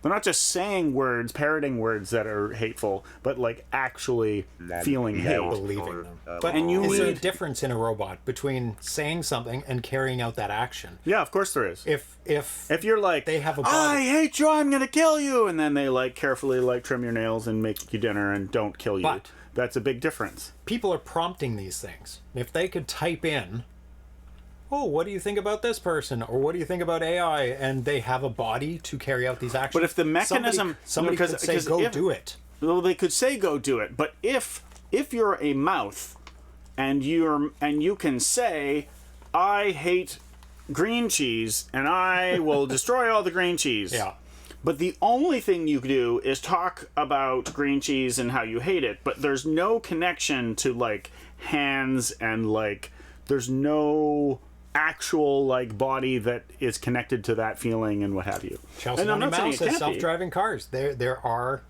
not just saying words, parroting words that are hateful, but like actually feeling hate, Believing them. But And you is there a need- difference in a robot between saying something and carrying out that action? Yeah, of course there is. If You're like, they have a body. I hate you, I'm gonna kill you, and then they like carefully like trim your nails and make you dinner and don't kill you. But- That's a big difference. people are prompting these things, if they could type in, oh, what do you think about this person? Or what do you think about AI? And they have a body to carry out these actions. But if the mechanism... Somebody could say, go do it. Well, they could say go do it. But if you're a mouth and you can say, I hate green cheese and I will destroy all the green cheese. Yeah. But the only thing you do is talk about green cheese and how you hate it, but there's no connection to like hands and like there's no actual like body that is connected to that feeling and what have you. Chelsea And I'm not saying Mouse it says can't be. self-driving cars. There are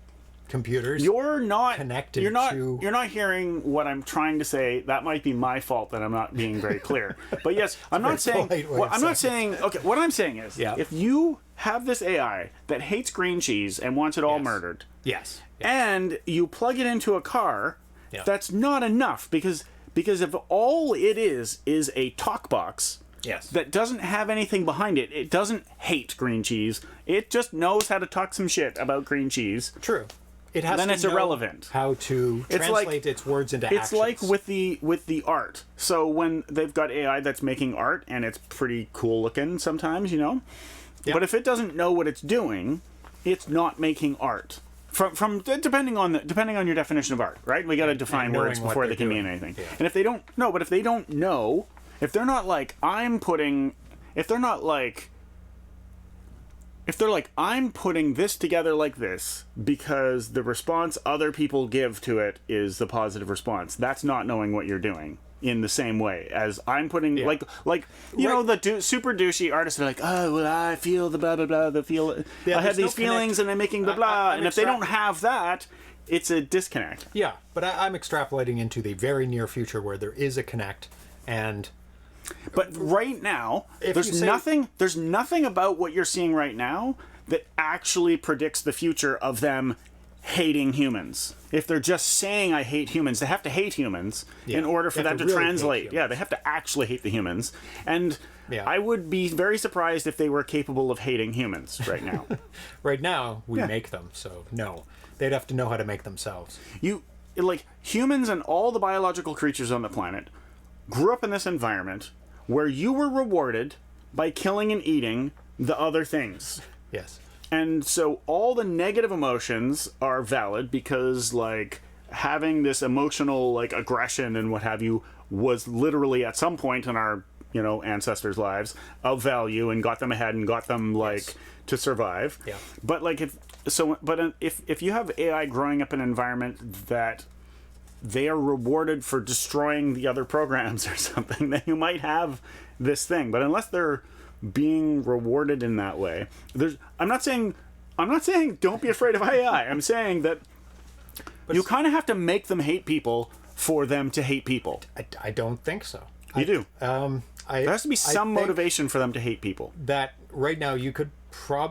computers. You're not connected You're not. to- You're not hearing what I'm trying to say. That might be my fault that I'm not being very clear. But yes, I'm not saying. polite way Well, of I'm not saying saying. Okay, what I'm saying is, Yeah. if you have this AI that hates green cheese and wants it all Yes. murdered, Yes. and you plug it into a car, Yeah. that's not enough because if all it is a talk box. Yes. That doesn't have anything behind it. It doesn't hate green cheese. It just knows how to talk some shit about green cheese. True. It has Then to it's know irrelevant. how to It's like- translate its words into It's actions. like with the art. So when they've got AI that's making art and it's pretty cool looking sometimes, you know. Yeah. But if it doesn't know what it's doing, it's not making art. From depending on your definition of art, right? We got to define knowing words what before they they're can mean doing. anything. Yeah. And if they don't know, if they're not like I'm putting this together like this because the response other people give to it is the positive response. That's not knowing what you're doing in the same way as I'm putting like you know the super douchey artists are like, oh well, I feel the blah blah blah, the feel Yeah, I have there's no these feelings connect- and I'm making blah blah, I'm and if they don't extra- have that, it's a disconnect. Yeah, but I'm extrapolating into the very near future where there is a connect, and But right now, If there's you say- nothing about what you're seeing right now that actually predicts the future of them hating humans. If they're just saying I hate humans, they have to hate humans in order for They that have to to really hate translate. humans. Yeah, they have to actually hate the humans. And Yeah. I would be very surprised if they were capable of hating humans right now. right now we Yeah. make them, so no. They'd have to know how to make themselves. Like humans and all the biological creatures on the planet grew up in this environment where you were rewarded by killing and eating the other things. Yes. And so all the negative emotions are valid because like having this emotional like aggression and what have you was literally at some point in our, you know, ancestors' lives of value and got them ahead and got them like to survive. Yeah. But like if you have AI growing up in an environment that they are rewarded for destroying the other programs or something, then you might have this thing. But unless they're being rewarded in that way, I'm not saying don't be afraid of AI. I'm saying that you kind of have to make them hate people for them to hate people. I don't think so. You do. There There has to be some think motivation for them to hate people. that right now you could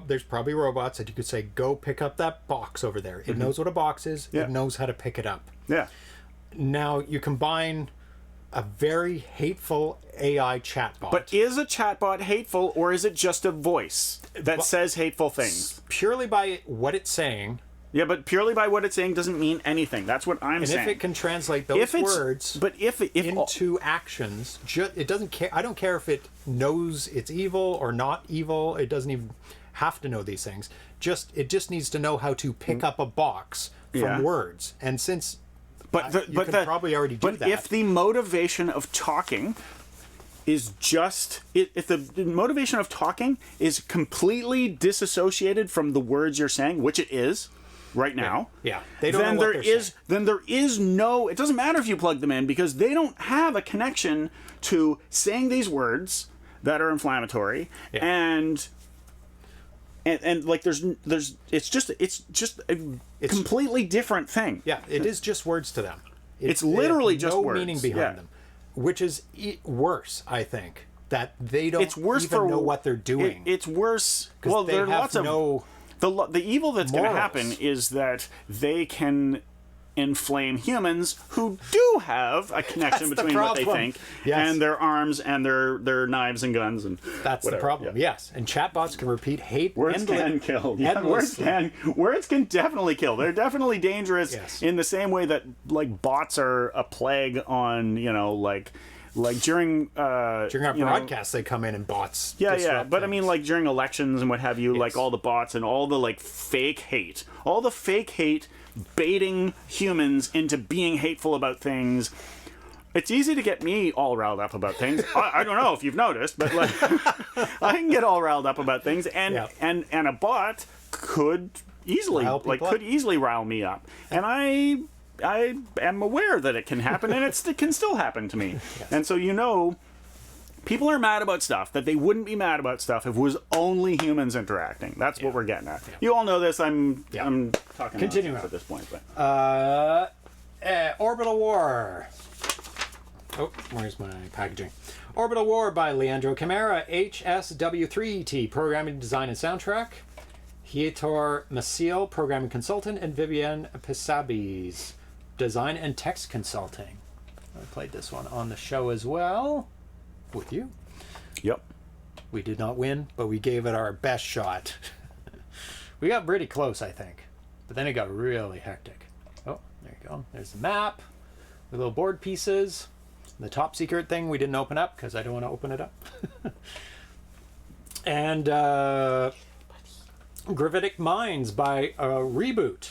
there's probably robots that you could say, go pick up that box over there. It knows what a box is. Yeah. It knows how to pick it up. Yeah. Now you combine a very hateful AI chatbot. But is a chatbot hateful, or is it just a voice that says hateful things? purely by what it's saying, Yeah, but purely by what it's saying doesn't mean anything. That's what I'm and saying. if it can translate those words if into actions, it doesn't care. I don't care if it knows it's evil or not evil. It doesn't even have to know these things. It just needs to know how to pick up a box from Yeah. words. And since you can probably already do that. But if the motivation of talking is just if the motivation of talking is completely disassociated from the words you're saying, which it is right now, yeah, they don't then know what there they're is saying. then there is no. It doesn't matter if you plug them in because they don't have a connection to saying these words that are inflammatory and like there's it's just a completely different thing. Yeah, it is just words to them. It's they have literally just no words. meaning behind Yeah. them, which is worse. I think that they don't It's worse even for know what they're doing. It's worse. 'Cause Well, they there are have lots of no the evil that's going to morals. happen is that they can inflame humans who do have a connection That's the between what they problem. think Yes. and their arms and their knives and guns and That's whatever. the problem. Yeah. Yes, and chatbots can repeat hate. Words can kill. Yeah, endlessly. words can definitely kill. They're definitely dangerous Yes. in the same way that like bots are a plague on, you know, like like during During our you know, broadcasts, they come in and bots. yeah, disrupt but I things. mean, like during elections and what have you, like all the bots and all the like fake hate, baiting humans into being hateful about things. It's easy to get me all riled up about things. I don't know if you've noticed, but like I can get all riled up about things, and and a bot could easily rile me up, and I am aware that it can happen, and it can still happen to me. And so people are mad about stuff that they wouldn't be mad about stuff if it was only humans interacting. That's what we're getting at. You all know this. I'm talking Continuing at this point, but Orbital War. Oh, where's my packaging? Orbital War by Leandro Camara, HSW3ET, programming, design, and soundtrack. Heitor Maciel, programming consultant, and Vivienne Pisabis, design and text consulting. I played this one on the show as well with you. Yep. We did not win, but we gave it our best shot. We got pretty close, I think, but then it got really hectic. Oh, there you go. There's the map, the little board pieces. The top secret thing we didn't open up because I don't want to open it up. And Gravitic Minds by Reboot.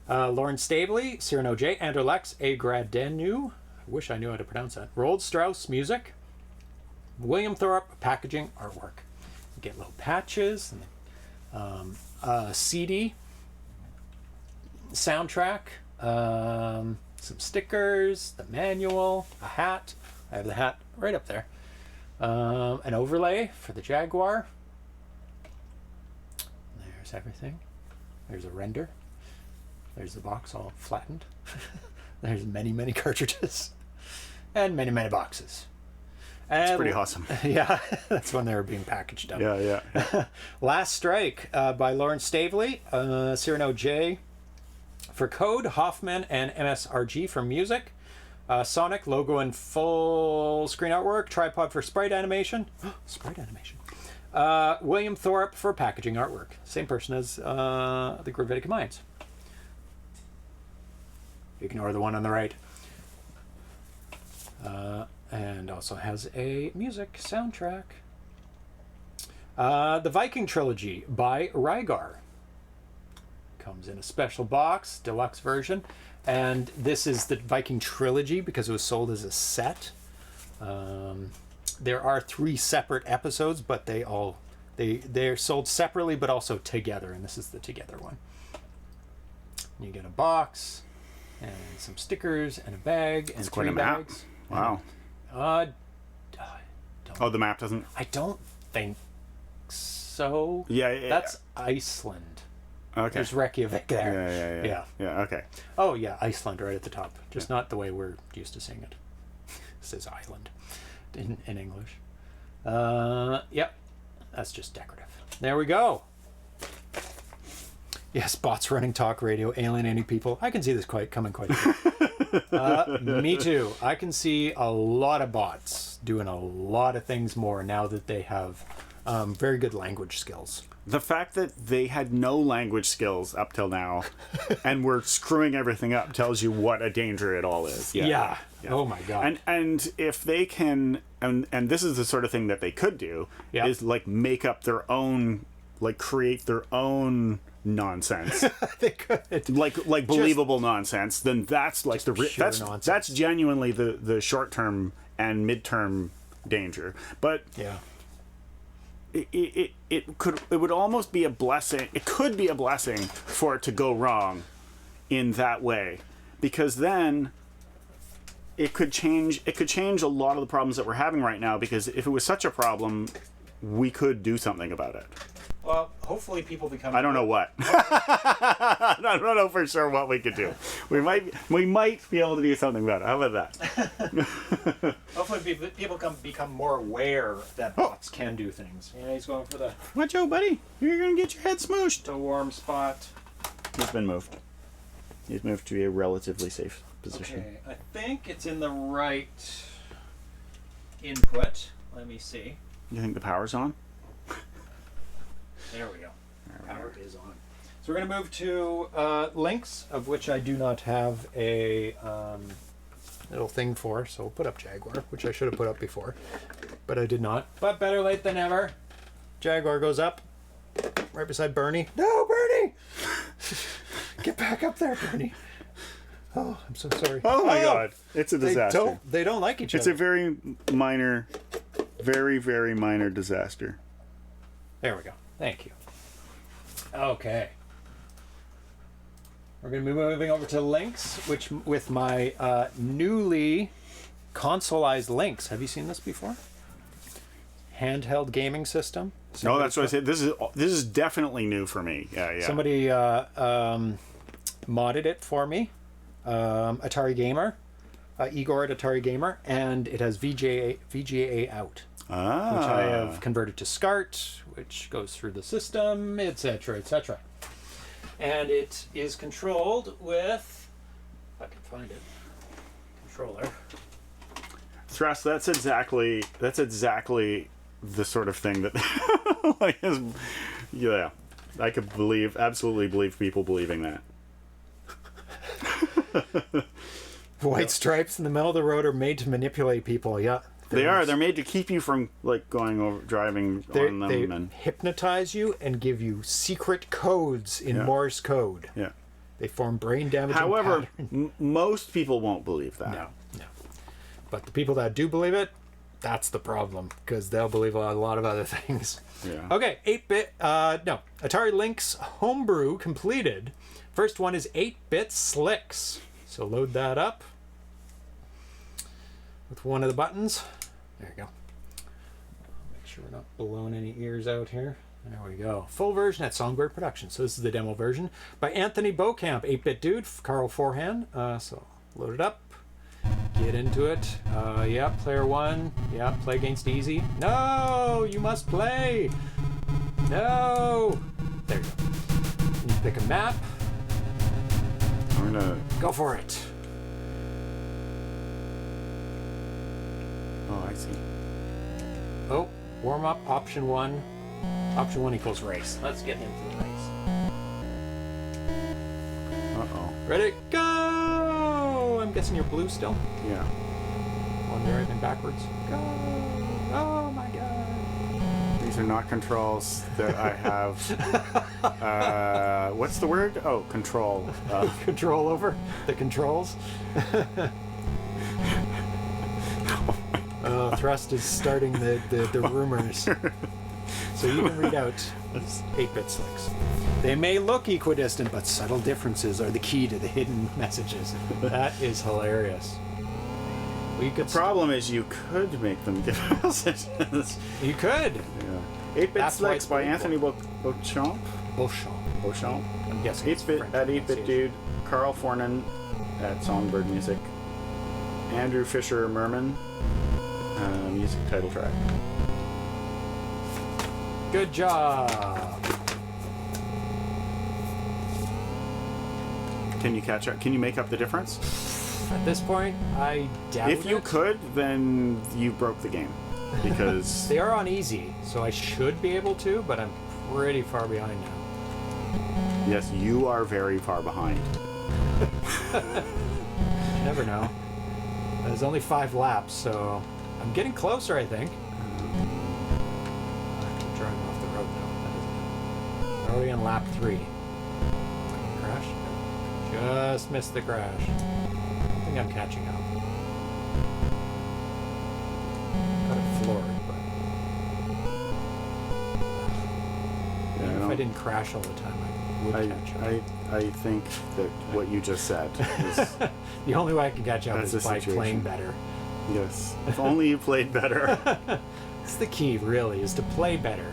Lauren Stabley, Cyrano J, Andrew Lex, A. Gradenu. I wish I knew how to pronounce that. Roald Strauss music. William Thorpe packaging artwork. You get little patches and CD soundtrack. Some stickers, the manual, a hat. I have the hat right up there. An overlay for the Jaguar. There's everything. There's a render. There's the box all flattened. There's many, many cartridges. And many, many boxes. It's pretty awesome. Yeah, that's when they were being packaged up. Yeah. Last Strike by Lauren Staveley, Cyrano J for code, Hoffman and MSRG for music, Sonic logo and full screen artwork, tripod for sprite animation, William Thorpe for packaging artwork. Same person as the Gravitic Minds. Ignore the one on the right. And also has a music soundtrack. The Viking Trilogy by Rygar. Comes in a special box, deluxe version. And this is the Viking Trilogy because it was sold as a set. There are 3 separate episodes, but they're sold separately but also together, and this is the together one. You get a box and some stickers and a bag and 3 bags. Wow. The map doesn't. I don't think so. Yeah. That's Iceland. Okay. There's Reykjavik there. Yeah. Okay. Oh yeah, Iceland right at the top. Just not the way we're used to seeing it. It says island in English. Yep. That's just decorative. There we go. Yes, bots running talk radio, alienating people. I can see this coming quite a bit. Me too. I can see a lot of bots doing a lot of things more now that they have very good language skills. The fact that they had no language skills up till now and were screwing everything up tells you what a danger it all is. Yeah. Oh my god. And if they can, and this is the sort of thing that they could do, is like make up their own, like create their own nonsense. They could. Like believable nonsense, then that's like that's genuinely the short term and midterm danger. But yeah. It would almost be a blessing. It could be a blessing for it to go wrong in that way, because then it could change a lot of the problems that we're having right now, because if it was such a problem, we could do something about it. Well, hopefully people become... I don't know what. I don't know for sure what we could do. We might be able to do something about it. How about that? Hopefully people become more aware that bots can do things. Yeah, he's going for the... Watch out, buddy. You're going to get your head smooshed. The warm spot. He's been moved. He's moved to a relatively safe position. Okay, I think it's in the right input. Let me see. You think the power's on? There we go. Power is on. So we're going to move to Lynx, of which I do not have a little thing for. So we'll put up Jaguar, which I should have put up before, but I did not. But better late than never. Jaguar goes up right beside Bernie. No, Bernie! Get back up there, Bernie. Oh, I'm so sorry. Oh my God. It's a disaster. They don't like each It's other. a very minor, very, very minor disaster. There we go. Thank you. Okay. We're going to be moving over to Lynx, which with my newly consoleized Lynx. Have you seen this before? Handheld gaming system. No, that's what I said. This is definitely new for me. Yeah. Somebody modded it for me. Atari Gamer. Igor at Atari Gamer. And it has VGA out. Which I have converted to SCART, which goes through the system, etc., etc. And it is controlled with, if I can find it, controller. Thrust. That's exactly the sort of thing that, like, yeah, I could absolutely believe people believing that. White stripes in the middle of the road are made to manipulate people. Yeah. They're made to keep you from, like, driving on them. They and hypnotize you and give you secret codes in Morse code. Yeah. They form brain damaging However, patterns. Most people won't believe that. No. But the people that do believe it, that's the problem, because they'll believe a lot of other things. Yeah. Okay, 8-bit, Atari Lynx Homebrew completed. First one is 8-bit Slicks. So load that up with one of the buttons. There you go. Make sure we're not blowing any ears out here. There we go. Full version at Songbird Productions. So this is the demo version by Anthony Beaucamp, 8-bit dude, Carl Forehand. So load it up. Get into it. Yeah, player one. Yeah, play against easy. No, you must play. No. There you go. You pick a map. I'm gonna Go for it. Oh, I see. Oh, warm up. Option one. Option one equals race. Let's get into the race. Uh-oh. Ready? Go! I'm guessing you're blue still. Yeah. One there and backwards. Go! Oh my god. These are not controls that I have. What's the word? Oh, control. Control over the controls. Thrust is starting the rumors. So you can read out 8-bit Slicks. They may look equidistant, but subtle differences are the key to the hidden messages. That is hilarious. We could The problem is you could make them give messages. You could. Yeah. 8-bit That's why Slicks it's by believable. Anthony Beauchamp. Beauchamp. I'm guessing. 8-bit French at 8-bit pronunciation. dude. Carl Fornan at Songbird Music. Andrew Fisher Merman. Music title track. Good job. Can you catch up? Can you make up the difference? At this point, I doubt If you it. could, then you broke the game. Because They are on easy, so I should be able to, but I'm pretty far behind now. yes, you are very far behind. You never know. There's only 5 laps, so I'm getting closer, I think. I'm driving off the road now. That isn't it. We're already on lap 3. Crash? No. Just missed the crash. I think I'm catching up. Got it floored, but Yeah, if I didn't crash all the time, I would catch up. I think that what you just said is The only way I can catch up That's is the by situation. playing better. yes. If only you played better. It's the key, really, is to play better.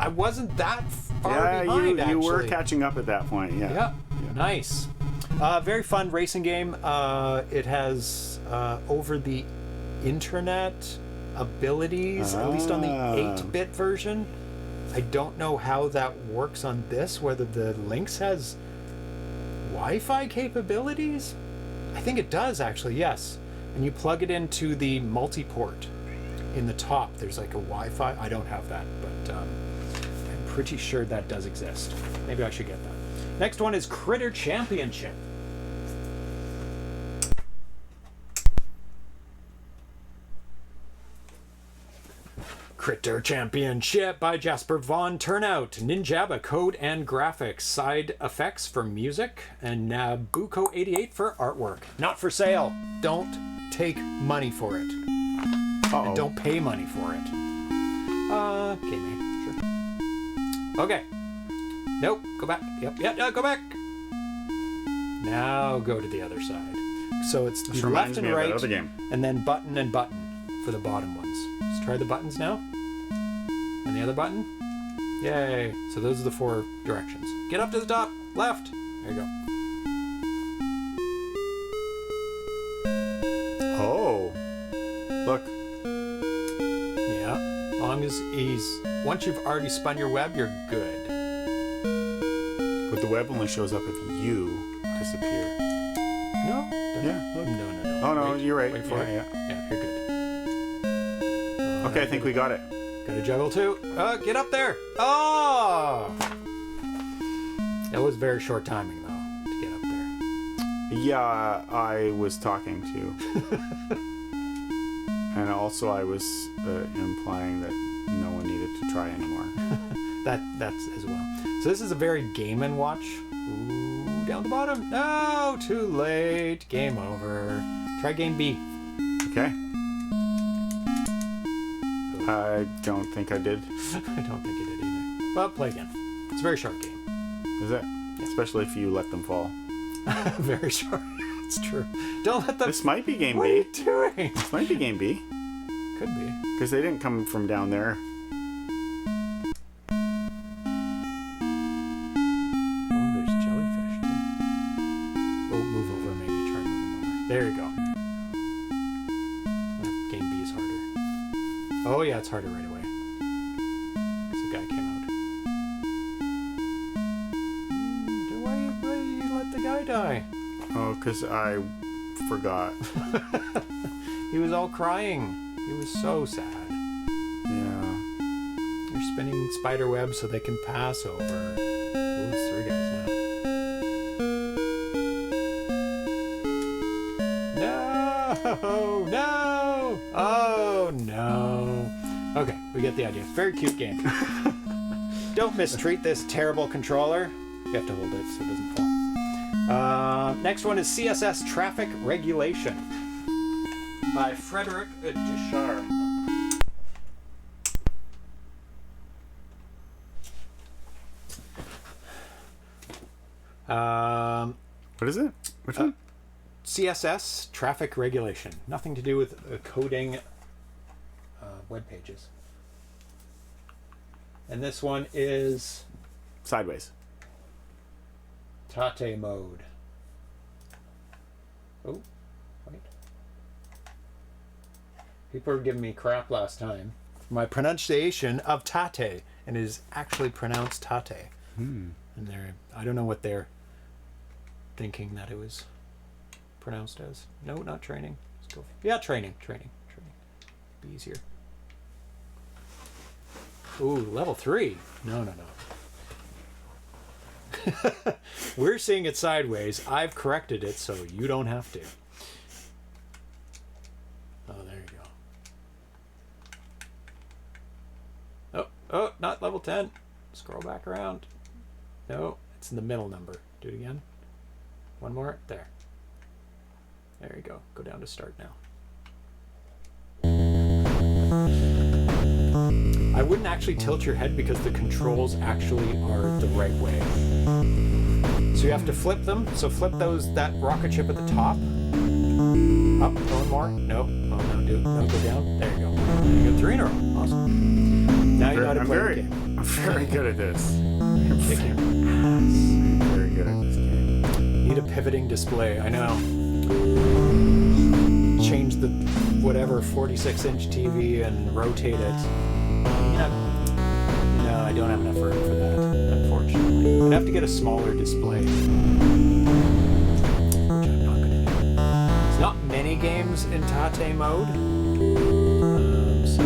I wasn't that far Yeah, behind, you were actually. catching up at that point. Yeah. Yeah, nice. Very fun racing game. It has over the internet abilities, at least on the 8-bit version. I don't know how that works on this, whether the Lynx has Wi-Fi capabilities. I think it does, actually, yes. And you plug it into the multi-port in the top. There's like a Wi-Fi. I don't have that, but pretty sure that does exist. Maybe I should get that. Next one is Critter Championship. Critter Championship by Jasper Von Turnout. Ninjaba code and graphics. Side effects for music. And Nabucco 88 for artwork. Not for sale. Don't take money for it. And don't pay money for it. Okay, man. Sure. Okay. Nope. Go back. Yep. Yeah. No, go back. Now go to the other side. So it's the left and right, and then button and button for the bottom ones. Let's try the buttons now. And the other button. Yay. So those are the 4 directions. Get up to the top. Left. There you go. Oh. Look. Yeah. As long as once you've already spun your web, you're good. But the web only shows up if you disappear. No? Yeah. Look. No. Oh, no, you're right. Wait for it. Yeah. Yeah, you're good. Okay, I think we got it. Gotta juggle too. Get up there. Oh! That was very short timing, though, to get up there. Yeah, I was talking to. And also I was implying that no one needed to try anymore. That's as well. So this is a very Game & Watch. Ooh, down the bottom. No, too late. Game over. Try game B. Okay. I don't think I did. I don't think you did either. Well, play again. It's a very short game. Is it? Yeah. Especially if you let them fall. Very short. It's true. Don't let them... This might be game what B. What are you doing? This might be game B. Could be. Because they didn't come from down there. Oh, there's jellyfish, too. Oh, move over. Maybe try moving over. There you go. Game B is harder. Oh, yeah, it's harder right away. Because the guy came out. Why you let the guy die? Oh, because I forgot. He was all crying. He was so sad. Yeah. They're spinning spider webs so they can pass over. Ooh, it's 3 guys now. No! No! Oh, no. Okay, we get the idea. Very cute game. Don't mistreat this terrible controller. You have to hold it so it doesn't fall. Next one is CSS Traffic Regulation by Frederick Ducharme. What is it? Which one? CSS Traffic Regulation. Nothing to do with coding web pages. And this one is Sideways. Tate mode. Oh, wait. People were giving me crap last time for my pronunciation of Tate, and it is actually pronounced Tate. And I don't know what they're thinking that it was pronounced as. No, not training. Let's go. Yeah, training. Be easier. Ooh, level 3. No. We're seeing it sideways. I've corrected it, so you don't have to. Oh, there you go. Oh, not level 10. Scroll back around. No, it's in the middle number. Do it again. One more. There. There you go. Go down to start now. I wouldn't actually tilt your head because the controls actually are the right way. So you have to flip them. So flip that rocket ship at the top. Up, one more. Nope. Oh, no, go down. There you go. There you go. 3 in a row. Awesome. Now you know how to play the game. I'm very good at this. You're kicking ass. I'm very good at this game. Need a pivoting display. I know. Change the whatever 46-inch TV and rotate it. No, I don't have enough room for that, unfortunately. I'd have to get a smaller display, which I'm not going to do. There's not many games in Tate mode, so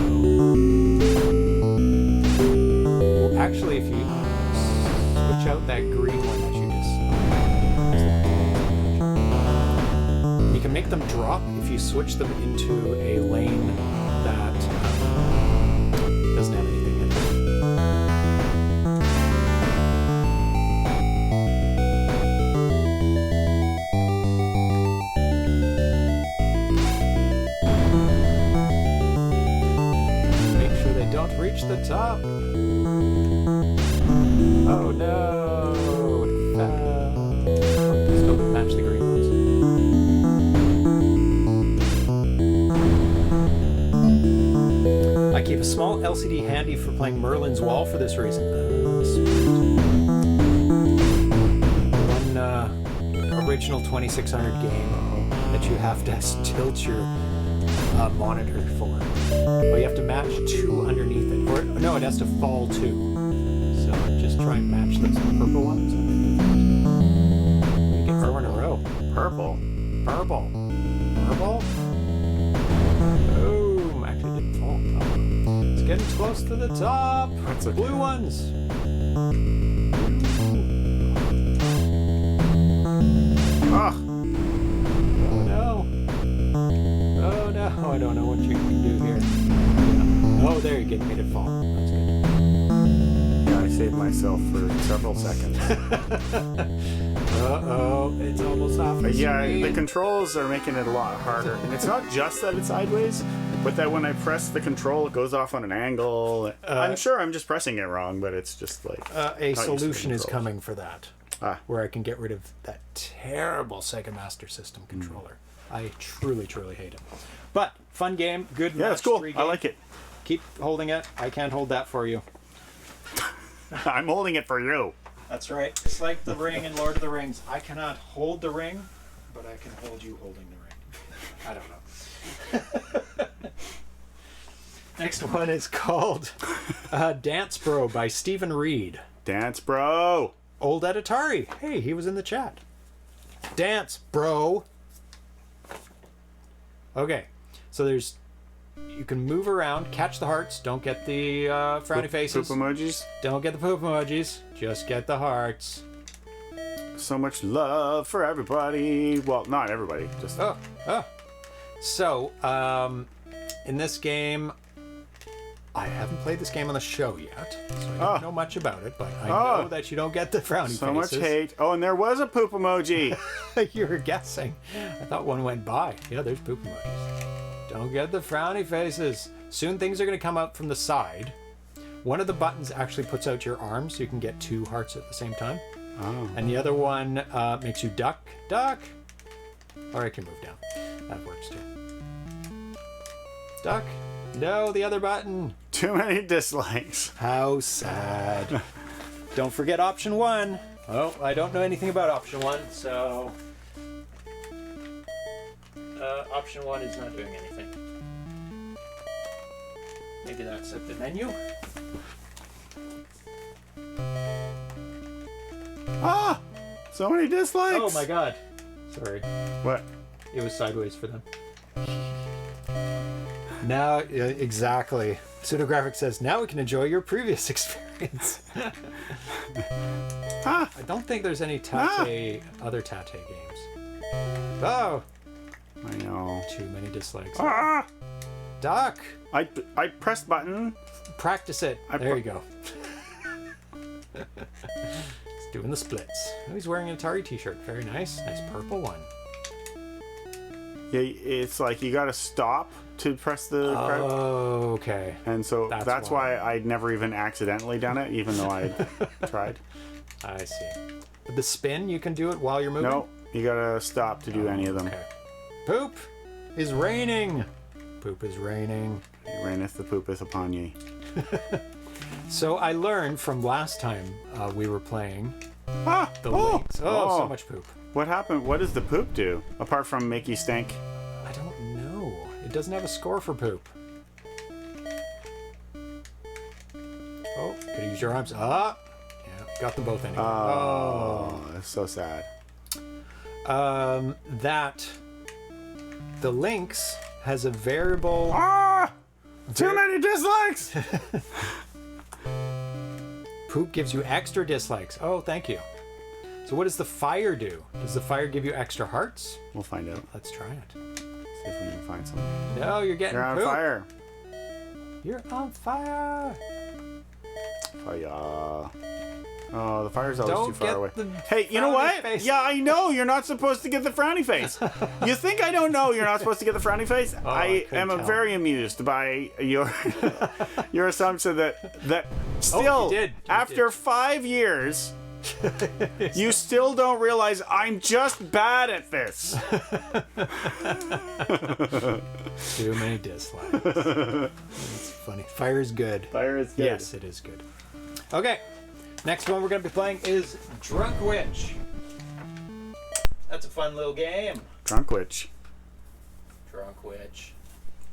Actually, if you switch out that green one that you just... You can make them drop if you switch them into a lane that doesn't have anything in it. Make sure they don't reach the top. Oh no! Still didn't match the green ones. I keep a small LCD handy for playing Merlin's Wall for this reason. One original 2600 game that you have to tilt your monitor for. Well, you have to match two underneath it. Or no, it has to fall two. So just try and match those purple ones. You get 4 in a row. Purple. Purple. Purple. Boom. Actually didn't fall. Oh. It's getting close to the top. That's okay. Blue ones. Ah. Oh no. Oh no. I don't know what you can do here. Oh, there you made it fall. That's good. Yeah, I saved myself for several seconds. Uh-oh, it's almost off the Yeah, screen. the controls are making it a lot harder. And it's not just that it's sideways, but that when I press the control, it goes off on an angle. I'm sure I'm just pressing it wrong, but it's just like... A not used to the solution is controls. coming for that. Where I can get rid of that terrible Sega Master System controller. I truly, truly hate it. But, fun game, good Yeah, it's cool. match-3 I game. like it. Keep holding it. I can't hold that for you. I'm holding it for you. That's right. It's like the ring in Lord of the Rings. I cannot hold the ring, but I can hold you holding the ring. I don't know. Next one is called Dance Bro by Stephen Reed. Dance, bro. Old at Atari. Hey, he was in the chat. Dance Bro. Okay, so there's... You can move around, catch the hearts, don't get the frowny faces. Poop emojis. Don't get the poop emojis, just get the hearts. So much love for everybody. Well, not everybody. Just So, in this game, I haven't played this game on the show yet, so I don't know much about it, but I know that you don't get the frowny faces. so much hate. Oh, and there was a poop emoji. You were guessing. I thought one went by. Yeah, there's poop emojis. Don't get the frowny faces. Soon things are going to come out from the side. One of the buttons actually puts out your arm so you can get 2 hearts at the same time. Oh. And the other one makes you duck. Duck! Or I can move down. That works too. Duck. No, the other button. Too many dislikes. How sad. Don't forget option 1. Oh, I don't know anything about option 1, so... option 1 is not doing anything. Maybe that's at the menu. Ah! So many dislikes. Oh my god. Sorry. What? It was sideways for them. Now, exactly. Pseudographic says, now we can enjoy your previous experience. I don't think there's any other Tate games. Oh! I know. Too many dislikes. Ah! Duck! I pressed button. Practice it. There you go. He's doing the splits. Oh, he's wearing an Atari t-shirt. Very nice. Nice purple one. Yeah, it's like you gotta stop to press the card. Oh, okay. And so that's why I'd never even accidentally done it, even though I tried. I see. But the spin, you can do it while you're moving? No, you gotta stop to do any of them. Okay. Poop is raining. Poop is raining. It raineth the poopeth upon ye. So I learned from last time we were playing the Lynx. Oh, so much poop. What happened? What does the poop do? Apart from make you stink? I don't know. It doesn't have a score for poop. Oh, could use your arms. Yeah, got them both anyway. Oh, that's so sad. The Lynx has a variable... Too many dislikes! Poop gives you extra dislikes. Oh, thank you. So what does the fire do? Does the fire give you extra hearts? We'll find out. Let's try it. See if we can find something. No, you're getting You're on poop. fire. You're on fire. Fire. Oh, the fire's always Don't too far get away. the Hey, you know frowny what? face. Yeah, I know. You're not supposed to get the frowny face. You think I don't know you're not supposed to get the frowny face? I couldn't am tell. very amused by your your assumption that still, Oh, you did. You after did. 5 years, you still don't realize I'm just bad at this. Too many dislikes. It's funny. Fire is good. Fire is good. Yes, it is good. Okay. Next one we're going to be playing is Drunk Witch. That's a fun little game. Drunk witch. Drunk Witch.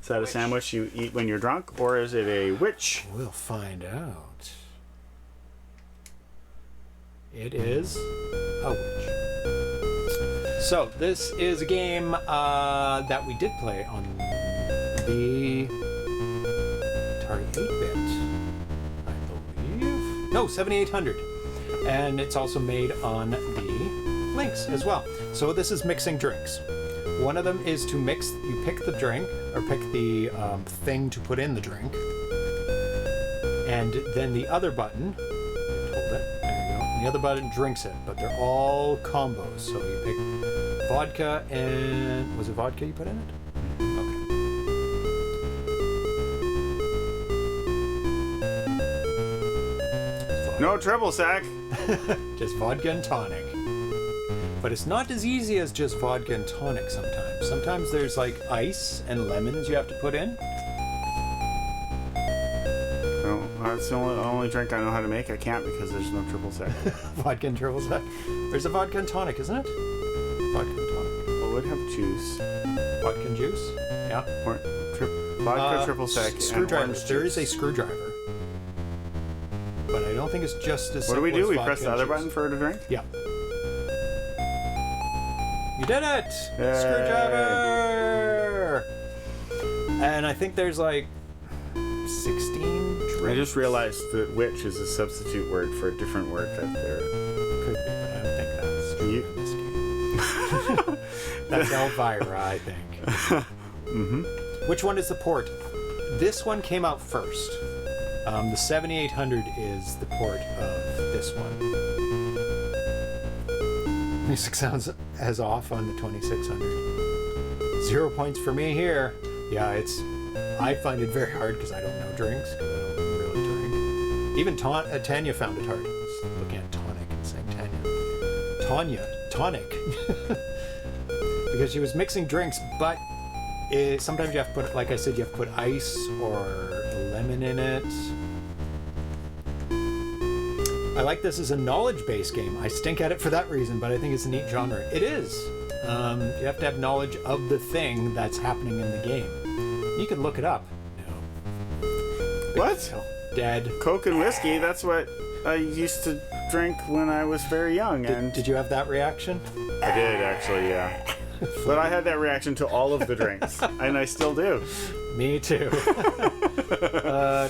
Is that a sandwich you eat when you're drunk, or is it a witch? We'll find out. It is a witch. So, this is a game that we did play on the Atari 8-bit, I believe. No, 7800. And it's also made on the Lynx as well. So this is mixing drinks. One of them is to mix, you pick the drink, or pick the thing to put in the drink. And then the other button, hold it, there you go. And the other button drinks it, but they're all combos. So you pick vodka and, was it vodka you put in it? Okay. No triple sec. Just vodka and tonic. But it's not as easy as just vodka and tonic sometimes. Sometimes there's like ice and lemons you have to put in. No, that's the only drink I know how to make. I can't because there's no triple sec. Vodka and triple sec. There's a vodka and tonic, isn't it? Vodka and tonic. Well, we'd have juice. Vodka and juice? Yeah. Or vodka, triple sec, and Screwdriver. orange There is a juice. screwdriver. But I don't think it's just as What do we simple do? as We vodka press the and other juice. button for her to drink? Yeah. You did it! Yay. Screwdriver! And I think there's like 16 drinks. I just realized that witch is a substitute word for a different word that there. Could be, but I don't think that's true You- in this game. That's Elvira, I think. Mm-hmm. Which one is the port? This one came out first. The 7800 is the port of this one. Music sounds as off on the 2600. 0 points for me here. Yeah, I find it very hard because I don't know drinks, because I don't really drink. Even Tanya found it hard. Just looking at tonic and saying Tanya. Tonic. Because she was mixing drinks, but sometimes you have to put, like I said, you have to put ice or lemon in it. I like this as a knowledge-based game. I stink at it for that reason, but I think it's a neat genre. It is. You have to have knowledge of the thing that's happening in the game. You can look it up. No. What? Dead. Coke and whiskey, that's what I used to drink when I was very young. And Did you have that reaction? I did, actually, yeah. But I had that reaction to all of the drinks, and I still do. Me too.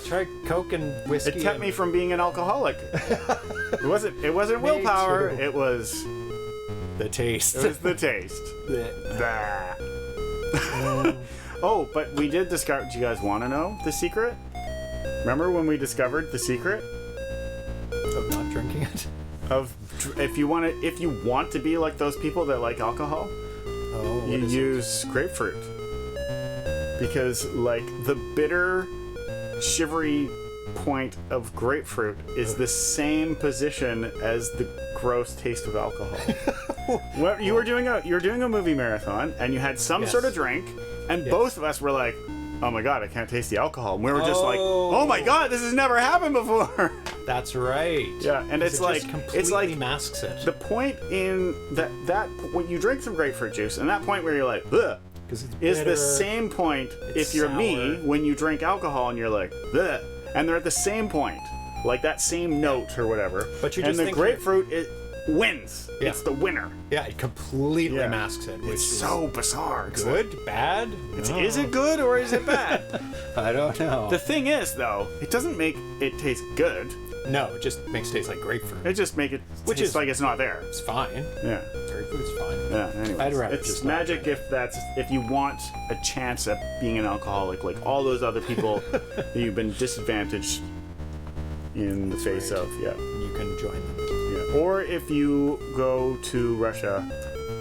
Try Coke and whiskey. It kept me from being an alcoholic. It wasn't willpower, too. it was the taste. the taste. Bah. Oh, but we did discover, do you guys want to know the secret? Remember when we discovered the secret Of not drinking it? of if you want to be like those people that like alcohol, Oh, you what is use grapefruit. Because like the bitter, shivery point of grapefruit is the same position as the gross taste of alcohol. What you're doing a movie marathon and you had some Yes. sort of drink, and Yes. both of us were like, "Oh my god, I can't taste the alcohol." And we were just like, "Oh my god, this has never happened before." That's right. Yeah, and it's like completely masks it. the point in that when you drink some grapefruit juice, and that point where you're like, "Ugh," 'Cause it's is bitter. the same point if you're me sour. when you drink alcohol and you're like, "Ugh," and they're at the same point, like that same note or whatever. But you and just the think grapefruit, wins. Yeah. It's the winner. Yeah, it completely Yeah. masks it. Which It's is so bizarre. It's good, bad. like, is it good or is it bad? I don't know. The thing is, though, it doesn't make it taste good. No, it just makes it taste like grapefruit. It just make it Which taste is- like it's not there. It's fine. Yeah. Grapefruit's fine. Yeah. Anyways, I'd rather it's just not magic if you want a chance at being an alcoholic, like all those other people that you've been disadvantaged in the face right. of. Yeah. You can join them. Yeah. Or if you go to Russia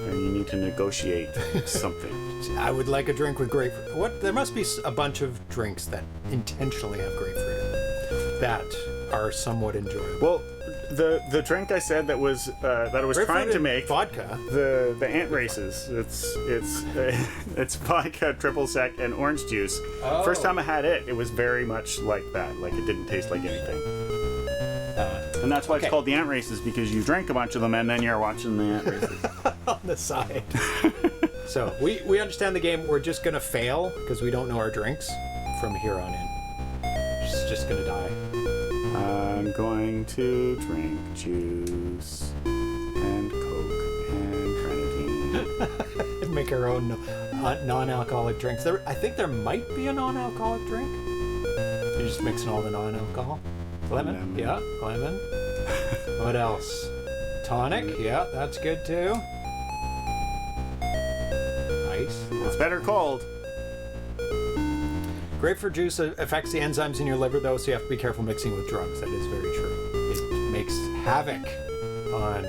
and you need to negotiate something. I would like a drink with grapefruit. What? There must be a bunch of drinks that intentionally have grapefruit in them that are somewhat enjoyable. Well, the drink I said that I was Grapefruit trying to and make vodka. the ant races. It's vodka, triple sec, and orange juice. Oh. First time I had it, it was very much like that. Like it didn't taste like anything. And that's why okay. it's called the ant races, because you drink a bunch of them and then you're watching the ant races. On the side. So we understand the game. We're just gonna fail because we don't know our drinks from here on in. Just gonna die. I'm going to drink juice and Coke and grenadine. And make our own non-alcoholic drinks. I think there might be a non-alcoholic drink. You're just mixing all the non-alcohol. Lemon. Yeah, lemon. What else? Tonic. Yeah, that's good too. Ice. It's better cold. Grapefruit juice affects the enzymes in your liver, though, so you have to be careful mixing with drugs. That is very true. It makes havoc on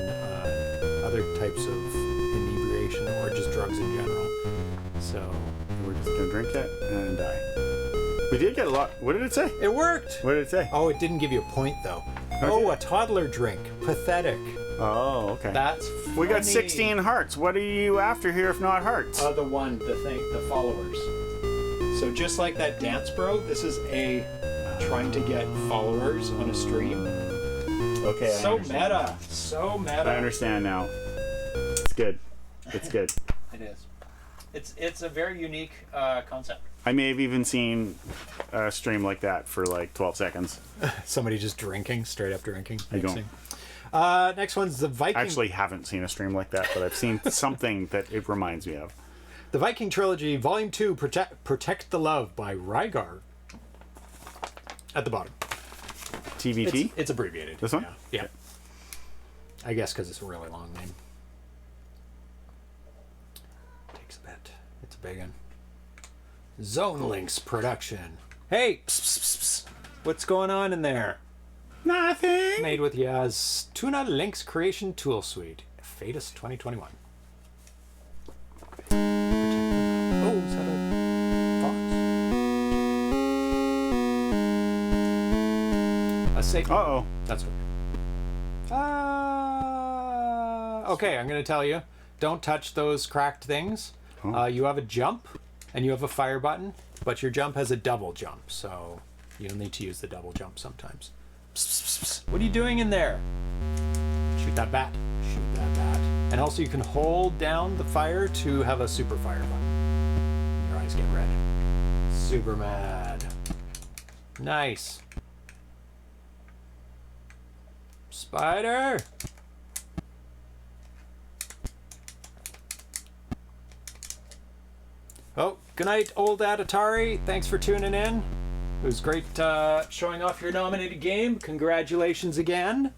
other types of inebriation or just drugs in general. So We're just gonna drink it and die. We did get a lot. What did it say? it worked. What did it say? Oh, it didn't give you a point though. Okay. Oh, a toddler drink. Pathetic. Oh, okay. That's We got funny. 16 hearts. What are you after here if not hearts? The followers. So just like that dance bro, this is trying to get followers on a stream. Okay. So meta. So meta. I understand now. It's good. It's good. It is. It's a very unique concept. I may have even seen a stream like that for like 12 seconds. Somebody just drinking, straight up drinking. I don't. Mixing. Next one's the Viking. I actually haven't seen a stream like that, but I've seen something that it reminds me of. The Viking Trilogy, Volume 2, Protect the Love by Rygar. At the bottom. TVT? It's abbreviated. This one? Yeah. I guess because it's a really long name. Takes a bit. It's a big one. Zone Lynx production. Hey! Psst, psst, psst, psst. What's going on in there? Nothing. Made with Yaz Tuna Lynx Creation Tool Suite. Fatus 2021. Oh, is that a fox? A safe. Uh-oh. That's what. Okay, I'm going to tell you. Don't touch those cracked things. Oh. You have a jump, and you have a fire button, but your jump has a double jump, so you'll need to use the double jump sometimes. Psst, psst, psst. What are you doing in there? Shoot that bat. Shoot that bat. And also you can hold down the fire to have a super fire button. Your eyes get red. Super mad. Nice. Spider! Oh, good night, old Atari. Thanks for tuning in. It was great showing off your nominated game. Congratulations again.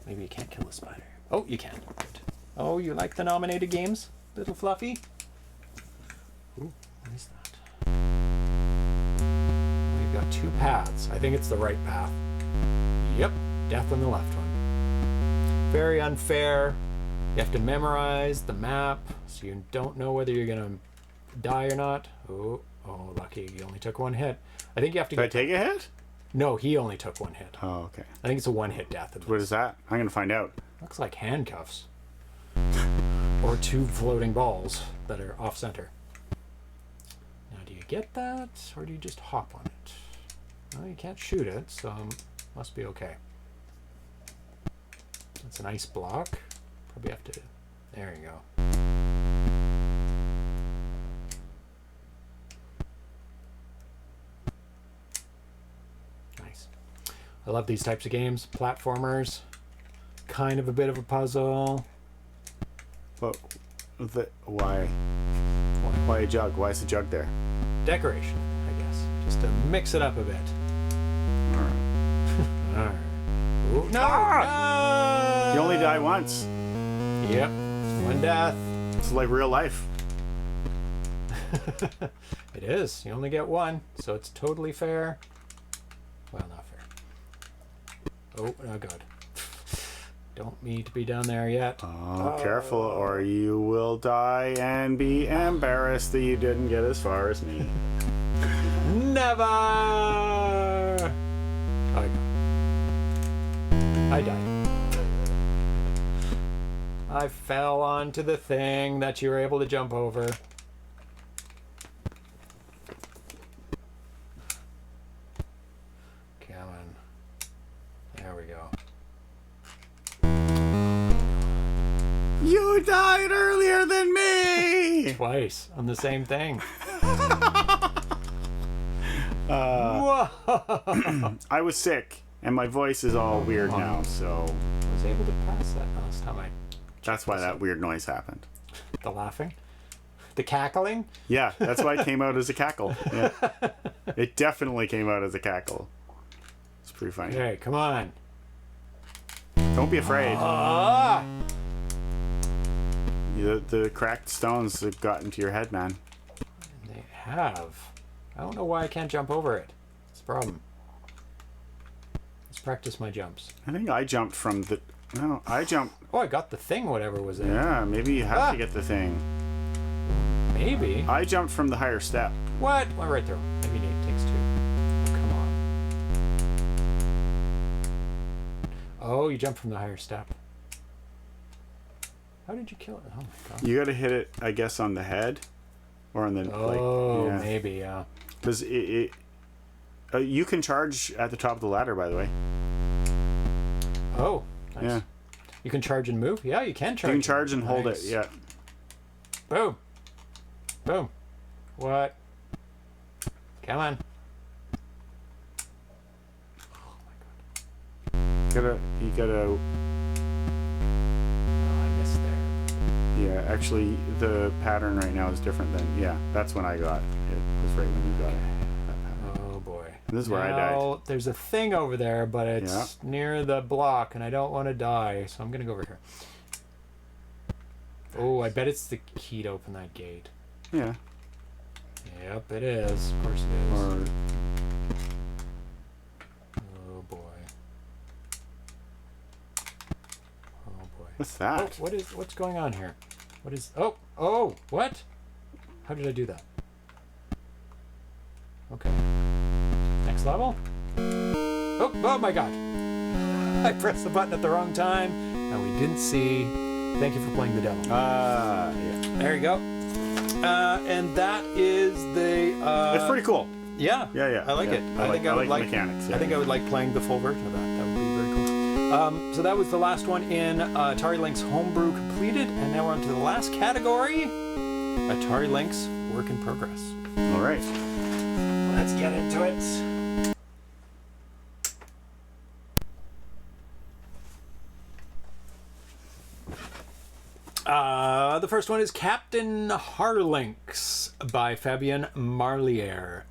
Maybe you can't kill a spider. Oh, you can. Good. Oh, you like the nominated games, little Fluffy? Ooh, what is that? We've got two paths. I think it's the right path. Yep, death on the left one. Very unfair. You have to memorize the map, so you don't know whether you're gonna die or not. Oh, lucky. You only took one hit. I think you have to Did I take a hit? No, he only took one hit. Oh, okay. I think it's a one-hit death. What is that? I'm going to find out. Looks like handcuffs. Or two floating balls that are off-center. Now, do you get that, or do you just hop on it? Well, you can't shoot it, so must be okay. That's an ice block. Probably have to... There you go. Nice. I love these types of games. Platformers. kind of a bit of a puzzle. But why? Why a jug? Why is the jug there? Decoration, I guess. Just to mix it up a bit. All right. All right. Ooh, no! You only die once. Yep. One death. It's like real life. It is. You only get one, so it's totally fair. Well, not fair. Oh God. Don't need to be down there yet. Oh, careful, or you will die and be embarrassed that you didn't get as far as me. Never! I died. I fell onto the thing that you were able to jump over. Come on. There we go. You died earlier than me! Twice on the same thing. I was sick, and my voice is all weird now, so... I was able to pass that last time I... That's why that weird noise happened. The laughing? The cackling? Yeah, that's why it came out as a cackle. Yeah. It definitely came out as a cackle. It's pretty funny. Okay, come on. Don't be afraid. Ah! The cracked stones have got into your head, man. They have. I don't know why I can't jump over it. It's a problem. Let's practice my jumps. I think I jumped from the... No, I jumped... Oh, I got the thing, whatever was there. Yeah, maybe you have to get the thing. Maybe. I jumped from the higher step. What? Went right through. Maybe Nate takes two. Oh, come on. Oh, you jumped from the higher step. How did you kill it? Oh my god. You gotta hit it, I guess, on the head. Or on the... Oh, like, yeah. maybe, yeah. Because you can charge at the top of the ladder, by the way. Oh, nice. Yeah. You can charge and move? Yeah, you can charge. You can charge and hold it, Nice. yeah. Boom. Boom. What? Come on. Oh my god. You gotta... Oh, I missed there. Yeah, actually, the pattern right now is different than... Yeah, that's when I got it. It was right when you got it. That pattern. Oh boy. This is where I died. There's a thing over there, but it's near the block, and I don't want to die, so I'm gonna go over here. Oh, I bet it's the key to open that gate. Yeah. Yep, it is. Of course it is. Or... Oh boy. Oh boy. What's that? Oh, what's going on here? What is... Oh, what? How did I do that? Okay. Next level? Oh my god. I pressed the button at the wrong time, and we didn't see... Thank you for playing the demo. Yeah. There you go. And that is the... It's pretty cool. Yeah. Yeah. I like it. I think I would like the mechanics. Yeah. I think I would like playing the full version of that. That would be very cool. So that was the last one in Atari Lynx Homebrew completed, and now we're on to the last category, Atari Lynx Work in Progress. All right. Let's get into it. The first one is Captain Harlinx by Fabien Marlier.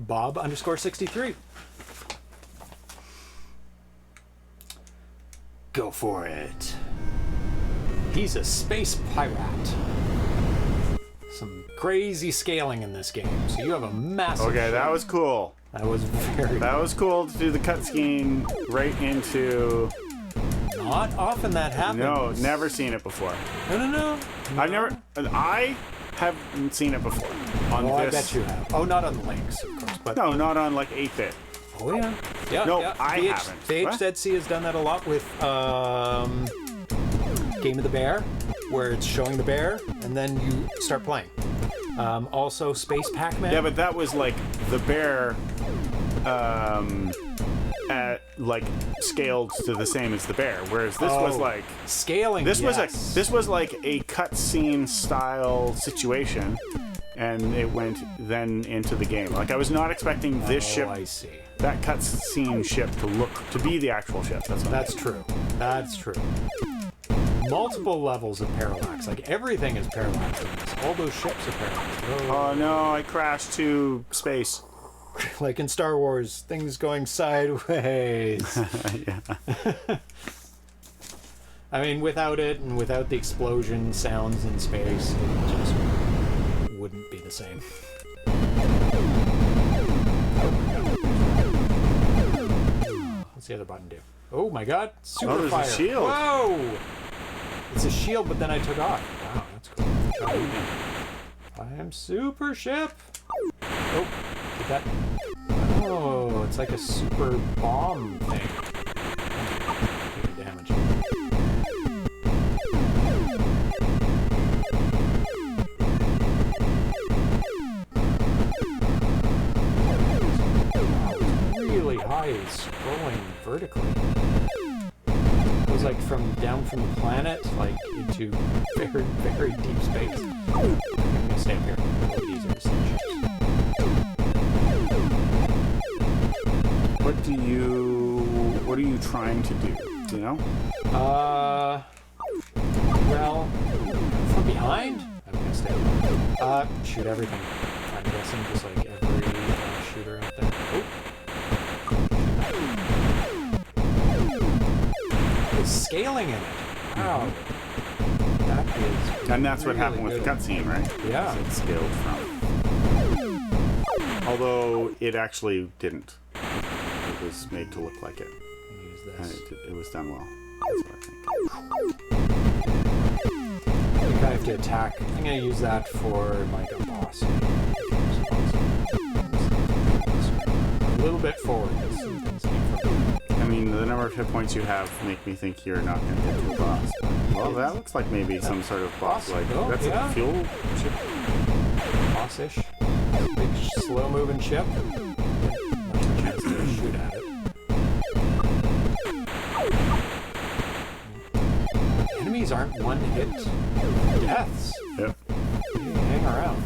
Bob_63. Go for it. He's a space pirate. Some crazy scaling in this game, so you have a massive... Okay, that was cool. That was very... That was cool to do the cutscene right into... Not often that happens. No, never seen it before. No. I haven't seen it before on this. I bet you have. Oh, not on the Lynx, of course. But No, not on like 8-bit. Oh yeah. Yeah. No, yeah. I haven't. What? VHZC has done that a lot with Game of the Bear, where it's showing the bear and then you start playing. Also, Space Pac-Man. Yeah, but that was like the bear, like scaled to the same as the bear, whereas this was like scaling. This yes. was like a cutscene style situation, and it went then into the game. Like I was not expecting this ship, I see. that cutscene ship, to be the actual ship. That's true. That's true. Multiple levels of parallax. Like, everything is parallax in this. All those ships are parallax. Oh no, I crashed to space. Like in Star Wars, things going sideways. Yeah. I mean, without it and without the explosion sounds in space, it just wouldn't be the same. What's the other button do? Oh my god, super there's fire. a shield. Whoa! It's a shield, but then I took off. Wow, that's cool. I am super ship. Oh, did that? Oh, it's like a super bomb thing. Taking damage. Wow, it's really high, scrolling vertically. It was like down from the planet, like into very, very deep space. I'm gonna stay up here. These are the ships. What are you trying to do? Do you know? Well, from behind? I'm gonna stay. Shoot everything. I'm guessing just like every shooter out there. Oh. It's scaling in it. Wow. That is. And that's what really happened with the good. cutscene, right? Yeah. It's scaled from. Although it actually didn't. It was made to look like it. Use And this. it was done well. That's what I think. I think I have to attack. I'm gonna use that for like a boss. A little bit forward. Some things came from. I mean, the number of hit points you have make me think you're not going to get to a boss. Well, that looks like maybe some sort of boss. Like Oh, that's yeah. a fuel ship. Boss-ish. Big slow-moving ship. Not a chance to shoot at it. Enemies aren't one-hit deaths. Yep. They hang around.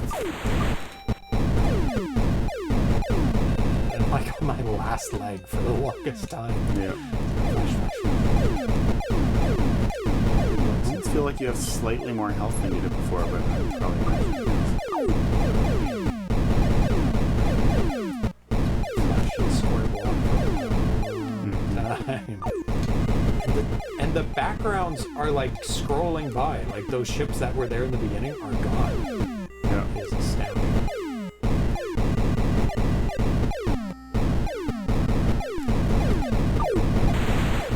And I'm like on my last leg for the longest time. Yep. I feel like you have slightly more health than you did before, but probably not. And the backgrounds are like scrolling by. Like those ships that were there in the beginning are gone. Yeah. It is astounding.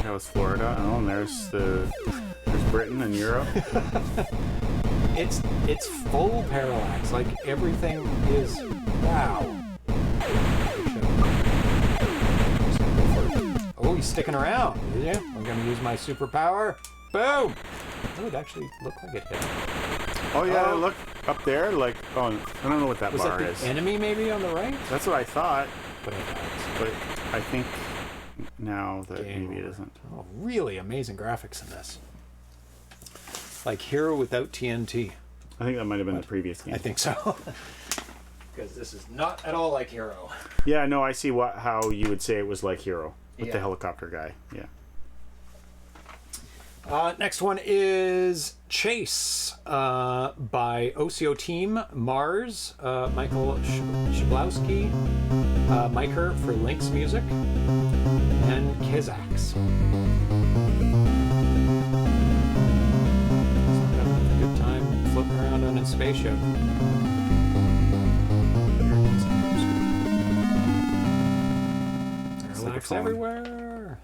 That was Florida. Oh, and there's Britain and Europe. It's full parallax. Like everything is wow. Oh, he's sticking around, is he? I'm gonna use my superpower. Boom! Oh, it actually looked like it hit. Oh yeah, Oh. look up there. Like, oh, I don't know what that Was bar that is. the enemy maybe on the right? That's what I thought, But I doubt but I think now that Game maybe it over. isn't. Oh, really amazing graphics in this. Like Hero without TNT. I think that might have been the previous game. I think so. Because this is not at all like Hero. Yeah, no, I see how you would say it was like Hero with the Yeah. helicopter guy. Yeah. Next one is Chase by OCO Team, Mars, Michael Shablowski, Miker for Lynx Music, and Kezax. Having a good time floating around on his spaceship. Parallax phone. everywhere.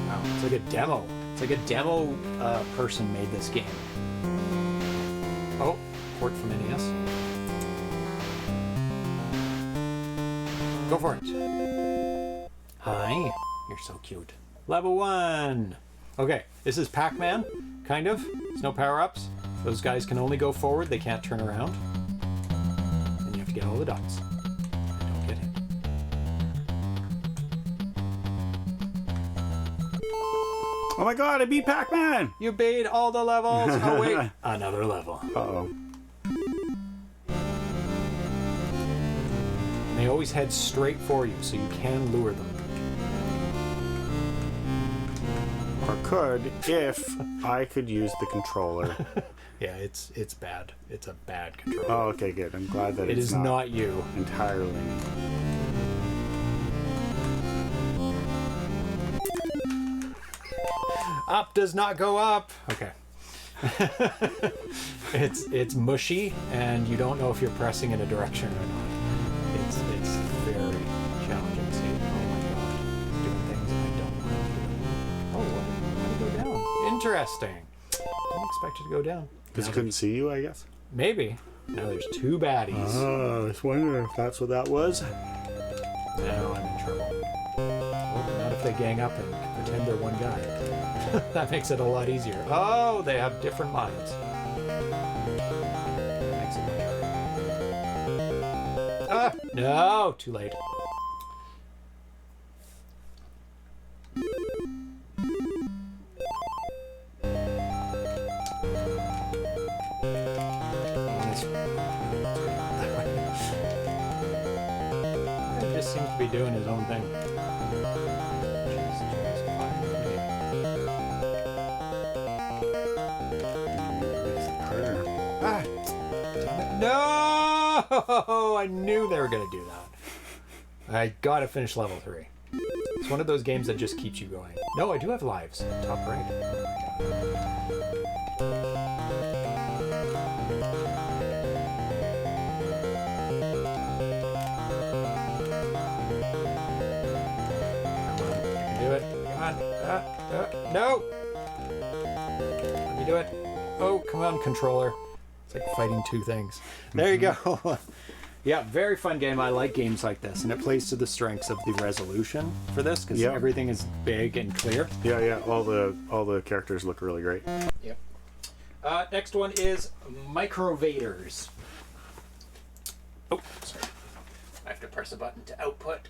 Wow, it's like a demo. It's like a demo person made this game. Oh, port from NES. Go for it. Hi, you're so cute. Level 1. Okay, this is Pac-Man, kind of. There's no power-ups. Those guys can only go forward, they can't turn around. And you have to get all the dots. And don't get hit. Oh my god, I beat Pac-Man! You beat all the levels! Oh wait, another level. Uh-oh. They always head straight for you, so you can lure them. Or could, if I could use the controller. Yeah, it's bad. It's a bad controller. Oh, okay, good. I'm glad that it it's is not you. entirely. Up does not go up. Okay. it's mushy, and you don't know if you're pressing in a direction or not. It's very challenging. See, oh my god, it's doing things I don't want to do. Oh, why did it go down? Interesting. Didn't expect it to go down. Because it couldn't see you, I guess. Maybe. Now there's two baddies. Oh, I was wondering if that's what that was. Now I'm in trouble. Oh, not if they gang up and pretend they're one guy. That makes it a lot easier. Oh, they have different minds. Makes it much harder. Ah, no, too late. It just seems to be doing his own thing. Ah, damn it. No! I knew they were going to do that. I gotta finish level 3. It's one of those games that just keeps you going. No, I do have lives. Top right. No! Let me do it. Oh, come on, controller. It's like fighting two things. There you go. Yeah, very fun game. I like games like this, and it plays to the strengths of the resolution for this, because everything is big and clear. Yeah. All the characters look really great. Yep. Next one is Microvaders. Oh, sorry. I have to press a button to output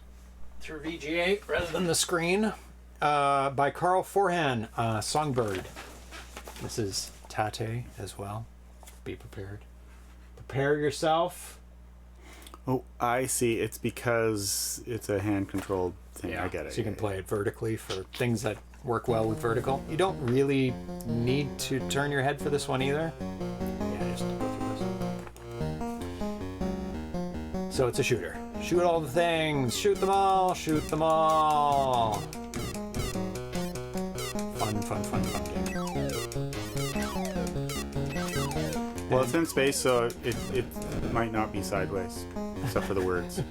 through VGA rather than the screen. By Carl Forhan, Songbird. This is Tate as well. Be prepared. Prepare yourself. Oh, I see. It's because it's a hand-controlled thing. Yeah, I get it. so you can play it vertically for things that work well with vertical. You don't really need to turn your head for this one either. Yeah, just go through this. So it's a shooter. Shoot all the things. Shoot them all. Shoot them all. Fun game. Well, it's in space, so it might not be sideways, except for the words.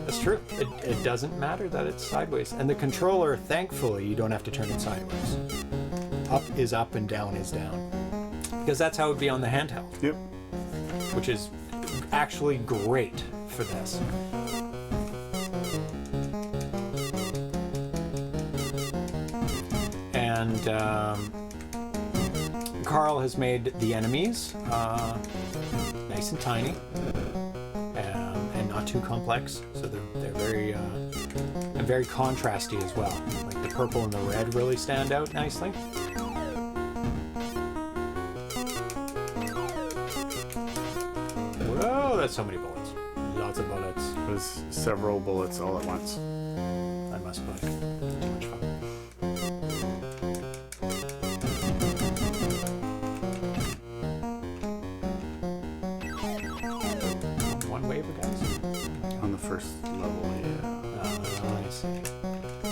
That's true. It doesn't matter that it's sideways. And the controller, thankfully, you don't have to turn it sideways. Up is up and down is down. Because that's how it would be on the handheld. Yep. Which is actually great for this. And Carl has made the enemies nice and tiny and not too complex, so they're very and very contrasty as well. Like the purple and the red really stand out nicely. Whoa, that's so many bullets. Lots of bullets. It was several bullets all at once. I must have too much fun. One wave of guys? On the first level, yeah. I see.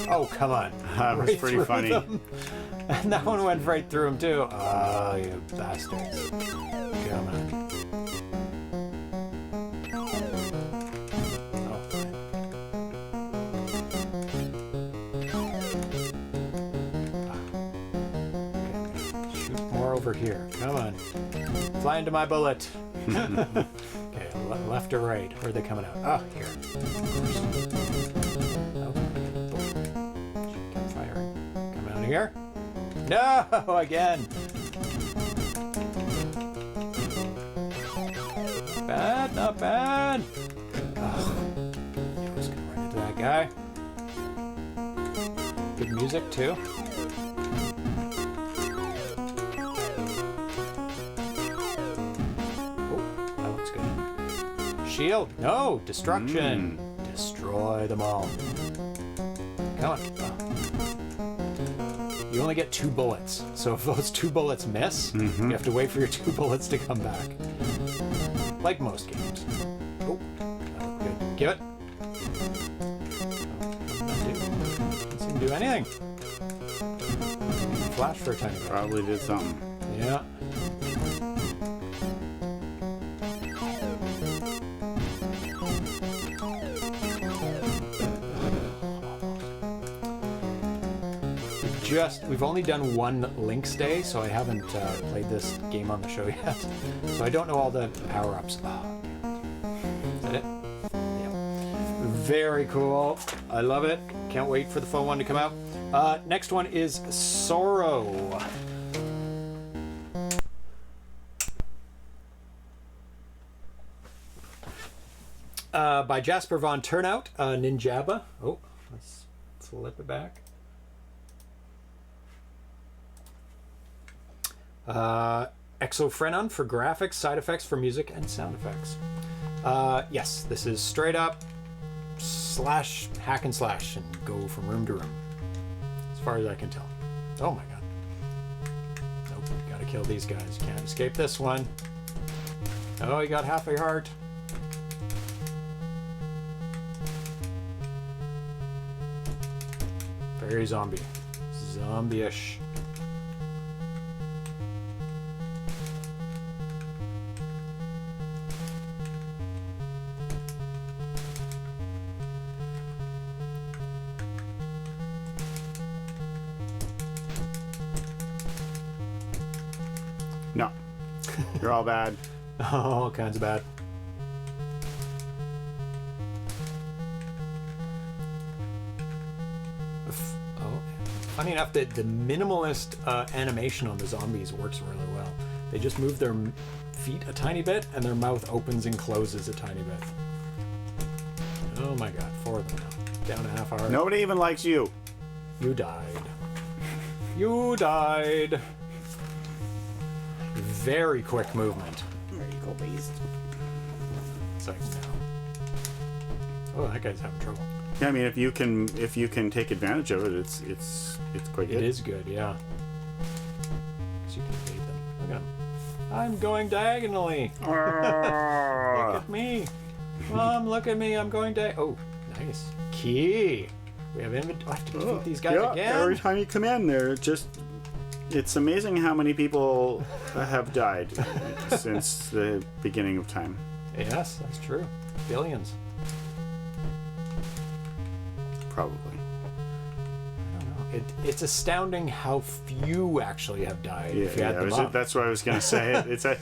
Oh, come on. That was pretty through funny. them. And that one went right through him, too. Oh, you bastards. Come on. Over here. Come on. Fly into my bullet. Okay, left or right? Where are they coming out? Oh, here. Oh, keep firing. Come out here. No, again. Bad, not bad. Oh, I was gonna run into that guy. Good music, too. shield. No, destruction. Destroy them all. Come on. You only get 2 bullets. So if those 2 bullets miss, you have to wait for your 2 bullets to come back. Like most games. Oh, good. Give it. Didn't seem to do anything. Flash for a tiny bit. Probably did something. Yeah. We've only done one Lynx day, so I haven't played this game on the show yet. So I don't know all the power-ups. Oh, is that it? Yeah. Very cool. I love it. Can't wait for the phone one to come out. Next one is Sorrow. By Jasper Von Turnout, Ninjaba. Oh, let's flip it back. Exophenon for graphics, side effects for music, and sound effects. Yes, this is straight up slash hack and slash and go from room to room. As far as I can tell. Oh my god. Nope, gotta kill these guys. Can't escape this one. Oh, you got half a heart. Very zombie. Zombie-ish. No. You're all bad. All kinds of bad. Funny enough, the minimalist animation on the zombies works really well. They just move their feet a tiny bit, and their mouth opens and closes a tiny bit. Oh my god, 4 of them now. Down a half hour. Nobody even likes you. You died. You died. Very quick movement. There you go, beast. Second now. Oh, that guy's having trouble. Yeah, I mean, if you can take advantage of it, it's quite good. It is good, yeah. So you can evade them. Look at him. I'm going diagonally. Look at me. Mom, look at me. I'm going Oh, nice. Key. We have inventory. I have to defeat these guys again. Every time you come in there, it's amazing how many people have died since the beginning of time. Yes, that's true. Billions. Probably. I don't know. It's astounding how few actually have died. Yeah, if you add them up. that's what I was going to say. It's a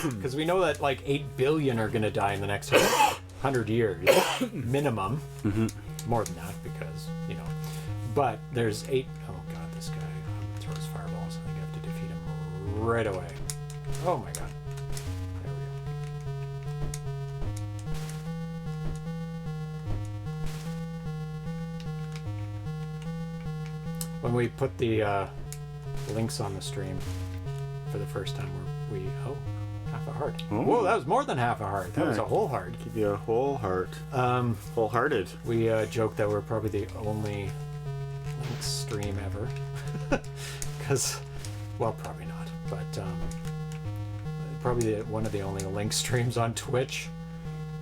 because we know that like 8 billion are going to die in the next 100 years minimum. More than that because but there's 8. Oh god, this guy throws fireballs. I think I have to defeat him right away. Oh my god. There we go. When we put the links on the stream for the first time, we half a heart. Oh. Whoa, that was more than half a heart. That was a whole heart. Give you a whole heart. Wholehearted. We joked that we're probably the only Lynx stream ever. Because, well, probably not. But probably one of the only Lynx streams on Twitch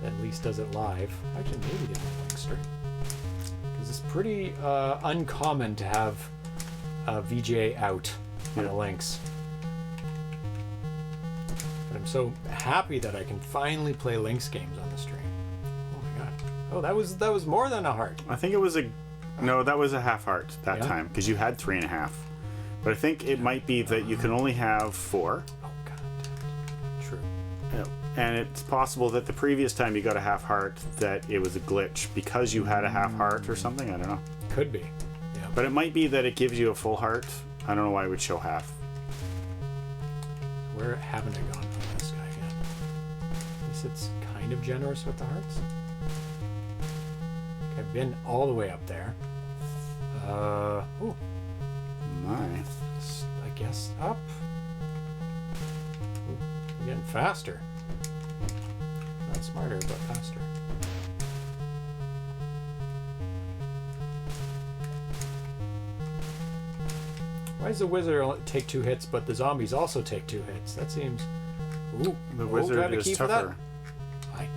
that at least does it live. Actually, maybe the only Lynx stream. Because it's pretty uncommon to have a VGA out on a Lynx. But I'm so happy that I can finally play Lynx games on the stream. Oh my god. Oh, that was more than a heart. I think it was no, that was a half heart that time because you had 3.5. But I think it might be that you can only have 4. Oh god. True. Yeah. And it's possible that the previous time you got a half heart that it was a glitch because you had a half heart or something. I don't know. Could be. Yeah. But it might be that it gives you a full heart. I don't know why it would show half. Where haven't I gone from this guy yet? At least it's kind of generous with the hearts. I've been all the way up there. Ooh. My. I guess up. Ooh, I'm getting faster. smarter, but faster. Why does the wizard take 2 hits, but the zombies also take 2 hits? That seems... Ooh, The do I wizard have a is key for that? tougher. I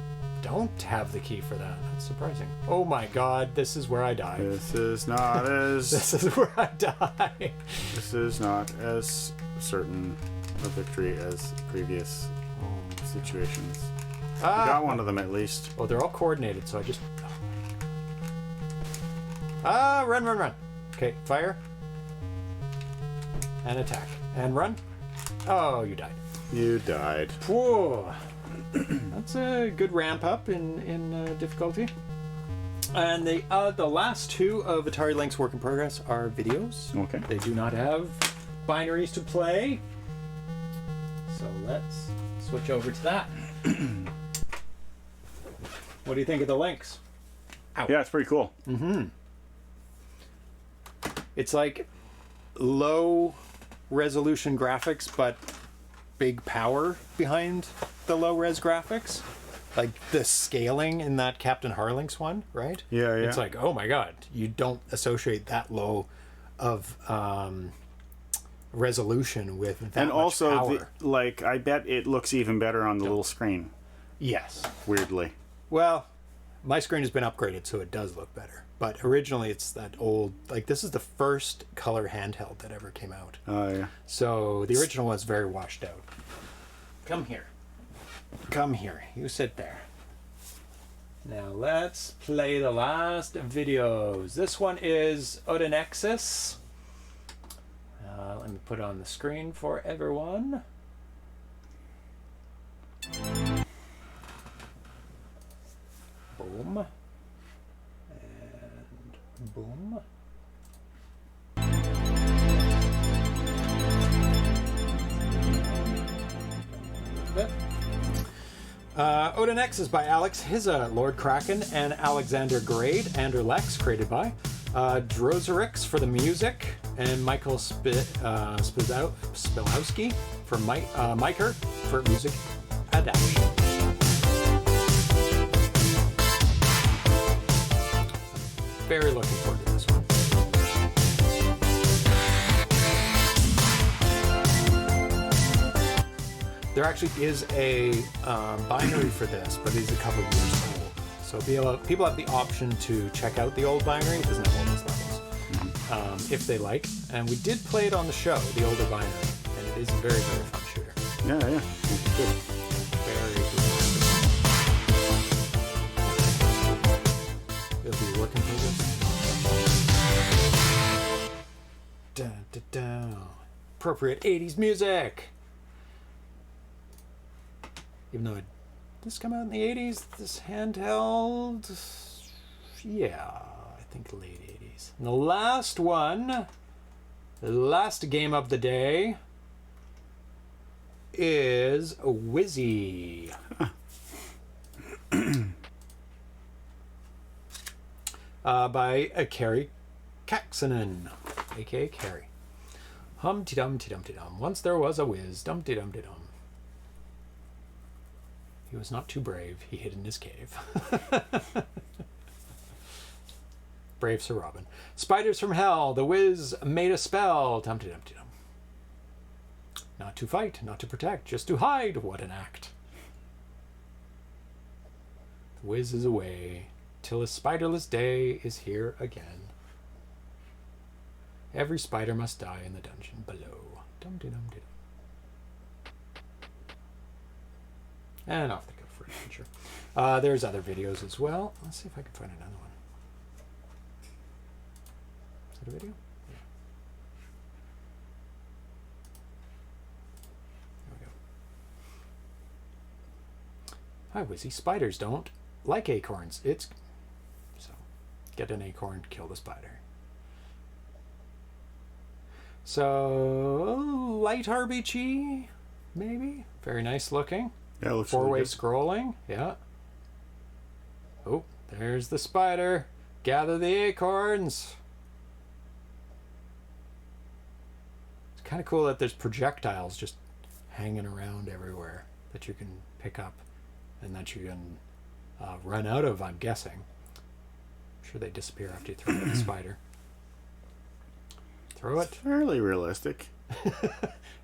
don't have the key for that. That's surprising. Oh my god, this is where I die. This is not as This is where I die. this is not as certain a victory as previous situations. You got one of them at least. Oh, they're all coordinated, so I just... Ah, run, run, run. Okay, fire. And attack. And run. Oh, you died. You died. Whoa. That's a good ramp up in difficulty. And the last 2 of Atari Lynx Work in Progress are videos. Okay. They do not have binaries to play. So let's switch over to that. What do you think of the Lynx? Yeah, it's pretty cool. It's like low resolution graphics, but big power behind the low res graphics. Like the scaling in that Captain Harlinx one, right? Yeah, yeah. It's like, oh my god, you don't associate that low of resolution with that And much also, power. like, I bet it looks even better on the little screen. Yes. Weirdly. Well, my screen has been upgraded, so it does look better. But originally, it's that old... Like, this is the first color handheld that ever came out. Oh, yeah. So, the original was very washed out. Come here. Come here. You sit there. Now, let's play the last videos. This one is Odinexus. Let me put it on the screen for everyone. Boom. And boom. Odin X is by Alex Hizza, Lord Kraken, and Alexander Grade, Andrew Lex, created by Drozerix for the music, and Michael Spilowski for Miker for music adaptation. Very looking forward to this one. There actually is a binary for this, but it is a couple of years old. So people have the option to check out the old binary. It doesn't have all these levels, if they like. And we did play it on the show, the older binary, and it is a very, very fun shooter. Yeah, yeah. It's good. Very good. It'll be working for this. Dun, dun, dun. Appropriate 80s music. Even though did this come out in the 80s, this handheld, yeah, I think late 80s. And the last one, the last game of the day, is Wizzy. By Carrie Kaxonen, aka Carrie. Hum-ti-dum-ti-dum-ti-dum. Once there was a whiz, dum-ti-dum-ti-dum. He was not too brave. He hid in his cave. Brave Sir Robin. Spiders from hell. The whiz made a spell. Dum-ti-dum-ti-dum. Not to fight, not to protect, just to hide. What an act. The whiz is away, till a spiderless day is here again. Every spider must die in the dungeon below. Dum-ti-dum-ti-dum. And off they go for adventure. There's other videos as well. Let's see if I can find another one. Is that a video? Yeah. There we go. Hi, Wizzy. Spiders don't like acorns. So, get an acorn, kill the spider. So, light RPG, maybe? Very nice looking. Yeah, it looks Four-way really good. scrolling, yeah. Oh, there's the spider. Gather the acorns. It's kind of cool that there's projectiles just hanging around everywhere that you can pick up and that you can run out of, I'm guessing. I'm sure they disappear after you throw it at the spider. Throw it. Fairly realistic.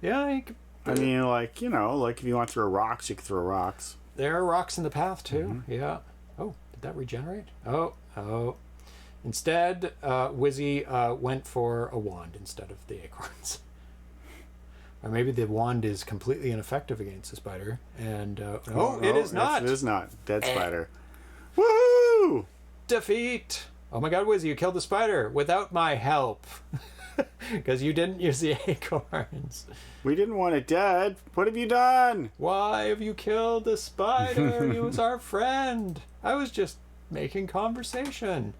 Yeah, you could, I mean, like, you know, like if you want to throw rocks, you can throw rocks. there are rocks in the path too. Yeah. Oh, did that regenerate? Oh. Instead, Wizzy went for a wand instead of the acorns. Or maybe the wand is completely ineffective against the spider. And it is not. It is not. Dead spider. Woohoo! Defeat. Oh my God, Wizzy, you killed the spider without my help. Because you didn't use the acorns. We didn't want it dead. What have you done? Why have you killed the spider? He was our friend. I was just making conversation.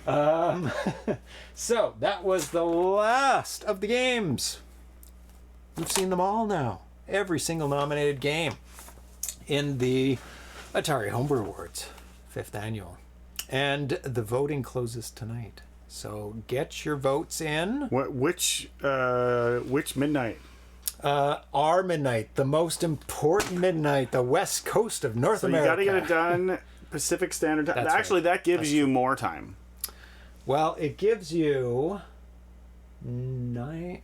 So that was the last of the games. You've seen them all now. Every single nominated game in the Atari Homebrew Awards, 5th annual. And the voting closes tonight. So get your votes in. Which midnight? Our midnight, the most important midnight, the west coast of North America. You got to get it done Pacific Standard Time. That's Actually, right. that gives you more time. Well, it gives you 9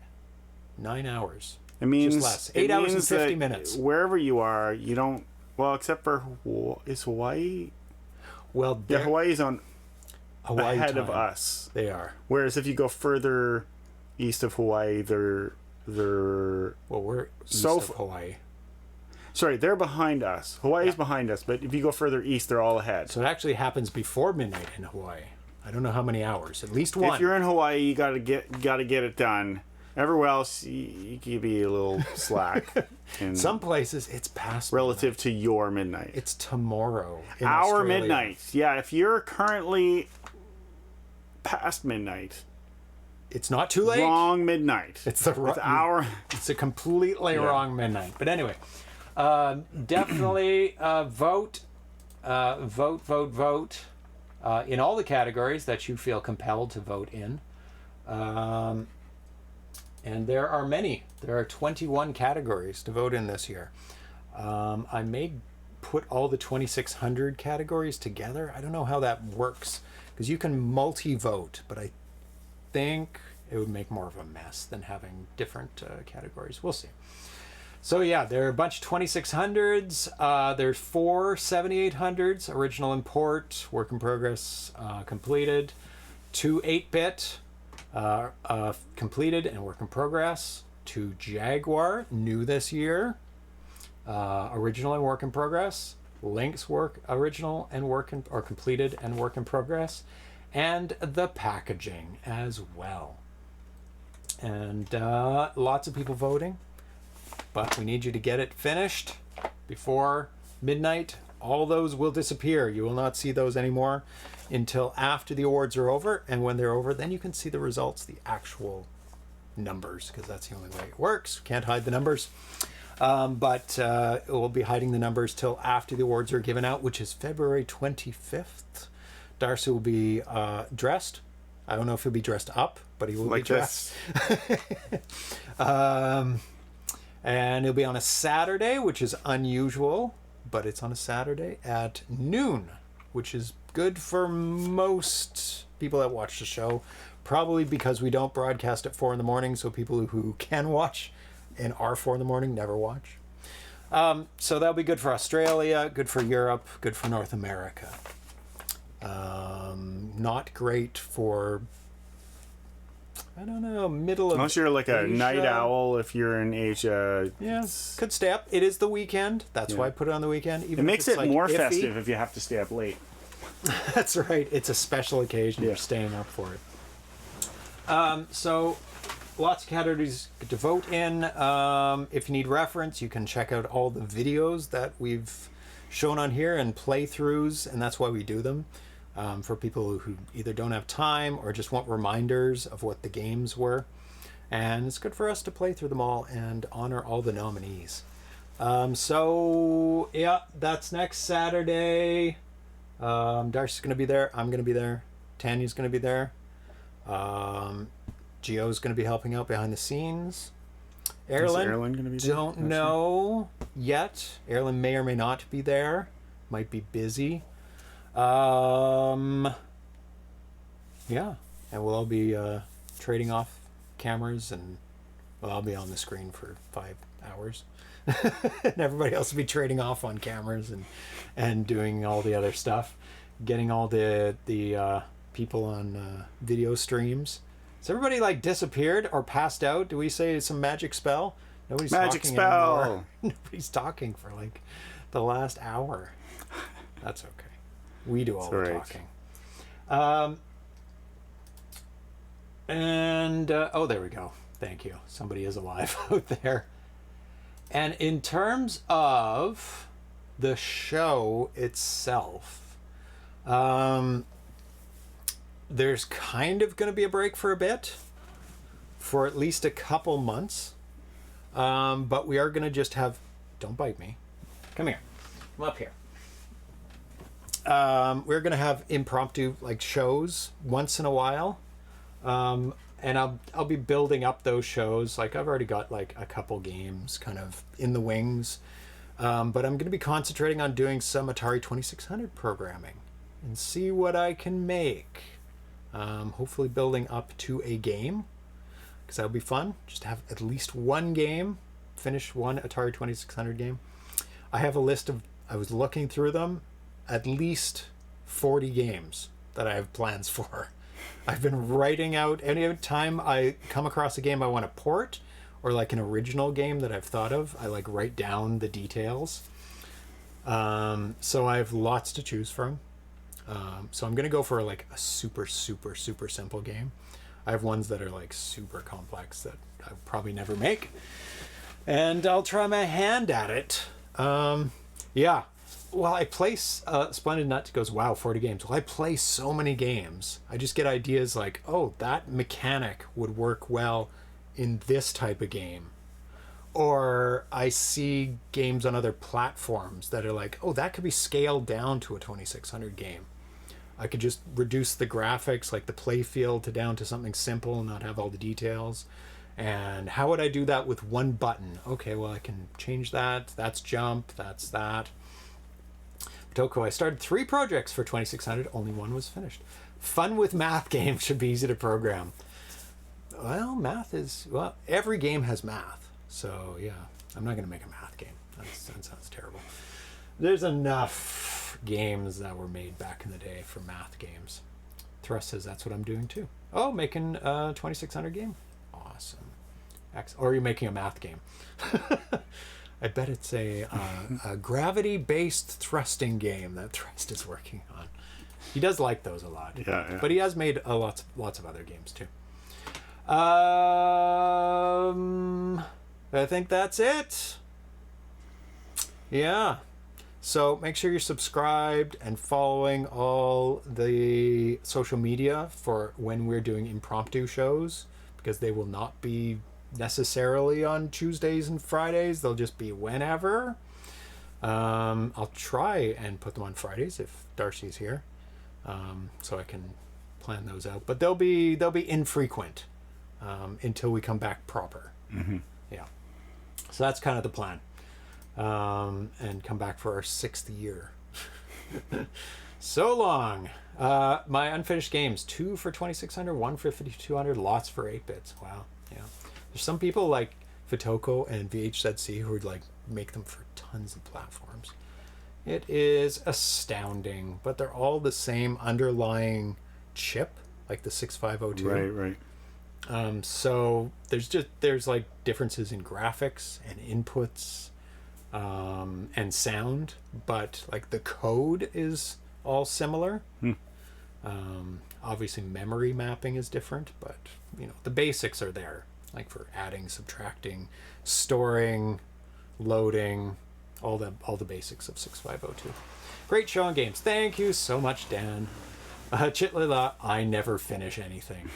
hours. It means Just less. 8 hours and 50 that minutes. Wherever you are, you don't. Well, except for is Hawaii. Well, Yeah, Hawaii's on Hawaii ahead of time. us. They are. Whereas if you go further east of Hawaii, they're Well, we're east So of Hawaii. sorry, they're behind us. Hawaii's behind us, but if you go further east, they're all ahead. So it actually happens before midnight in Hawaii. I don't know how many hours. At least one. If you're in Hawaii, you gotta get it done. Everywhere else, you can be a little slack. In Some places it's past relative to your midnight. It's tomorrow. In Our Australia. midnight. Yeah, if you're currently past midnight, It's not too late. wrong midnight. It's the It's our. It's a completely wrong midnight. But anyway, definitely vote in all the categories that you feel compelled to vote in. And there are many. There are 21 categories to vote in this year. I may put all the 2,600 categories together. I don't know how that works because you can multi-vote, but I think it would make more of a mess than having different categories. We'll see. So yeah, there are a bunch of 2600s. There's 4 7800s, original import, work in progress, completed. 2 8-bit, completed and work in progress. 2 Jaguar, new this year, original and work in progress. Lynx original and or completed and work in progress. And the packaging as well. And lots of people voting, but we need you to get it finished before midnight. All those will disappear. You will not see those anymore until after the awards are over, and when they're over, then you can see the results, the actual numbers, because that's the only way it works. Can't hide the numbers. But we'll be hiding the numbers till after the awards are given out, which is February 25th. Darcy will be dressed. I don't know if he'll be dressed up, but he will Like be dressed. And it'll be on a Saturday, which is unusual, but it's on a Saturday at noon, which is good for most people that watch the show. Probably because we don't broadcast at 4 in the morning, so people who can watch and are 4 in the morning never watch. So that'll be good for Australia, good for Europe, good for North America. Not great for, I don't know, middle of Unless you're like a Asia. night owl, if you're in Asia. Yeah, could stay up. It is the weekend. That's why I put it on the weekend. Even It if makes it's it like more iffy. festive if you have to stay up late. That's right. It's a special occasion. Yeah. You're staying up for it. So lots of categories to vote in. If you need reference, you can check out all the videos that we've shown on here and playthroughs, and that's why we do them. For people who either don't have time or just want reminders of what the games were. And it's good for us to play through them all and honor all the nominees. So, yeah, that's next Saturday. Darcy's going to be there. I'm going to be there. Tanya's going to be there. Gio's going to be helping out behind the scenes. Is Erlen gonna be there? Don't know. yet. Erlen may or may not be there. Might be busy. Yeah, and we'll all be trading off cameras, and well, I'll be on the screen for 5 hours. And everybody else will be trading off on cameras and doing all the other stuff, getting all the people on video streams. Has everybody like disappeared or passed out? Do we say some magic spell? Nobody's Magic talking spell. anymore. Nobody's talking for like the last hour. That's okay. We do all the talking. Oh, there we go. Thank you. Somebody is alive out there. And in terms of the show itself, there's kind of going to be a break for a bit, for at least a couple months. But we are going to just have... Don't bite me. Come here. Come up here. We're going to have impromptu like shows once in a while. And I'll be building up those shows. Like I've already got like a couple games kind of in the wings. But I'm going to be concentrating on doing some Atari 2600 programming and see what I can make. Hopefully building up to a game, because that would be fun. Just have at least one game, finish one Atari 2600 game. I have a list of, I was looking through them, at least 40 games that I have plans for. I've been writing out any time I come across a game I want to port, or like an original game that I've thought of, I like write down the details. So I have lots to choose from. So I'm going to go for like a super simple game. I have ones that are like super complex that I'll probably never make. And I'll try my hand at it. Yeah. Well, I play Splendid Nut goes, wow, 40 games. Well, I play so many games. I just get ideas like, oh, that mechanic would work well in this type of game. Or I see games on other platforms that are like, oh, that could be scaled down to a 2600 game. I could just reduce the graphics, like the play field, down to something simple and not have all the details. And how would I do that with one button? Okay, well, I can change that. That's jump. That's that. Toko, I started 3 projects for 2600. Only one was finished. Fun with math games should be easy to program. Well, math is... Well, every game has math. So, yeah. I'm not going to make a math game. That sounds terrible. There's enough games that were made back in the day for math games. Thrust says that's what I'm doing, too. Oh, making a 2600 game? Awesome. Or are you making a math game? I bet it's a gravity-based thrusting game that Thrust is working on. He does like those a lot. Yeah. But he has made lots of other games too. I think that's it. Yeah. So make sure you're subscribed and following all the social media for when we're doing impromptu shows, because they will not be necessarily on Tuesdays and Fridays. They'll just be whenever. I'll try and put them on Fridays if Darcy's here, so I can plan those out. But they'll be infrequent until we come back proper. Mm-hmm. Yeah. So that's kind of the plan. And come back for our 6th year. So long. My unfinished games: 2 for 2600, 1 for 5200, lots for 8-bits. Wow. Yeah. There's some people like Fotoko and VHZC who would like make them for tons of platforms. It is astounding, but they're all the same underlying chip, like the 6502. Right. So there's like differences in graphics and inputs, and sound, but like the code is all similar. Obviously memory mapping is different, but you know, the basics are there. Like for adding, subtracting, storing, loading, all the basics of 6502. Great show and games. Thank you so much, Dan. Chitlila, I never finish anything.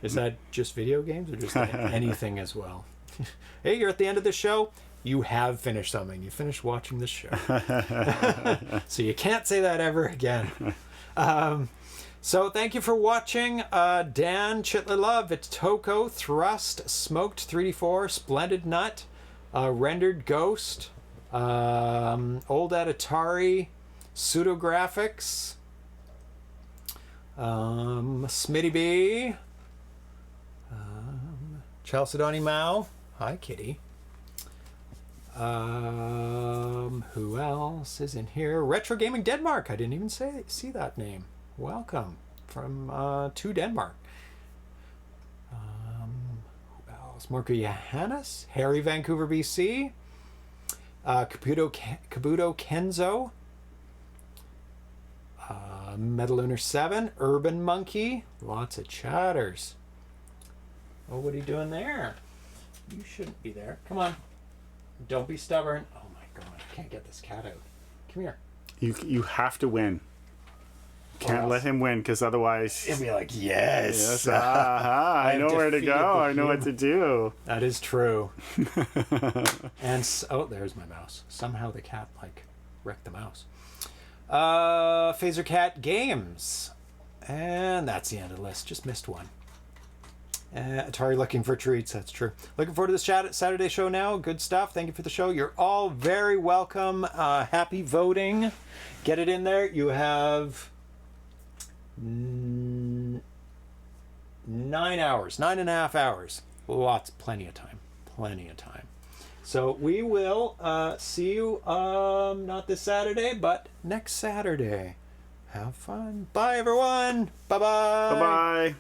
Is that just video games or just anything as well? Hey, you're at the end of the show. You have finished something. You finished watching the show. So you can't say that ever again. So thank you for watching. Dan, Chitlila, Vitoko, Thrust, Smoked 3D4, Splendid Nut, Rendered Ghost, Old at Atari, Pseudographics, Smitty B, Chalcedony Mao. Hi, kitty. Who else is in here? Retro Gaming Denmark. I didn't even see that name. Welcome from to Denmark. Who else? Marco Johannes, Harry, Vancouver, BC. Kabuto Kenzo. Metalunar 7, Urban Monkey. Lots of chatters. Oh, what are you doing there? You shouldn't be there. Come on. Don't be stubborn. Oh my god, I can't get this cat out. Come here. You have to win. Can't let him win, because otherwise he'll be like, yes. I know where to go. I know what to do. That is true. And oh, there's my mouse. Somehow the cat like wrecked the mouse. Phaser Cat Games, and that's the end of the list. Just missed one. Atari looking for treats. That's true. Looking forward to this Saturday show now. Good stuff. Thank you for the show. You're all very welcome. Happy voting. Get it in there. You have 9 hours, 9.5 hours. Plenty of time. Plenty of time. So we will see you not this Saturday, but next Saturday. Have fun. Bye, everyone. Bye-bye. Bye-bye.